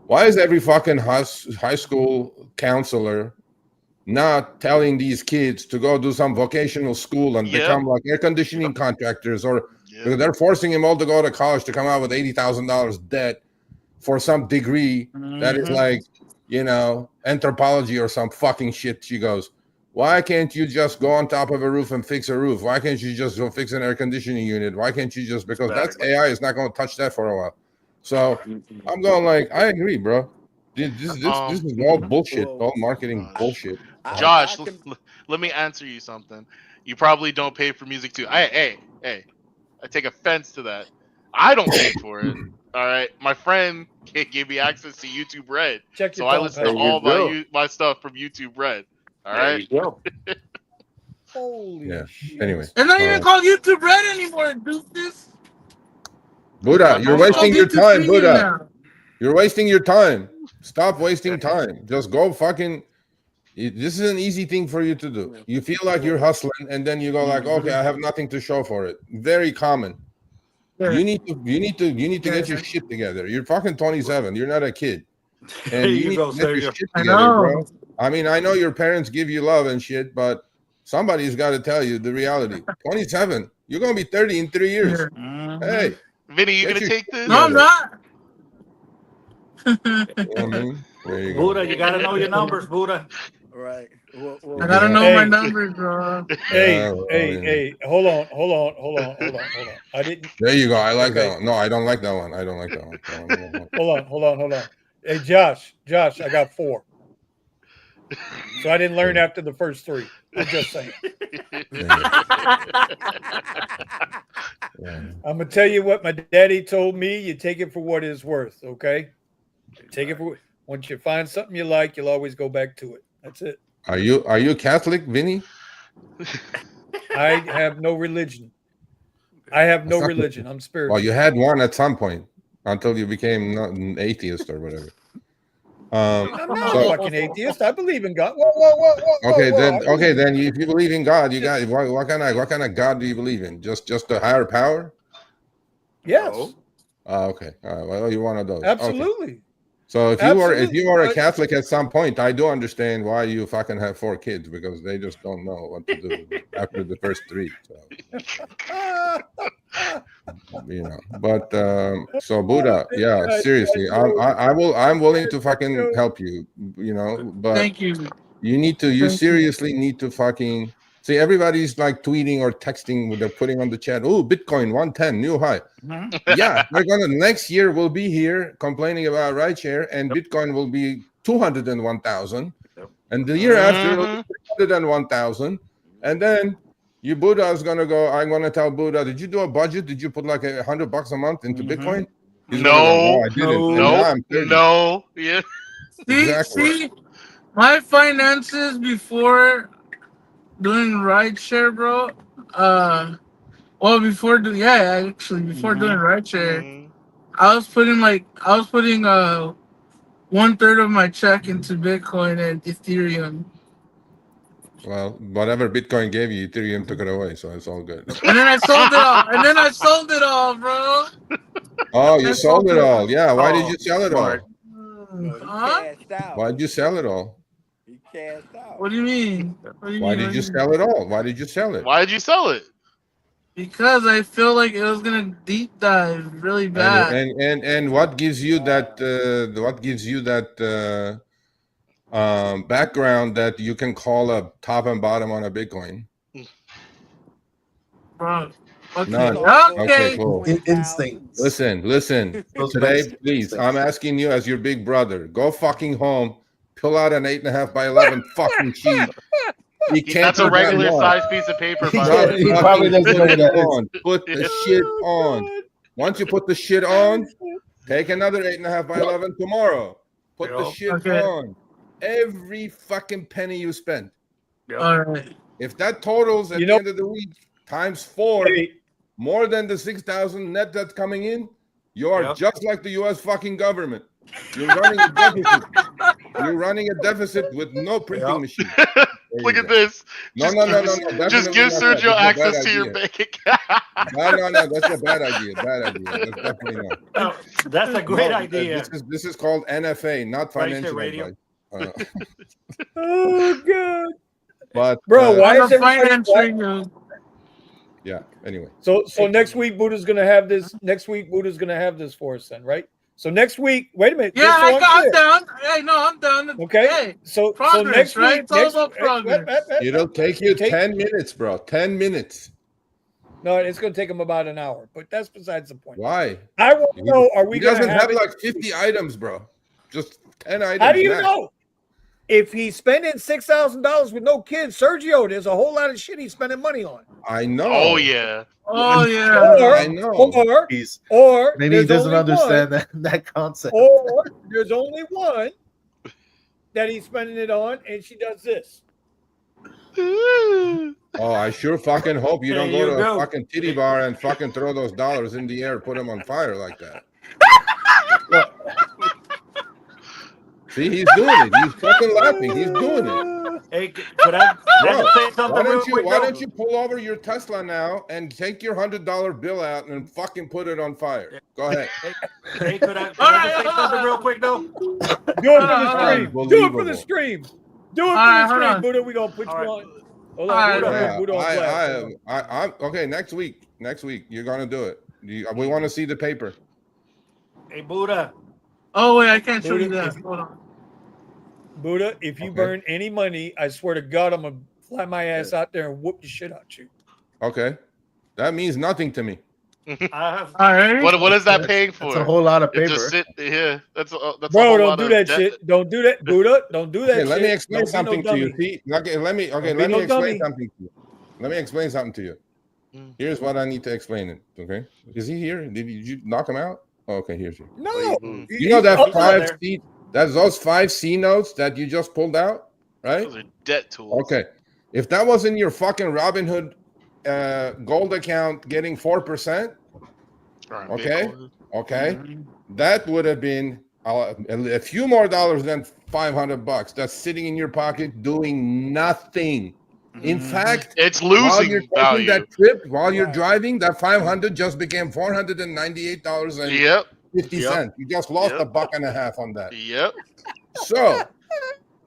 S6: why is every fucking high school counselor not telling these kids to go do some vocational school and become like air conditioning contractors, or because they're forcing them all to go to college to come out with $80,000 debt for some degree that is like, you know, anthropology or some fucking shit. She goes, why can't you just go on top of a roof and fix a roof? Why can't you just go fix an air conditioning unit? Why can't you just, because that's AI is not going to touch that for a while. So I'm going like, I agree, bro. This is all bullshit, all marketing bullshit.
S4: Josh, let me answer you something. You probably don't pay for music too. Hey, I take offense to that. I don't pay for it. All right, my friend gave me access to YouTube Red, so I listen to all my stuff from YouTube Red. All right.
S1: Holy shit.
S6: Anyway,
S2: It's not even called YouTube Red anymore, doofus.
S6: Buddha, you're wasting your time,
S2: YouTube
S6: Buddha.
S2: now.
S6: You're wasting your time. Stop wasting time. Just go fucking. This is an easy thing for you to do. You feel like you're hustling, and then you go like, okay, I have nothing to show for it. Very common. You need to get your shit together. You're fucking 27. You're not a kid. And you need to get your shit together, bro. I mean, I know your parents give you love and shit, but somebody's got to tell you the reality. 27. You're gonna be 30 in 3 years. Hey,
S4: Vinny, you gonna take this?
S2: No, I'm not.
S6: You know what I mean? There you go.
S7: Buddha, you gotta know your numbers, Buddha.
S8: Right.
S2: I gotta know my numbers, bro.
S1: Hey, hold on. I didn't.
S6: There you go. I like that one. No, I don't like that one. I don't like that one.
S1: Hold on. Hey, Josh, I got 4. So I didn't learn after the first 3. I'm just saying. I'm gonna tell you what my daddy told me. You take it for what it's worth, okay? Take it for once you find something you like, you'll always go back to it. That's it.
S6: Are you Catholic, Vinny?
S1: I have no religion. I'm spiritual.
S6: Well, you had one at some point until you became an atheist or whatever.
S1: I'm not a fucking atheist. I believe in God. Whoa.
S6: Okay, then if you believe in God, you got what kind of God do you believe in? Just a higher power?
S1: Yes.
S6: Okay. All right. Well, you're one of those.
S1: Absolutely.
S6: Okay. So if you are a Catholic at some point, I do understand why you fucking have 4 kids, because they just don't know what to do after the first 3. So. You know, but so Buddha, yeah, seriously, I'm willing to fucking help you, you know, but
S2: Thank you.
S6: you seriously need to fucking See, everybody's like tweeting or texting. They're putting on the chat. Oh, Bitcoin 110 new high. Yeah, they're gonna next year. We'll be here complaining about rideshare, and Bitcoin will be 201,000, and the year after it'll be 301,000, and then you Buddha is gonna go. I'm gonna tell Buddha, did you do a budget? Did you put like $100 a month into Bitcoin? He's gonna go, no, I didn't. And now I'm 30.
S4: No. Yeah.
S6: Exactly.
S2: See, my finances before doing rideshare, bro. Well, before doing rideshare, I was putting 1/3 of my check into Bitcoin and Ethereum.
S6: Well, whatever Bitcoin gave you, Ethereum took it away, so it's all good.
S2: And then I sold it all. Bro.
S6: Oh, you sold it all. Yeah. Why did you sell it
S4: smart.
S6: all?
S2: Huh?
S6: Why did you sell it all?
S8: He cashed out.
S2: What do you mean?
S6: Why did you sell it all? Why did you sell it?
S4: Why did you sell it?
S2: Because I feel like it was gonna deep dive really bad.
S6: And what gives you that? Background that you can call a top and bottom on a Bitcoin?
S2: Bro. Okay.
S6: None.
S2: Okay.
S6: Okay, cool.
S3: Instincts.
S6: Listen.
S3: Those
S6: Today,
S3: basic
S6: please,
S3: instincts.
S6: I'm asking you as your big brother, go fucking home, pull out an 8.5 by 11 fucking sheet. You can't
S4: That's a
S6: put that
S4: regular
S6: on.
S4: size piece of paper.
S3: He
S4: By
S3: can't-
S4: the
S3: he
S4: way.
S3: probably doesn't know what that is.
S6: on. Put the shit on. Once you put the shit on, take another 8.5 by 11 tomorrow. Put the shit on. Every fucking penny you spend.
S2: All right.
S6: If that totals at the end of the week times 4, more than the 6,000 net that's coming in, you are just like the U.S. fucking government. You're running a deficit. You're running a deficit with no printing machine.
S4: Look at this.
S6: No.
S4: Just give Sergio access to your bank account.
S6: No. That's a bad idea. That's definitely not.
S7: No, that's a great idea.
S6: This is called NFA, not financial
S7: Radio.
S6: advice.
S1: Oh god.
S6: But
S1: bro, why is
S2: finance
S1: everybody?
S2: radio?
S6: Yeah. Anyway.
S1: So next week Buddha's gonna have this. Next week Buddha's gonna have this for us, then, right? So next week, wait a minute.
S2: Yeah,
S1: just so
S2: I'm down. Hey, no, I'm down.
S1: Okay.
S2: Hey,
S1: so
S2: progress,
S1: next
S2: right?
S1: week,
S2: It's all about progress.
S6: It'll take you 10 minutes, bro. 10 minutes.
S1: No, it's going to take him about an hour, but that's besides the point.
S6: Why?
S1: I want to know, are we
S6: He
S1: going to
S6: doesn't have
S1: it?
S6: like 50 items, bro. Just 10 items.
S1: How do you
S6: max.
S1: know? If he's spending $6,000 with no kids, Sergio, there's a whole lot of shit he's spending money on.
S6: I know.
S4: Oh yeah.
S2: Oh yeah.
S6: I know.
S1: Or
S3: Maybe he doesn't understand that concept.
S1: Or there's only one that he's spending it on, and she does this.
S6: Oh, I sure fucking hope you don't
S7: There
S6: go
S7: you
S6: to
S7: go.
S6: a fucking titty bar and fucking throw those dollars in the air, put them on fire like that. See, he's doing it. He's fucking laughing. He's doing it.
S7: Hey, could I
S6: Bro,
S7: say something real quick?
S6: why don't you pull over your Tesla now and take your $100 bill out and fucking put it on fire? Go ahead.
S7: Hey, could I just say something real quick though?
S1: Do it for the stream. Do it for the stream. Do it for the
S2: hold
S1: stream,
S2: on.
S1: Buddha. We're going to put you on. Hold
S2: All
S1: on.
S2: right.
S1: Buddha on blast.
S6: I'm okay. Next week, you're gonna do it. We want to see the paper.
S7: Hey, Buddha.
S2: Oh wait, I can't show you
S1: Buddha,
S2: that. Hold on.
S1: Buddha, if you burn any money, I swear to God, I'm going to fly my ass out there and whoop the shit out you.
S6: Okay, that means nothing to me.
S2: All right.
S4: What is that paying for?
S3: That's a whole lot of
S4: It
S3: paper.
S4: just sit here. That's a
S1: Bro,
S4: whole
S1: don't
S4: lot
S1: do
S4: of
S1: that
S4: debt.
S1: shit. Don't do that. Buddha, don't do that
S6: Okay,
S1: shit.
S6: let me explain
S1: Don't be no
S6: something to you.
S1: dummy.
S6: See, let me explain
S1: dummy.
S6: something to you. Let me explain something to you. Here's what I need to explain it. Okay, is he here? Did you knock him out? Oh, okay, here's you.
S1: No.
S6: You know that
S1: He's up
S6: 5
S1: there.
S6: C? That's those 5 C notes that you just pulled out, right?
S4: Those are debt tools.
S6: Okay, if that was in your fucking Robinhood gold account getting 4%, okay, that would have been a few more dollars than $500. That's sitting in your pocket doing nothing. In fact,
S4: it's
S6: while
S4: losing
S6: you're taking
S4: value.
S6: that trip, while you're driving, that $500 just became $498.50.
S4: Yep.
S6: You just lost $1.50 on that.
S4: Yep.
S6: So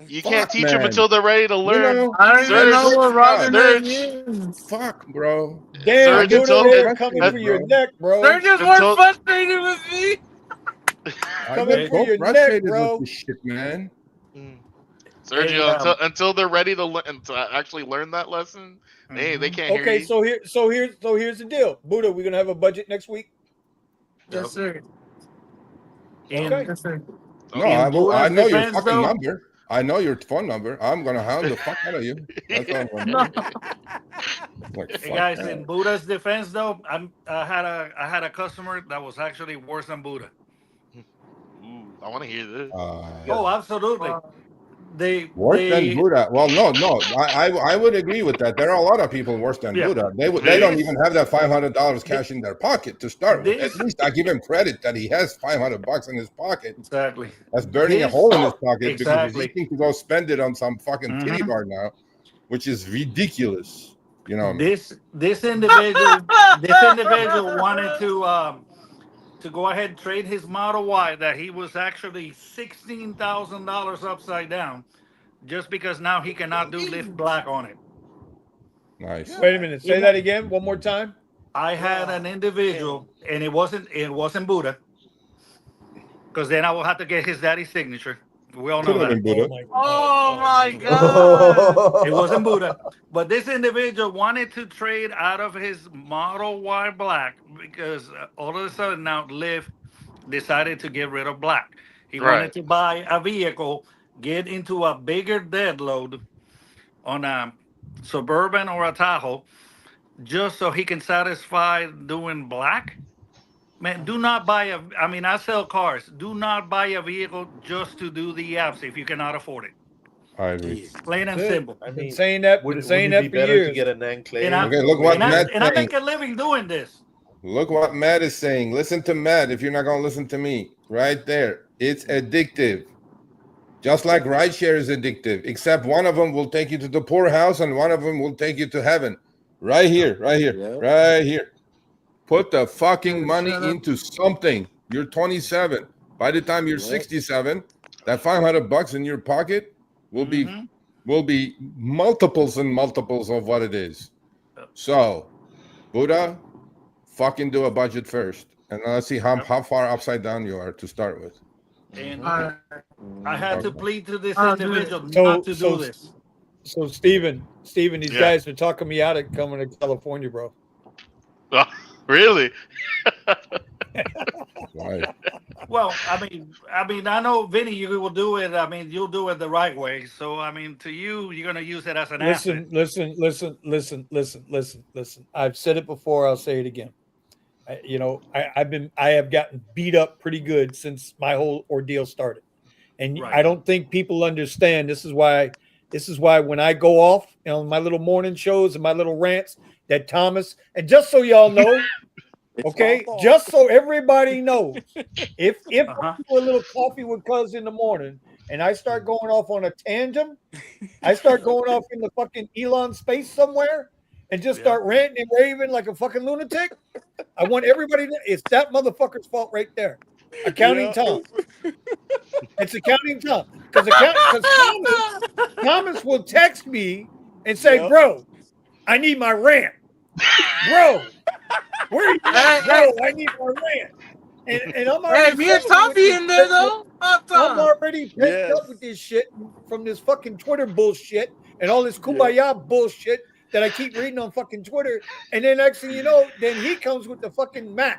S4: You can't teach them until they're ready to learn.
S6: know,
S2: I don't even know what Robin
S4: Surge.
S2: is.
S6: fuck, bro.
S1: Damn,
S4: Surge
S1: Buddha
S4: until-
S1: head coming for your
S6: bro.
S1: neck, bro.
S2: They're just
S4: Until-
S2: more frustrated with me.
S1: Coming for
S6: so
S1: your
S6: frustrated
S1: neck, bro.
S6: with this shit, man.
S4: Sergio, until they're ready to actually learn that lesson, they can't hear
S1: Okay,
S4: you.
S1: so here's the deal. Buddha, we're gonna have a budget next week.
S7: Yes, sir.
S1: Okay.
S7: Yes, sir.
S6: No,
S7: In
S6: I
S7: Buddha's
S6: know your
S7: defense,
S6: fucking
S7: though-
S6: number. I know your phone number. I'm gonna hound the fuck out of you. That's all I'm gonna do. Like,
S7: Hey
S6: fuck
S7: guys,
S6: that.
S7: in Buddha's defense, though, I had a customer that was actually worse than Buddha.
S4: Ooh, I want to hear this.
S7: Oh, absolutely.
S6: Worse than Buddha. Well, no. I would agree with that. There are a lot of people worse than
S7: Yeah.
S6: Buddha. They don't even have that $500 cash in their pocket to start with. At least I give him credit that he has $500 in his pocket.
S7: Exactly.
S6: That's burning a hole in his pocket because
S7: Exactly.
S6: he's thinking to go spend it on some fucking titty bar now, which is ridiculous. You know.
S7: This individual wanted to go ahead and trade his Model Y that he was actually $16,000 upside down, just because now he cannot do Lyft Black on it.
S6: Nice.
S1: Wait a minute. Say that again one more time.
S7: I had an individual, and it wasn't Buddha, because then I will have to get his daddy's signature. We all know
S6: Could have
S7: that.
S6: been Buddha.
S2: Oh my God.
S7: It wasn't Buddha. But this individual wanted to trade out of his Model Y Black because all of a sudden now Lyft decided to get rid of Black. He wanted to buy a vehicle, get into a bigger dead load on a Suburban or a Tahoe, just so he can satisfy doing Black. Man, do not buy I sell cars. Do not buy a vehicle just to do the apps if you cannot afford it.
S6: I agree.
S7: Plain and simple.
S3: I
S1: I've
S3: mean,
S1: been saying that.
S3: would
S1: Been
S3: it
S1: saying
S3: be
S1: that for
S3: better
S1: years.
S3: to get an enclave?
S7: And I-
S6: Okay, look what Matt's
S7: And I
S6: saying.
S7: make a living doing this.
S6: Look what Matt is saying. Listen to Matt if you're not going to listen to me. Right there. It's addictive. Just like rideshare is addictive, except one of them will take you to the poorhouse and one of them will take you to heaven. Right here, right here, right here. Put the fucking money into something. You're 27. By the time you're 67, that $500 in your pocket will be multiples and multiples of what it is. So, Buddha, fucking do a budget first, and let's see how far upside down you are to start with.
S7: And I had to plead to this individual not to do this.
S1: So Steven, these guys are talking me out of coming to California, bro.
S4: Oh, really?
S6: Why?
S7: Well, I know, Vinny, you will do it. You'll do it the right way. So, to you, you're going to use it as an asset.
S1: Listen. I've said it before. I'll say it again. I have gotten beat up pretty good since my whole ordeal started, and I don't think people understand. This is why when I go off on my little morning shows and my little rants, that Thomas, and just so y'all know, okay, just so everybody knows, if I do a little coffee with Cuz in the morning and I start going off on a tangent, I start going off in the fucking Elon space somewhere and just start ranting and raving like a fucking lunatic, I want everybody to, it's that motherfucker's fault right there. Accounting Tom. It's accounting Tom. Because Thomas will text me and say, bro, I need my rant. Bro, where are you at? Bro, I need my rant. And I'm already
S2: me and Tommy in there though.
S1: I'm already pissed up with this shit from this fucking Twitter bullshit and all this kumbaya bullshit that I keep reading on fucking Twitter. And then next thing you know, then he comes with the fucking match.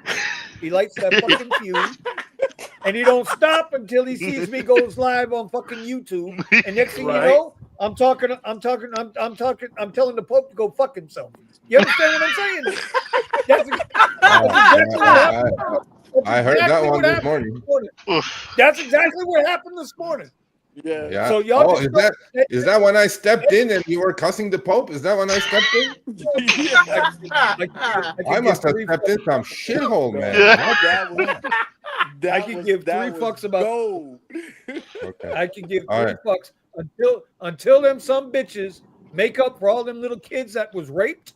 S1: He lights that fucking fuse. And he don't stop until he sees me goes live on fucking YouTube. And next thing you know, I'm telling the Pope to go fuck himself. You understand what I'm saying? That's exactly what happened.
S6: I heard that one this morning.
S1: That's exactly what happened this morning.
S6: Yeah.
S1: So y'all
S6: is that when I stepped in and you were cussing the Pope? Is that when I stepped in? I must have stepped in some shithole, man.
S1: I can give 3 fucks about gold. Okay. I can give 3 fucks until them some bitches make up for all them little kids that was raped.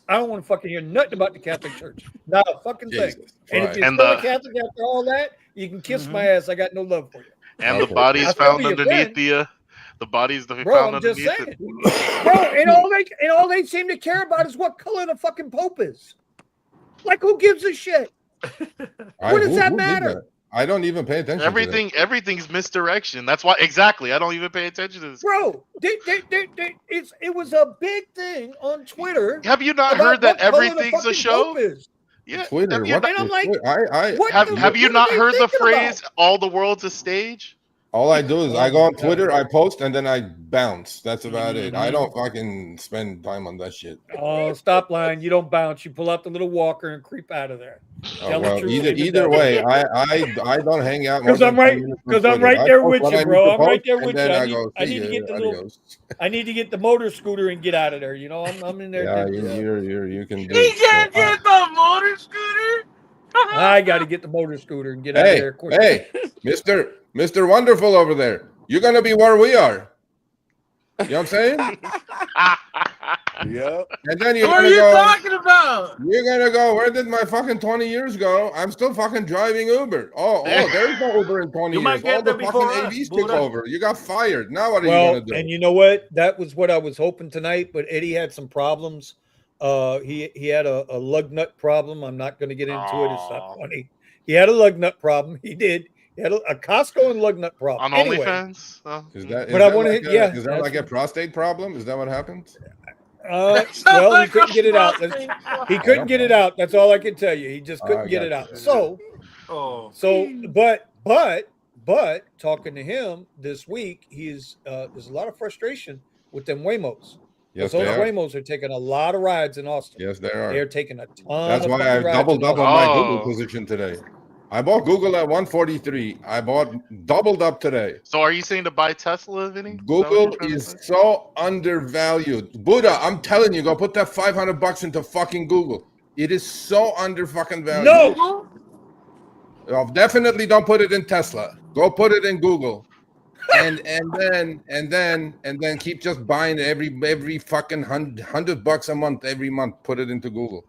S1: I don't want to fucking hear nothing about the Catholic Church. Not a fucking thing. And if you're still a Catholic after all that, you can kiss my ass. I got no love for you.
S4: And the bodies found underneath the bodies found underneath it.
S1: Bro, and all they seem to care about is what color the fucking Pope is. Like, who gives a shit? What does that matter?
S6: I don't even pay attention.
S4: Everything's misdirection. That's why exactly. I don't even pay attention to this.
S1: Bro, it was a big thing on Twitter.
S4: Have you not
S1: about
S4: heard that
S1: what color the
S4: everything's a
S1: fucking
S4: show?
S1: rope is.
S4: Yeah.
S6: Twitter.
S4: Have you
S6: What?
S4: not,
S1: And I'm like,
S4: have you
S1: what
S4: not
S1: are they
S4: heard the
S1: thinking
S4: phrase
S1: about?
S4: "all the world's a stage"?
S6: All I do is
S1: Oh
S6: I go
S1: my
S6: on
S1: God,
S6: Twitter,
S1: bro.
S6: I post, and then I bounce. That's about it. I
S7: Mhm.
S6: don't fucking spend time on that shit.
S1: Oh, stop lying. You don't bounce. You pull out the little walker and creep out of there.
S6: Oh,
S1: Tell the
S6: well,
S1: truth. shame the
S6: either
S1: devil.
S6: way, I don't hang out more
S1: Because
S6: than
S1: I'm
S6: 10
S1: right.
S6: minutes on
S1: Because I'm
S6: Twitter.
S1: right
S6: I
S1: there
S6: post
S1: with
S6: what
S1: you,
S6: I need
S1: bro.
S6: to
S1: I'm right
S6: post,
S1: there
S6: and
S1: with
S6: then
S1: you.
S6: I go,
S1: I
S6: see
S1: need to
S6: ya,
S1: get the little.
S6: adios.
S1: I need to get the motor scooter and get out of there. You know, I'm in there.
S6: Yeah,
S1: to-
S6: you can do
S2: He
S6: it. So,
S2: can't get the motor scooter.
S1: I got to get the motor scooter and get out of there quick.
S6: hey, Mr. Wonderful over there. You're gonna be where we are. You know what I'm saying?
S8: Yep.
S6: And then you're
S2: What are
S6: gonna
S2: you
S6: go.
S2: talking about?
S6: You're gonna go. Where did my fucking 20 years go? I'm still fucking driving Uber. Oh, there's no Uber in 20
S7: You
S6: years.
S7: might get
S6: All the
S7: there
S6: fucking
S7: before us,
S6: AVs took
S7: Buddha.
S6: over. You got fired. Now what are you
S1: Well,
S6: gonna do?
S1: and you know what? That was what I was hoping tonight, but Eddie had some problems. He had a lug nut problem. I'm not going to get into it. It's not
S4: Aw.
S1: funny. He had a lug nut problem. He did. He had a Costco and lug nut problem.
S4: On
S1: Anyway,
S4: OnlyFans?
S6: Is that
S1: But I
S6: that
S1: wanna
S6: like
S1: hit- yeah,
S6: is that
S1: that's
S6: like a
S1: what-
S6: prostate problem? Is that what happened?
S2: Sounds
S1: well, he
S2: like
S1: couldn't
S2: a
S1: get it out.
S2: prostate
S1: He
S2: problem.
S1: couldn't get it out. That's all I can tell you. He just couldn't
S6: I
S1: get
S6: got
S1: it out.
S6: you.
S1: So, but talking to him this week, there's a lot of frustration with them Waymos.
S6: Yes,
S1: Those
S6: they are.
S1: Waymos are taking a lot of rides in Austin.
S6: Yes, they
S1: They're
S6: are.
S1: taking a ton.
S6: That's
S1: of
S6: why
S1: fucking
S6: I've
S1: rides
S6: doubled
S1: in
S6: up
S1: Austin.
S6: on my
S4: Oh.
S6: Google position today. I bought Google at 143. I bought doubled up today.
S4: So are you saying to buy Tesla, Vinny?
S6: Google is so undervalued. Buddha, I'm telling you, go put that $500 into fucking Google. It is so under fucking valued.
S1: No,
S6: Definitely don't put it in Tesla. Go put it in Google. And then keep just buying every fucking $100 a month every month. Put it into Google.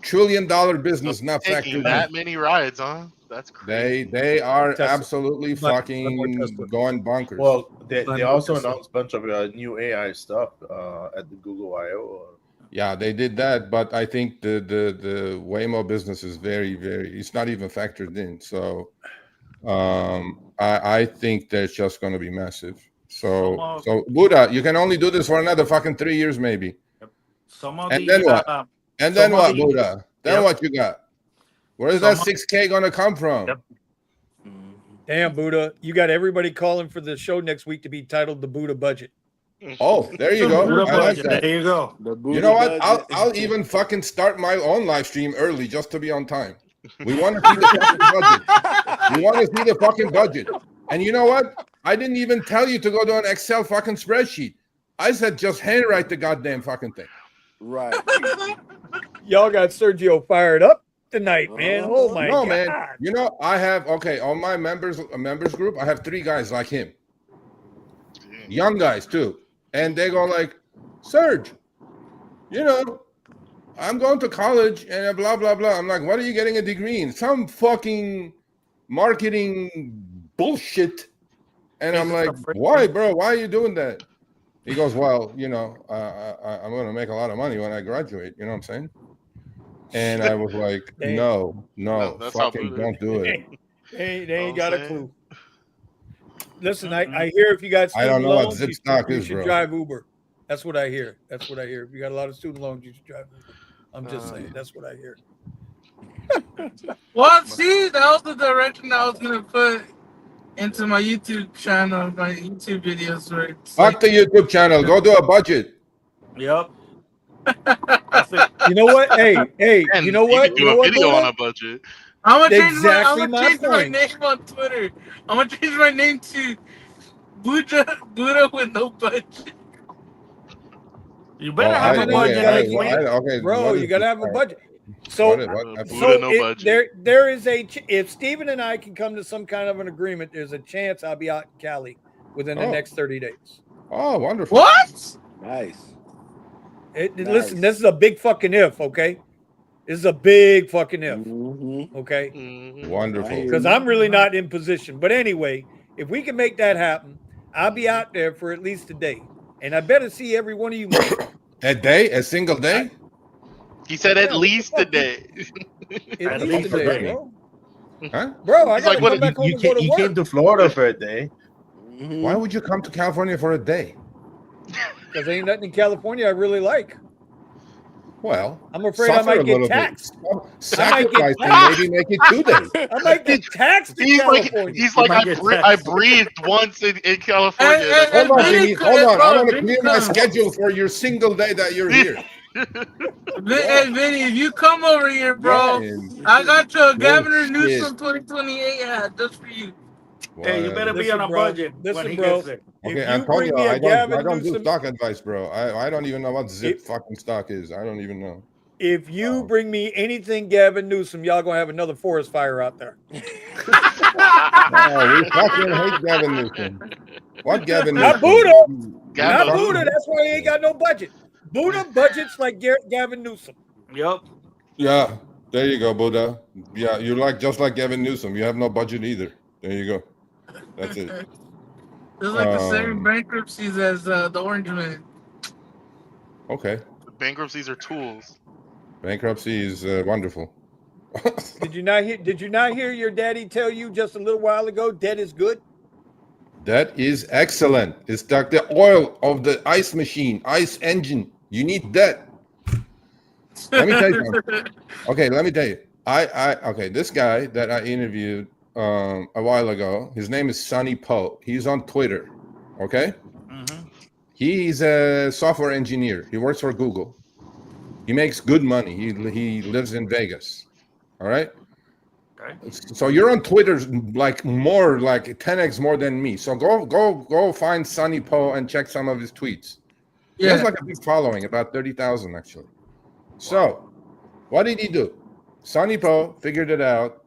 S6: $1 trillion business not
S4: taking
S6: factored
S4: that
S6: in.
S4: many rides, huh? That's crazy.
S6: They are
S1: Tesla.
S6: absolutely
S1: But-
S6: fucking
S1: Tesla.
S6: going bonkers.
S3: Well, they
S1: Fun
S3: also
S1: focus.
S3: announced a bunch of new AI stuff at the Google I/O.
S6: Yeah, they did that, but I think the Waymo business is very, very. It's not even factored in. So, I think that's just going to be massive. So Buddha, you can only do this for another fucking 3 years, maybe.
S7: Some of
S6: And
S7: the
S6: then what? And then
S7: some of
S6: what,
S7: the-
S6: Buddha? Then
S7: Yep.
S6: what you got? Where's that
S7: Some of-
S6: 6K going to come from?
S7: Yep.
S1: damn Buddha, you got everybody calling for the show next week to be titled the Buddha Budget.
S6: Oh, there you go.
S7: Buddha
S6: I like
S7: budget.
S6: that.
S7: There you go.
S6: You know what? I'll even fucking start my own live stream early just to be on time. We want to see the fucking budget. We want to see the fucking budget. And you know what? I didn't even tell you to go to an Excel fucking spreadsheet. I said just handwrite the goddamn fucking thing.
S8: Right.
S1: Y'all got Sergio fired up tonight, man. Oh my
S6: No,
S1: god.
S6: man. You know, I have on my members group, I have 3 guys like him. Young guys too. And they go like, Serge, you know, I'm going to college and blah blah blah. I'm like, what are you getting a degree in? Some fucking marketing bullshit. And I'm like, why, bro? Why are you doing that? He goes, well, you know, I'm going to make a lot of money when I graduate. You know what I'm saying? And I was like, no,
S4: That's how
S6: fucking
S4: Buddha-
S6: don't do it.
S1: They ain't got a clue. Listen,
S7: Mm-mm.
S1: I hear if you got
S6: I don't
S1: student
S6: know what
S1: loans,
S6: zip
S1: you
S6: stock
S1: you
S6: is,
S1: should
S6: bro.
S1: drive Uber. That's what I hear. That's what I hear. If you got a lot of student loans, you should drive Uber. I'm just saying. That's what I hear.
S2: Well, see, that was the direction I was gonna put into my YouTube channel, my YouTube videos. Right? It's
S6: Fuck the YouTube channel. Go do a budget.
S7: Yep. That's it.
S1: You know what? Hey,
S4: And
S1: you know what?
S4: You
S1: You know
S4: can do a
S1: what,
S4: video on
S1: Buddha?
S4: a budget.
S2: I'm gonna change
S1: Exactly
S2: my
S1: my point.
S2: name on Twitter. I'm gonna change my name to Buddha with no budget.
S7: You better
S6: Well,
S7: have
S1: I
S7: a
S1: mean,
S7: budget
S1: you gotta
S7: next
S1: keep
S7: week.
S1: it-
S6: okay,
S1: Bro,
S6: what
S1: you
S6: is
S1: got to
S6: this?
S1: have a budget. So,
S6: What-
S4: Buddha, no budget.
S1: there is if Steven and I can come to some kind of an agreement, there's a chance I'll be out in Cali within the
S6: Oh.
S1: next 30 days.
S6: Oh, wonderful.
S2: What?
S8: Nice.
S1: Listen, this is a big fucking if, okay? This is a big fucking if,
S8: Mm-hmm.
S1: okay?
S4: Mhm.
S6: Wonderful.
S1: Because I'm really not in position. But anyway, if we can make that happen, I'll be out there for at least a day. And I better see every one of you.
S6: A day? A single day?
S4: He said
S1: Yeah,
S4: at
S1: what
S4: least
S1: the
S4: a
S1: fuck?
S4: day.
S1: At
S7: At
S1: least
S7: least
S1: a
S7: a
S1: day,
S7: day.
S1: bro.
S6: Huh?
S1: Bro, I
S4: He's
S1: gotta
S4: like, what?
S1: come back home and go to
S3: You
S1: work
S3: came to Florida for a day.
S6: Why would you come to California for a day?
S1: because ain't nothing in California I really like.
S6: Well,
S1: I'm afraid I
S6: suffer a
S1: might get
S6: little bit.
S1: taxed.
S6: Sacrifice and
S1: taxed.
S6: maybe make it 2 days.
S1: I might get taxed in
S4: He's like,
S1: California.
S4: he's
S7: You
S4: like,
S7: might get
S4: I
S7: taxed.
S4: breathed once in California. That's
S6: Hold on,
S4: about it.
S6: Jimmy. Hold on. I want to
S2: Vinny
S6: clear my
S2: come.
S6: schedule for your single day that you're here.
S2: Hey, Vinny, if you come over here, bro,
S6: Fucking
S2: I got you a Governor
S6: bullshit.
S2: Newsom 2028 hat just for you.
S7: Hey, you better
S6: Whatever.
S7: be on a budget when
S1: Listen,
S7: he
S1: bro.
S7: gets there.
S6: Okay,
S1: If you bring
S6: Antonio,
S1: me a
S6: I
S1: Gavin
S6: don't do
S1: Newsom,
S6: stock advice, bro. I don't even know what zip fucking stock is. I don't even know.
S1: if you bring me anything Gavin Newsom, y'all gonna have another forest fire out there.
S6: No, we fucking hate Gavin Newsom. What Gavin
S1: Not
S6: Newsom?
S1: Buddha.
S4: Gavin
S1: Not
S4: Newsom.
S1: Buddha. That's why he ain't got no budget. Buddha budgets like Gavin Newsom.
S7: Yep.
S6: Yeah, there you go, Buddha. Yeah, you're like just like Gavin Newsom. You have no budget either. There you go. That's it.
S2: It's like the same bankruptcies as the Orange Man.
S6: Okay.
S4: Bankruptcies are tools.
S6: Bankruptcy is wonderful.
S1: Did you not hear your daddy tell you just a little while ago? Debt is good.
S6: That is excellent. It's like the oil of the ice machine, ice engine. You need that. Let me tell you something. Okay, let me tell you. Okay, this guy that I interviewed a while ago, his name is Sonny Poe. He's on Twitter. Okay? He's a software engineer. He works for Google. He makes good money. He lives in Vegas. All right? So you're on Twitter like 10x more than me. So go find Sonny Poe and check some of his tweets. He has like a big following, about 30,000 actually. So what did he do? Sonny Poe figured it out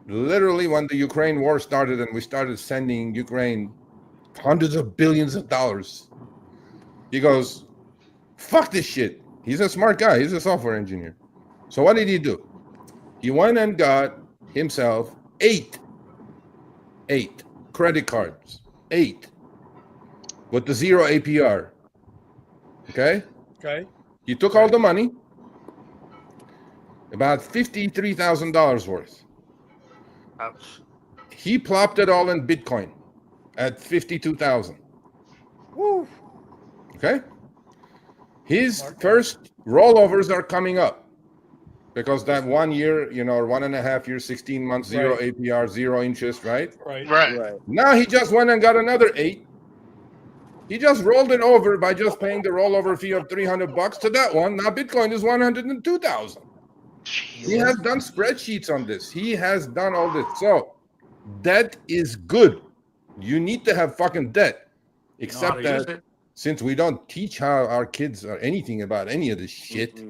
S6: literally when the Ukraine war started and we started sending Ukraine hundreds of billions of dollars. He goes, fuck this shit. He's a smart guy. He's a software engineer. So what did he do? He went and got himself eight credit cards, 8 with the 0 APR. Okay. He took all the money, about $53,000 worth.
S7: Ouch.
S6: He plopped it all in Bitcoin at 52,000.
S1: Woo.
S6: Okay. His first rollovers are coming up. Because that 1 year, or 1.5 years, 16 months, 0 APR, 0 interest, right?
S4: Right.
S6: Now he just went and got another 8. He just rolled it over by just paying the rollover fee of $300 to that one. Now Bitcoin is 102,000. He has done spreadsheets on this. He has done all this. So debt is good. You need to have fucking debt. Except that since we don't teach how our kids or anything about any of this shit.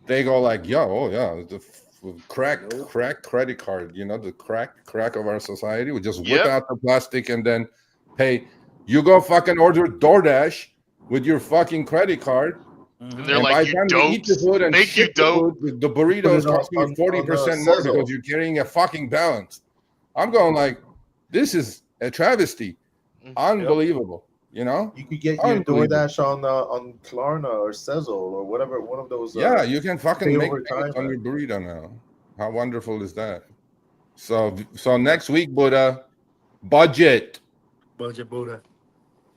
S6: They go like, the crack credit card, the crack of our society. We just whip out the plastic and then pay. You go fucking order DoorDash with your fucking credit card.
S4: And they're like, you
S6: eat the food and
S4: Thank you, dope.
S6: the burritos cost you 40% more because you're carrying a fucking balance. I'm going like, this is a travesty. Unbelievable. You
S3: could get your DoorDash on Klarna or Sezzle or whatever, one of those.
S6: You can fucking make payments on your burrito now. How wonderful is that? So next week, Buddha, budget
S7: Budget Buddha.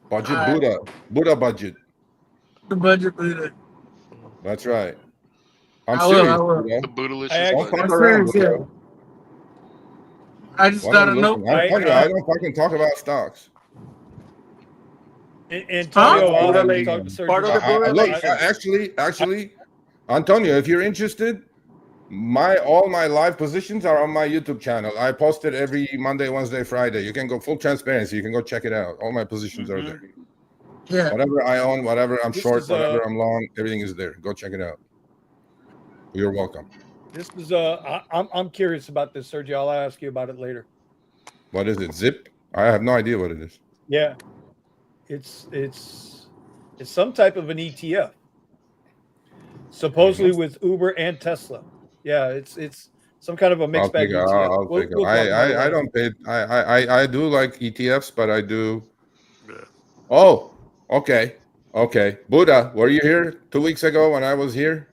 S6: Buddha budget.
S2: The budget Buddha.
S6: That's right. I'm
S2: I
S6: serious.
S2: will.
S4: The Boodalicious.
S6: Don't fuck
S2: I'm
S6: around,
S2: serious,
S6: Buddha.
S2: I just got to know.
S6: I don't fucking talk about stocks.
S1: Antonio, I'll have to talk to Sergio.
S7: Part of the
S6: Look, actually, Antonio, if you're interested, all my live positions are on my YouTube channel. I post it every Monday, Wednesday, Friday. You can go full transparency. You can go check it out. All my positions are there.
S2: Yeah.
S6: Whatever I own, whatever I'm short, whatever I'm long, everything is there. Go check it out. You're welcome.
S1: This is I'm curious about this, Sergio. I'll ask you about it later.
S6: What is it? Zip? I have no idea what it is.
S1: Yeah. It's some type of an ETF. Supposedly with Uber and Tesla. Yeah, it's some kind of a mixed bag.
S6: I'll take it. I don't pay. I do like ETFs, but I do. Oh, okay. Buddha, were you here 2 weeks ago when I was here?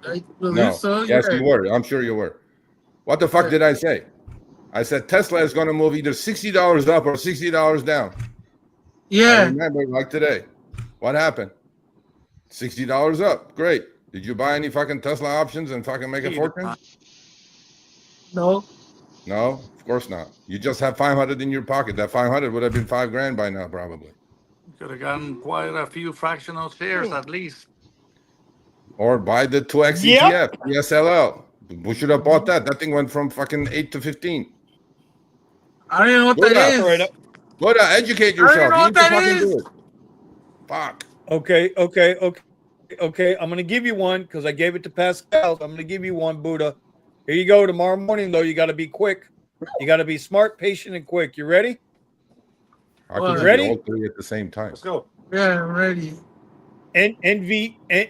S2: I believe
S6: No.
S2: so.
S6: Yes,
S2: Yeah.
S6: you were. I'm sure you were. What the fuck did I say? I said Tesla is going to move either $60 up or $60 down. I
S2: Yeah.
S6: remember like today. What happened? $60 up. Great. Did you buy any fucking Tesla options and fucking make a fortune?
S2: No.
S6: No, of course not. You just have 500 in your pocket. That 500 would have been $5,000 by now, probably.
S7: Could have gotten quite a few fractional shares at least.
S6: Or buy the 2X
S1: Yep.
S6: ETF, ESLL. We should have bought that. That thing went from fucking 8 to 15.
S2: I don't even know what
S6: Good
S2: that
S6: luck.
S2: is.
S1: All right.
S6: Buddha, educate
S2: I don't
S6: yourself.
S2: even know
S6: You
S2: what
S6: need to
S2: that
S6: fucking
S2: is.
S6: do it. Fuck.
S1: Okay. I'm gonna give you one because I gave it to Pascal. I'm gonna give you one, Buddha. Here you go. Tomorrow morning, though, you got to be quick. You got to be smart, patient, and quick. You ready?
S6: How
S2: Well,
S6: could you
S1: ready?
S6: be all three at the same time?
S7: Let's go.
S2: Yeah, I'm ready.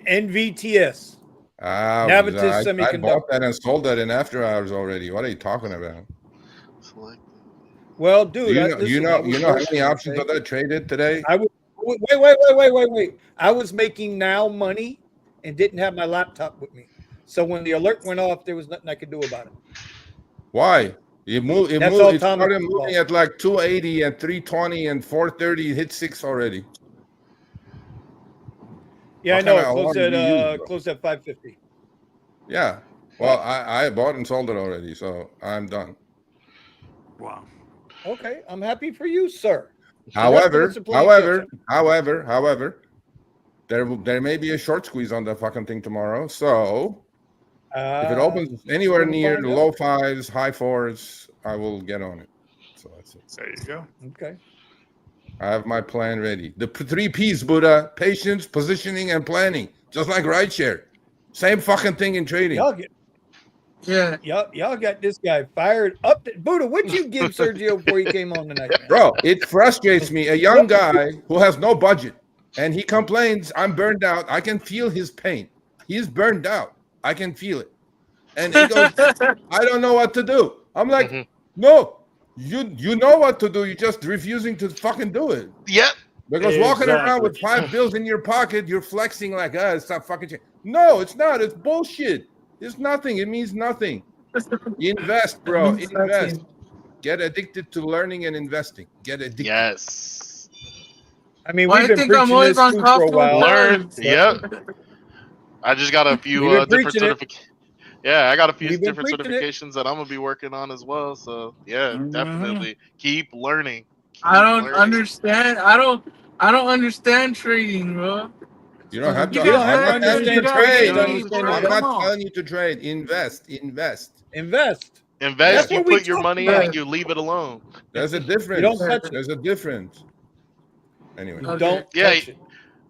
S1: NVTS.
S6: Ah,
S1: Navitas
S6: I
S1: Semiconductor.
S6: bought that and sold that in after hours already. What are you talking about?
S4: Select.
S1: Well,
S6: Do
S1: dude,
S6: you know,
S1: listen,
S6: how many options
S1: okay?
S6: of that traded today?
S1: I was wait. I was making now money and didn't have my laptop with me. So when the alert went off, there was nothing I could do about it.
S6: Why? It moved. It
S1: That's
S6: moved.
S1: all
S6: It
S1: Thomas'
S6: started moving
S1: fault.
S6: at like 280 and 320 and 430. Hit 6 already.
S1: Yeah,
S6: What
S1: I know.
S6: kind of alarm do you use, bro?
S1: Closed at 550.
S6: Yeah. Well, I bought and sold it already, so I'm done.
S7: Wow.
S1: Okay, I'm happy for you, sir.
S6: However,
S1: Discipline gets
S6: there may be a short squeeze on the fucking thing tomorrow. So if it opens
S1: we're
S6: anywhere
S1: gonna
S6: near
S1: find
S6: the
S1: out.
S6: low 5s, high 4s, I will get on it. So that's it.
S7: There you go.
S1: Okay.
S6: I have my plan ready. The 3 P's, Buddha: patience, positioning, and planning. Just like rideshare. Same fucking thing in trading.
S2: Yeah.
S1: Y'all got this guy fired up. Buddha, what'd you give Sergio before he came on tonight?
S6: Bro, it frustrates me. A young guy who has no budget and he complains, I'm burned out. I can feel his pain. He's burned out. I can feel it. And he goes, I don't know what to do. I'm like, no, you know what to do. You're just refusing to fucking do it.
S4: Yep.
S6: Because walking around
S7: Exactly.
S6: with 5 bills in your pocket, you're flexing like, it's not fucking shit. No, it's not. It's bullshit. It's nothing. It means nothing. Invest, bro. Invest. Get addicted to learning and investing. Get addicted.
S4: Yes.
S1: I mean,
S2: Well,
S1: we've
S2: I
S1: been
S2: think I'm
S1: preaching
S2: always
S1: this
S2: on
S1: too
S2: top
S1: for a
S2: of
S1: while.
S4: Learn.
S2: so-
S4: Yep. I just got a few
S1: We've been
S4: different
S1: preaching it.
S4: certifications. Yeah, I got a few
S1: We've been
S4: different
S1: preaching it.
S4: certifications that I'm gonna be working on as well. So yeah,
S7: Mhm.
S4: definitely keep learning.
S2: I don't
S4: learning.
S2: understand. I don't understand trading, bro.
S6: You don't have to.
S1: You don't have
S6: I'm
S1: to
S6: not telling you to
S1: understand
S6: trade.
S1: trading to
S4: trade.
S1: understand
S6: I'm
S1: it.
S6: not
S2: Come on.
S6: telling you to trade. Invest.
S1: Invest.
S4: Invest.
S1: That's
S4: You
S1: what we
S4: put your
S1: talk
S4: money
S1: about.
S4: in and you leave it alone.
S6: There's a
S1: You
S6: difference.
S1: don't touch it.
S6: There's a difference. Anyway,
S1: You
S2: Okay.
S1: don't
S4: Yeah,
S1: touch it.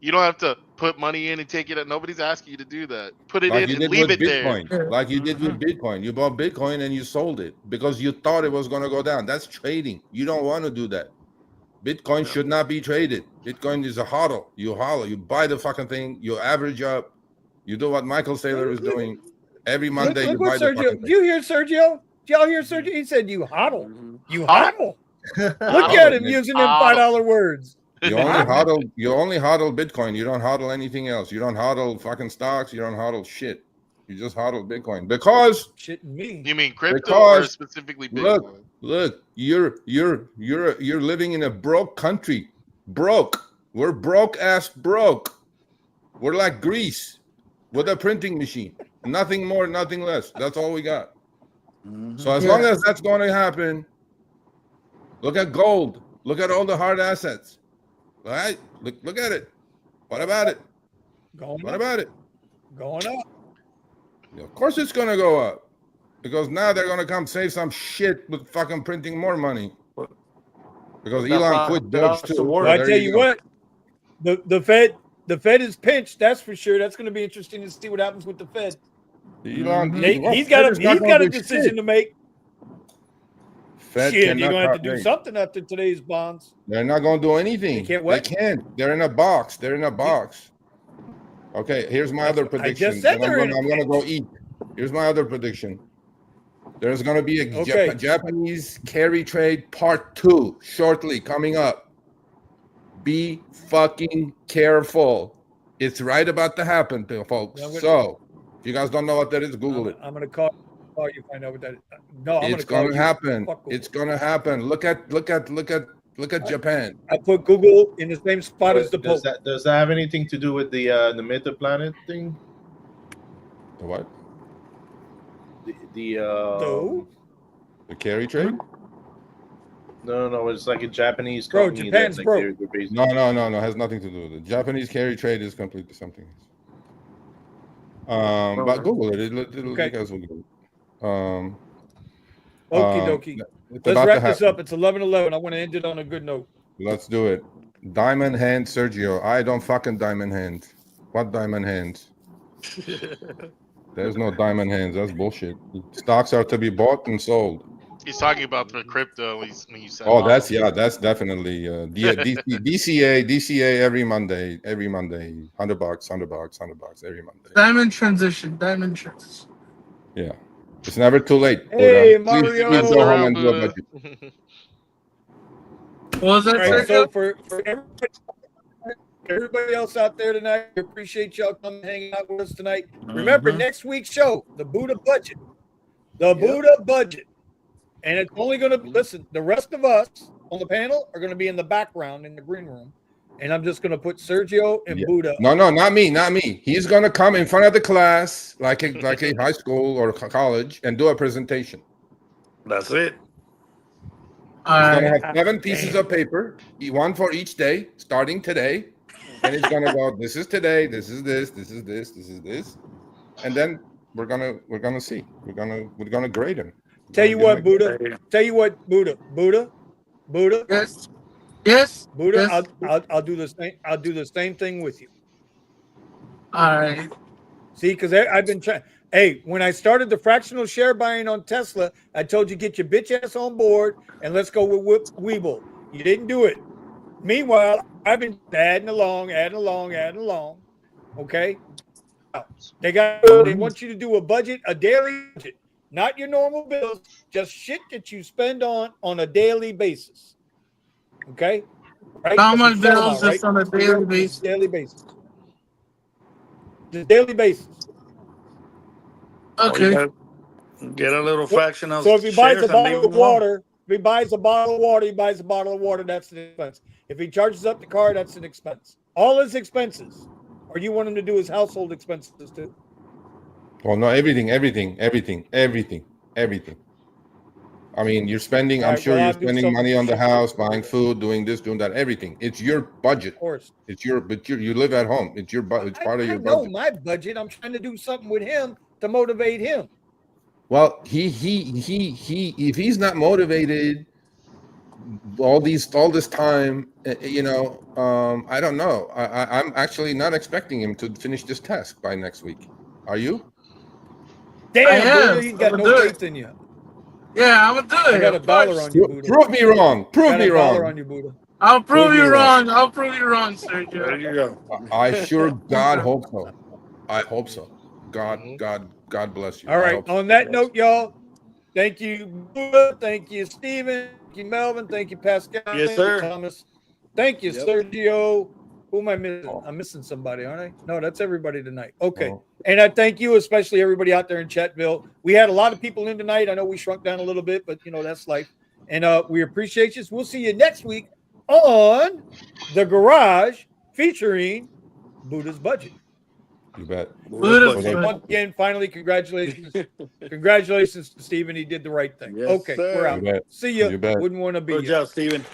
S4: you don't have to put money in and take it out. Nobody's asking you to do that. Put it
S6: like
S4: in
S6: you
S4: and
S6: did
S4: leave
S6: with
S4: it there.
S6: Bitcoin. Like you did with Bitcoin. You bought Bitcoin and you sold it because you thought it was going to go down. That's trading. You don't want to do that. Bitcoin should not be traded. Bitcoin is a hodl. You hodl. You buy the fucking thing. You average up. You do what Michael Saylor is doing. Every Monday
S1: Look
S6: you
S1: what
S6: buy the
S1: Sergio.
S6: fucking
S1: Did
S6: thing.
S1: you hear Sergio? Did y'all hear Sergio? He said you hodl. You
S4: Hodl.
S1: hodl. Look at him
S6: man.
S1: using them $5 words.
S6: You only hodl Bitcoin. You don't hodl anything else. You don't hodl fucking stocks. You don't hodl shit. You just hodl Bitcoin because
S1: Shitting me.
S4: You mean crypto or
S6: Because,
S4: specifically Bitcoin?
S6: look, you're living in a broke country. Broke. We're broke ass broke. We're like Greece with a printing machine. Nothing more, nothing less. That's all we got. So as long as that's going to happen, look at gold. Look at all the hard assets. All right? Look at it. What about it?
S1: Going
S6: What
S1: up.
S6: about it?
S1: Going up.
S6: Of course it's going to go up. Because now they're going to come say some shit with fucking printing more money. Because Elon quit Doge too.
S1: Well, I tell you what, the Fed is pinched. That's for sure. That's going to be interesting to see what happens with the Fed.
S6: Elon,
S1: He's got a decision to make.
S6: Fed
S1: Shit, you're
S6: cannot
S1: going to have to
S6: cut
S1: do
S6: rates.
S1: something after today's bonds.
S6: They're not going to do anything.
S1: They can't what?
S6: They can't. They're in a box. They're in a box. Okay, here's my other prediction.
S1: I just said
S6: Then
S1: they're in a
S6: I'm going to go eat. Here's my other prediction. There's going to be a Japanese carry trade part 2 shortly coming up. Be fucking careful. It's right about to happen, folks. So, if you guys don't know what that is, Google it.
S1: I'm going to call. call you, find out what that is. No, I'm
S6: It's
S1: gonna call
S6: gonna
S1: you.
S6: happen.
S1: Fuck Google.
S6: It's gonna happen. Look at Japan.
S1: I put Google in the same spot as the
S3: Does
S1: Pope.
S3: that have anything to do with the Meta Planet thing?
S6: The what?
S1: No.
S6: The carry trade?
S3: No, it's like a Japanese
S1: Bro,
S3: company
S1: Japan's
S3: that like
S1: broke.
S3: they're basically.
S6: No. Has nothing to do with it. Japanese carry trade is completely something else. But Google it. It'll
S1: Okay.
S6: you guys will Google it.
S1: Okie dokie.
S6: It's
S1: Let's
S6: about
S1: wrap
S6: to
S1: this
S6: happen.
S1: up. It's 11:11. I want to end it on a good note.
S6: Let's do it. Diamond hand, Sergio. I don't fucking diamond hand. What diamond hands? There's no diamond hands. That's bullshit. Stocks are to be bought and sold.
S4: He's talking about the crypto when you said.
S6: Oh, that's definitely DCA every Monday, $100, $100 every Monday.
S2: Diamond transition.
S6: Yeah, it's never too late.
S1: Hey,
S6: Buddha. Please
S1: Mario.
S4: Messing
S6: go home
S4: around,
S6: and do a
S4: Buddha.
S6: budget.
S2: What was that,
S1: All right,
S2: Sergio?
S1: so for everybody else out there tonight, we appreciate y'all coming hanging out with us tonight. Remember, next week's show, the Buddha budget. Buddha budget. And it's only going to listen, the rest of us on the panel are going to be in the background in the green room. And I'm just going to put Sergio and Buddha.
S6: No, not me. He's gonna come in front of the class, like a high school or college, and do a presentation.
S7: That's it.
S6: He's gonna have 7 pieces of paper, one for each day, starting today, and he's gonna go. This is today. This is this. This is this. This is this, and then we're gonna see. We're gonna grade him.
S1: Tell you what, Buddha. Buddha.
S2: Yes.
S1: Buddha,
S2: Yes.
S1: I'll do the same. I'll do the same thing with you.
S2: All right.
S1: See, because I've been trying. Hey, when I started the fractional share buying on Tesla, I told you get your bitch ass on board and let's go with Weeble. You didn't do it. Meanwhile, I've been adding along. Okay. They want you to do a budget, a daily budget, not your normal bills, just shit that you spend on a daily basis. Okay. Right?
S2: How
S1: That's
S2: much
S1: what it's all
S2: bills
S1: about,
S2: just on a daily basis?
S1: Daily basis. The daily basis.
S2: Okay.
S7: Get a little fraction of.
S1: So if he buys a
S7: shares and
S1: bottle
S7: leave
S1: of
S7: them alone.
S1: water, he buys a bottle of water, that's an expense. If he charges up the car, that's an expense. All his expenses. Or you want him to do his household expenses too?
S6: Well, no, everything. I mean, you're spending.
S1: All
S6: I'm
S1: right,
S6: sure
S1: well,
S6: you're
S1: I'll do
S6: spending
S1: some
S6: money on the
S1: shit
S6: house,
S1: too.
S6: buying food, doing this, doing that, everything. It's your budget.
S1: Of course.
S6: You live at home. It's your It's part of your
S1: I know
S6: budget.
S1: my budget. I'm trying to do something with him to motivate him.
S6: Well, he if he's not motivated all this time, I don't know. I'm actually not expecting him to finish this task by next week. Are you?
S1: Damn, Buddha, he's got no faith in you.
S2: Yeah, I would do it.
S1: I got $1 on you, Buddha.
S6: Prove me wrong. Prove me
S1: $1
S6: wrong.
S1: on you, Buddha.
S2: I'll prove you
S6: wrong.
S2: wrong. I'll prove you wrong, Sergio.
S7: There you go.
S6: I sure God hope so. I hope so. God bless you.
S1: All
S6: I
S1: right.
S6: hope so.
S1: On that note, y'all, thank you, Buddha. Thank you, Steven. Thank you, Melvin. Thank you, Pascal.
S7: Yes,
S1: Thank
S7: sir.
S1: you, Thomas. Thank you,
S7: Yep.
S1: Sergio. Who am I missing? I'm missing somebody, aren't I? No, that's everybody tonight. Okay.
S6: Oh.
S1: And I thank you, especially everybody out there in Chatville. We had a lot of people in tonight. I know we shrunk down a little bit, but that's life. And we appreciate you. We'll see you next week on The Garage featuring Buddha's Budget.
S6: You bet.
S2: Buddha's
S6: Okay.
S2: Budget.
S1: Once again, finally, congratulations. Congratulations to Steven. He did the right thing.
S7: Yes,
S1: Okay,
S7: sir.
S1: we're out.
S6: You bet.
S1: See ya.
S6: You bet.
S1: Wouldn't want to be
S7: Good
S1: here.
S7: job, Steven.